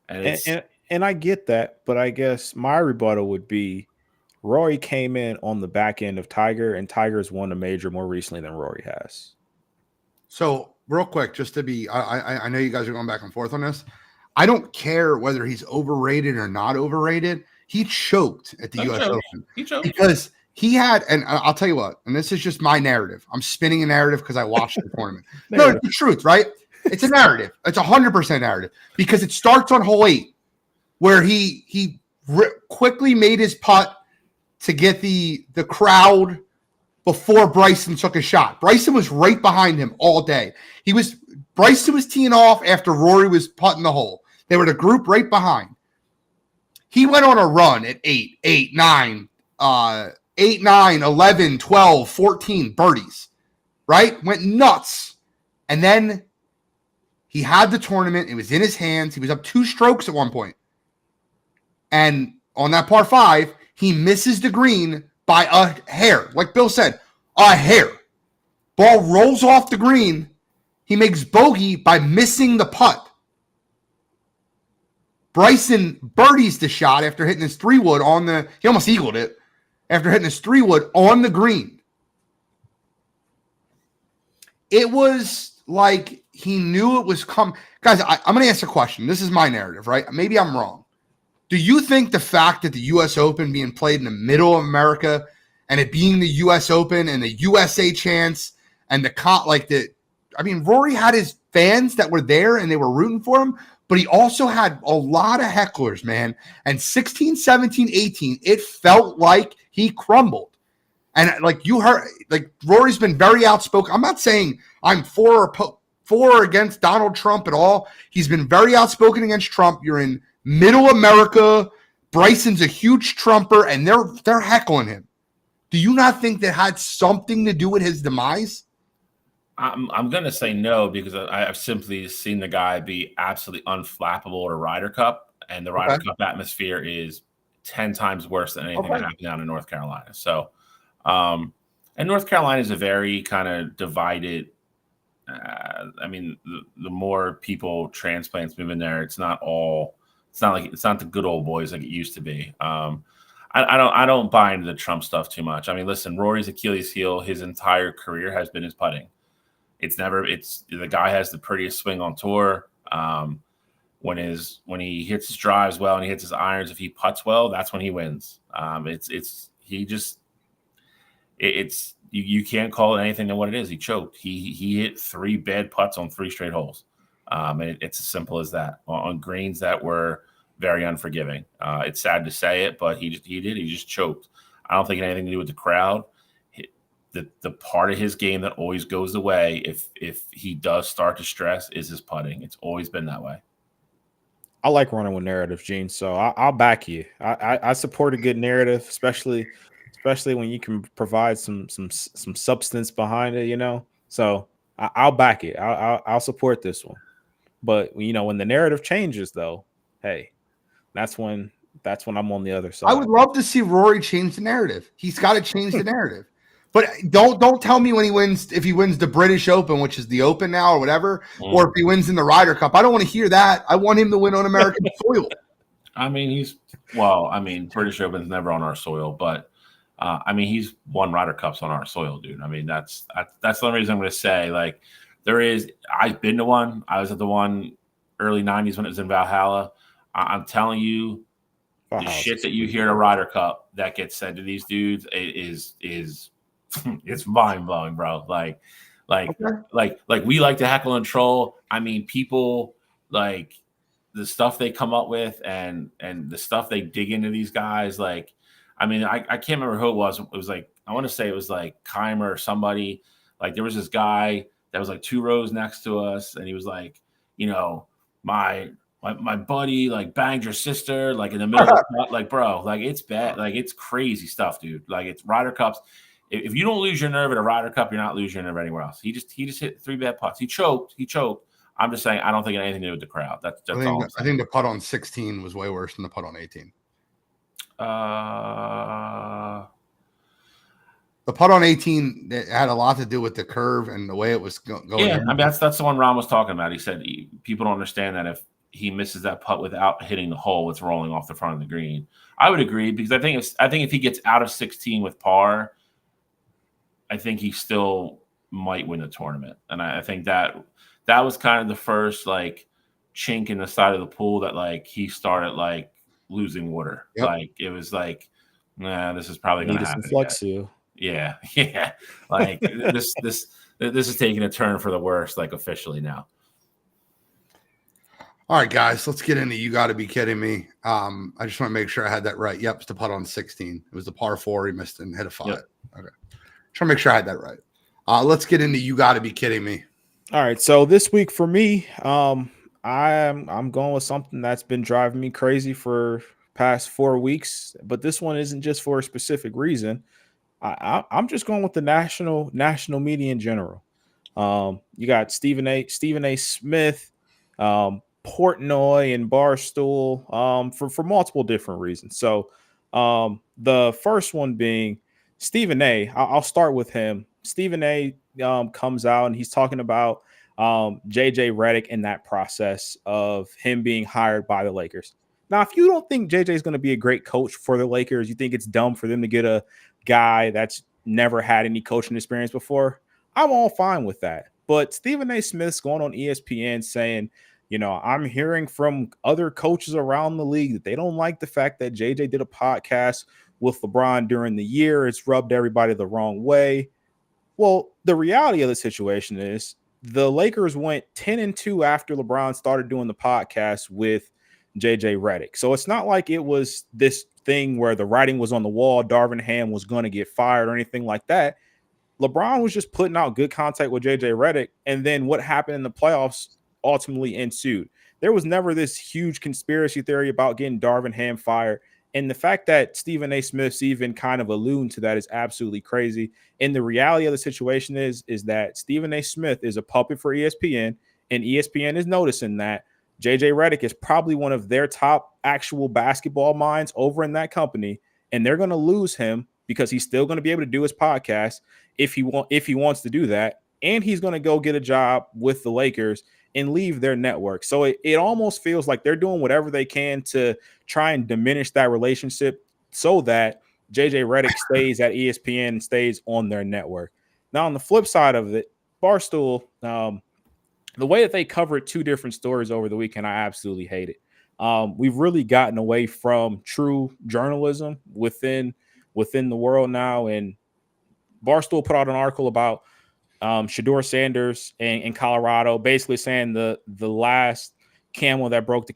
And I get that, but I guess my rebuttal would be Rory came in on the back end of Tiger, and Tiger's won a major more recently than Rory has. So real quick, just to be, I know you guys are going back and forth on this. I don't care whether he's overrated or not overrated. He choked at the U.S. Open. He choked. Because he had, and I'll tell you what, and this is just my narrative. I'm spinning a narrative because I watched the tournament. No, it's the truth, right? It's a narrative. It's 100% narrative, because it starts on hole 8, where he quickly made his putt to get the crowd before Bryson took a shot. Bryson was right behind him all day. Bryson was teeing off after Rory was putting the hole. They were the group right behind. He went on a run at 8, 9, 11, 12, 14 birdies, right? Went nuts. And then he had the tournament. It was in his hands. He was up 2 strokes at one point. And on that par 5, he misses the green by a hair. Like Bill said, a hair. Ball rolls off the green. He makes bogey by missing the putt. Bryson birdies the shot after hitting his 3-wood on the – he almost eagled it after hitting his 3-wood on the green. It was like he knew it was coming. Guys, I'm going to ask a question. This is my narrative, right? Maybe I'm wrong. Do you think the fact that the U.S. Open being played in the middle of America and it being the U.S. Open and the USA chance and Rory had his fans that were there and they were rooting for him, but he also had a lot of hecklers, man. And 16, 17, 18, it felt like he crumbled. And like you heard, like Rory's been very outspoken. I'm not saying I'm for or against Donald Trump at all. He's been very outspoken against Trump. You're in middle America. Bryson's a huge Trumper, and they're heckling him. Do you not think that had something to do with his demise? I'm going to say no, because I've simply seen the guy be absolutely unflappable at a Ryder Cup, and the Ryder Cup atmosphere is 10 times worse than anything that happened down in North Carolina. So, and North Carolina is a very kind of divided. The more people transplants move in there, it's not the good old boys like it used to be. I don't buy into the Trump stuff too much. I mean, listen, Rory's Achilles heel his entire career has been his putting. The guy has the prettiest swing on tour. When he hits his drives well and he hits his irons, if he putts well, that's when he wins. You can't call it anything than what it is. He choked. He hit 3 bad putts on 3 straight holes. It's as simple as that on greens that were very unforgiving. It's sad to say it, but he just choked. I don't think it had anything to do with the crowd. The part of his game that always goes away if he does start to stress is his putting. It's always been that way. I like running with narrative, Gene. So I'll back you. I support a good narrative, especially when you can provide some substance behind it. So I'll back it. I'll support this one. But when the narrative changes, though, hey, that's when I'm on the other side. I would love to see Rory change the narrative. He's got to change the narrative. But don't tell me if he wins the British Open, which is the Open now or whatever, or if he wins in the Ryder Cup. I don't want to hear that. I want him to win on American soil. British Open's never on our soil, but he's won Ryder Cups on our soil, dude. I mean, that's the only reason I'm going to say, like, I've been to one. I was at the one early 90s when it was in Valhalla. I'm telling you, the shit that you hear at a Ryder Cup that gets said to these dudes is it's mind blowing, bro. Like we like to heckle and troll. I mean, people, like, the stuff they come up with and the stuff they dig into these guys. Like, I can't remember who it was. It was like, I want to say it was like Keimer or somebody. Like, there was this guy that was like 2 rows next to us, and he was like, my buddy like banged your sister like in the middle of the, like, bro, like, it's bad, like, it's crazy stuff, dude. Like, it's Ryder Cups. If you don't lose your nerve at a Ryder Cup, you're not losing your nerve anywhere else. He just hit 3 bad putts. He choked. I'm just saying, I don't think it had anything to do with the crowd. That's all. I think the putt on 16 was way worse than the putt on 18. The putt on 18 had a lot to do with the curve and the way it was going. Yeah, that's the one Ron was talking about. He said people don't understand that if he misses that putt without hitting the hole, it's rolling off the front of the green. I would agree, because I think if he gets out of 16 with par, I think he still might win the tournament. And I think that was kind of the first, like, chink in the side of the pool that, like, he started, like, losing water. Yep. Like, it was like, nah, this is probably going to happen. Yeah. Like, this is taking a turn for the worse, like, officially now. All right, guys, let's get into You Got to Be Kidding Me. I just want to make sure I had that right. Yep, it's the putt on 16. It was the par 4 he missed and hit a 5. Yep. Okay. Trying to make sure I had that right. Let's get into You Got to Be Kidding Me. All right, so this week for me, I'm going with something that's been driving me crazy for past 4 weeks, but this one isn't just for a specific reason. I'm just going with the national media in general. You got Stephen A. Smith, Portnoy, and Barstool for multiple different reasons. So the first one being Stephen A. I'll start with him. Stephen A. Comes out and he's talking about JJ Redick in that process of him being hired by the Lakers. Now, if you don't think JJ is going to be a great coach for the Lakers, you think it's dumb for them to get a guy that's never had any coaching experience before, I'm all fine with that. But Stephen A. Smith's going on ESPN saying, I'm hearing from other coaches around the league that they don't like the fact that JJ did a podcast with LeBron during the year. It's rubbed everybody the wrong way. Well, the reality of the situation is the Lakers went 10-2 after LeBron started doing the podcast with JJ Redick. So it's not like it was this thing where the writing was on the wall, Darvin Ham was going to get fired or anything like that. LeBron was just putting out good contact with JJ Redick, and then what happened in the playoffs ultimately ensued. There was never this huge conspiracy theory about getting Darvin Ham fired. And the fact that Stephen A. Smith's even kind of alluding to that is absolutely crazy. And the reality of the situation is that Stephen A. Smith is a puppet for ESPN, and ESPN is noticing that JJ Redick is probably one of their top actual basketball minds over in that company, and they're going to lose him because he's still going to be able to do his podcast if he wants to do that, and he's going to go get a job with the Lakers and leave their network. So it almost feels like they're doing whatever they can to try and diminish that relationship so that JJ Redick stays at ESPN and stays on their network. Now, on the flip side of it, Barstool, the way that they covered two different stories over the weekend, I absolutely hate it. We've really gotten away from true journalism within the world now, and Barstool put out an article about Shedeur Sanders in Colorado, basically saying the last straw that broke the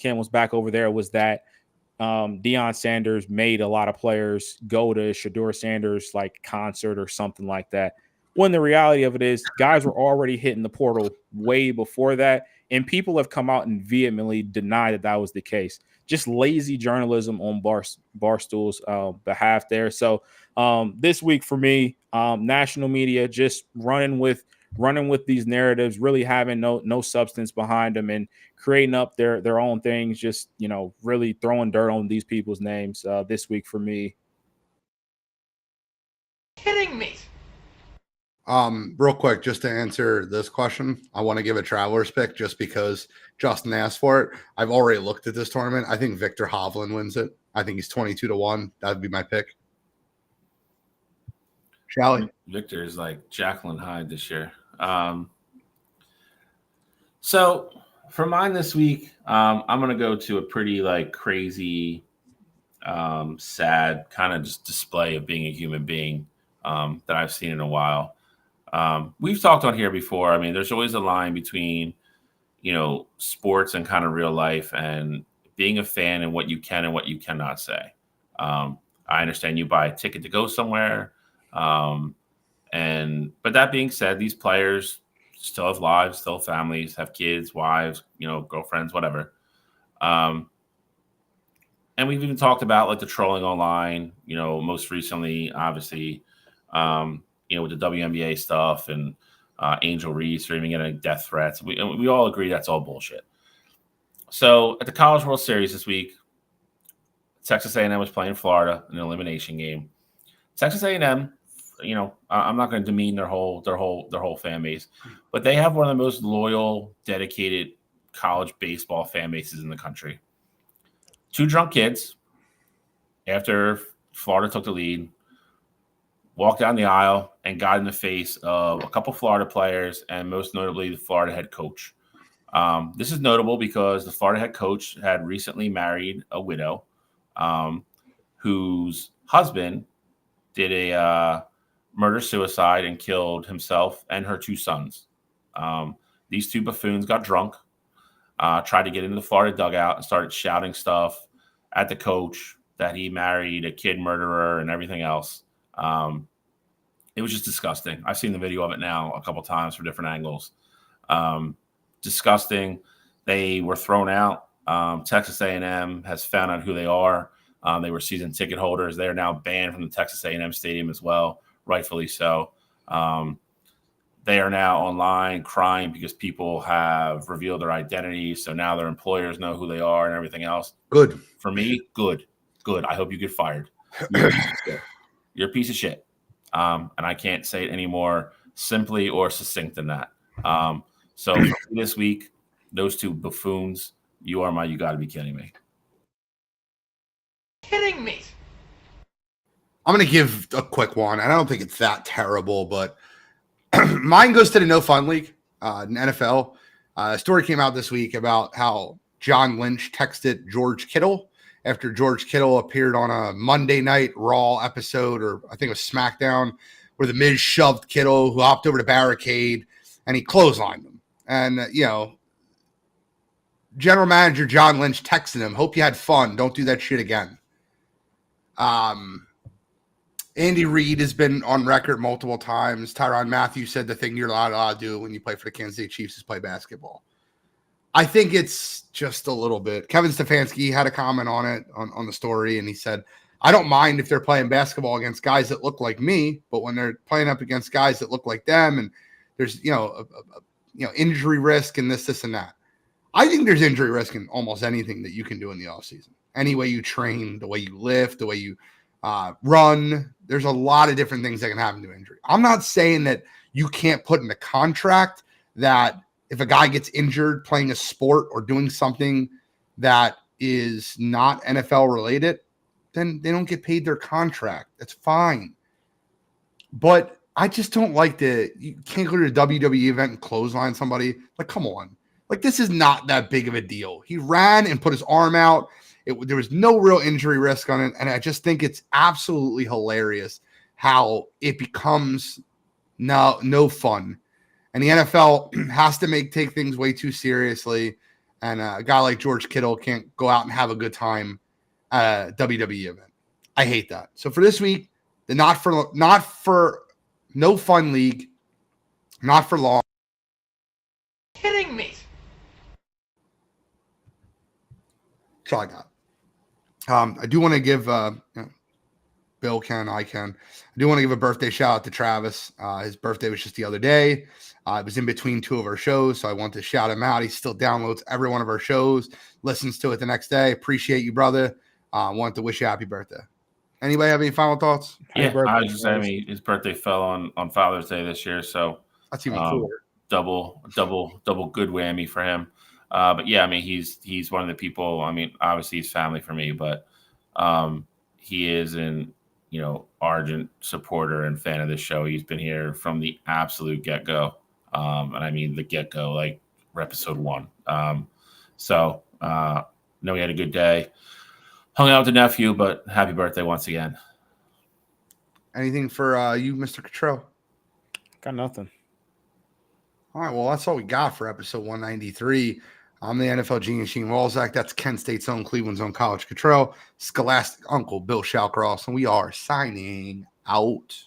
camel's back over there was that Deion Sanders made a lot of players go to Shedeur Sanders like concert or something like that. When the reality of it is, guys were already hitting the portal way before that, and people have come out and vehemently denied that was the case. Just lazy journalism on Barstool's behalf there. So this week for me, national media just running with these narratives, really having no substance behind them, and creating up their own things. Just really throwing dirt on these people's names this week for me. Kidding me. Real quick, just to answer this question, I want to give a traveler's pick just because Justin asked for it. I've already looked at this tournament. I think Victor Hovland wins it. I think he's 22-1. That would be my pick. Shally? Victor is like Jacqueline Hyde this year. So for mine this week, I'm going to go to a pretty crazy, sad kind of just display of being a human being that I've seen in a while. We've talked on here before. I mean, there's always a line between, sports and kind of real life, and being a fan and what you can and what you cannot say. I understand you buy a ticket to go somewhere. But that being said, these players still have lives, still have families, have kids, wives, girlfriends, whatever. And we've even talked about the trolling online, most recently, obviously, with the WNBA stuff and Angel Reese streaming getting death threats. We all agree that's all bullshit. So at the College World Series this week, Texas A&M was playing Florida in an elimination game. Texas A&M, I'm not going to demean their whole fan base, but they have one of the most loyal, dedicated college baseball fan bases in the country. Two drunk kids, after Florida took the lead, walked down the aisle and got in the face of a couple Florida players and most notably the Florida head coach. This is notable because the Florida head coach had recently married a widow whose husband did a murder-suicide and killed himself and her two sons. These two buffoons got drunk, tried to get into the Florida dugout and started shouting stuff at the coach that he married a kid murderer and everything else. It was just disgusting. I've seen the video of it now a couple times from different angles. Disgusting. They were thrown out. Texas A&M has found out who they are. They were season ticket holders. They are now banned from the Texas A&M stadium as well, rightfully so. they are now online crying because people have revealed their identities. So now their employers know who they are and everything else. Good. For me, good. I hope you get fired. You're a piece of shit. You're a piece of shit. And I can't say it any more simply or succinct than that. So for this week, those two buffoons, you gotta be kidding me. Kidding me. I'm going to give a quick one. I don't think it's that terrible, but mine goes to the No Fun League in NFL. A story came out this week about how John Lynch texted George Kittle after George Kittle appeared on a Monday Night Raw episode, or I think it was SmackDown, where the Miz shoved Kittle, who hopped over the barricade, and he clotheslined him. And, general manager John Lynch texted him, "Hope you had fun. Don't do that shit again." Andy Reid has been on record multiple times. Tyrann Mathieu said the thing you're not allowed to do when you play for the Kansas City Chiefs is play basketball. I think it's just a little bit. Kevin Stefanski had a comment on it on the story, and he said, "I don't mind if they're playing basketball against guys that look like me, but when they're playing up against guys that look like them, and there's injury risk and this and that." I think there's injury risk in almost anything that you can do in the offseason. Any way you train, the way you lift, the way you run. There's a lot of different things that can happen to injury. I'm not saying that you can't put in a contract that if a guy gets injured playing a sport or doing something that is not NFL related, then they don't get paid their contract. That's fine. But I just don't like you can't go to a WWE event and clothesline somebody. Like, come on. Like, this is not that big of a deal. He ran and put his arm out. There was no real injury risk on it, and I just think it's absolutely hilarious how it becomes no fun. And the NFL has to take things way too seriously, and a guy like George Kittle can't go out and have a good time at a WWE event. I hate that. So for this week, the not for No Fun League, not for long. Kidding me. That's all I got. I do want to give Bill can, I do want to give a birthday shout out to Travis. His birthday was just the other day. It was in between two of our shows, so I want to shout him out. He still downloads every one of our shows, listens to it the next day. Appreciate you, brother. Want to wish you a happy birthday. Anybody have any final thoughts? Yeah, I was just saying, his birthday fell on Father's Day this year, so that's even cooler. Double good whammy for him. But yeah, I mean, he's one of the people. I mean, obviously he's family for me, but he is an ardent supporter and fan of this show. He's been here from the absolute get-go, and I mean the get-go, like episode 1. So know we had a good day, hung out with the nephew, but happy birthday once again. Anything for you, Mr. Cottrell? Got nothing. All right, well, that's all we got for episode 193. I'm the NFL Genius Sheen Walzak. That's Kent State's own, Cleveland's own College Cottrell, Scholastic Uncle Bill Shallcross, and we are signing out.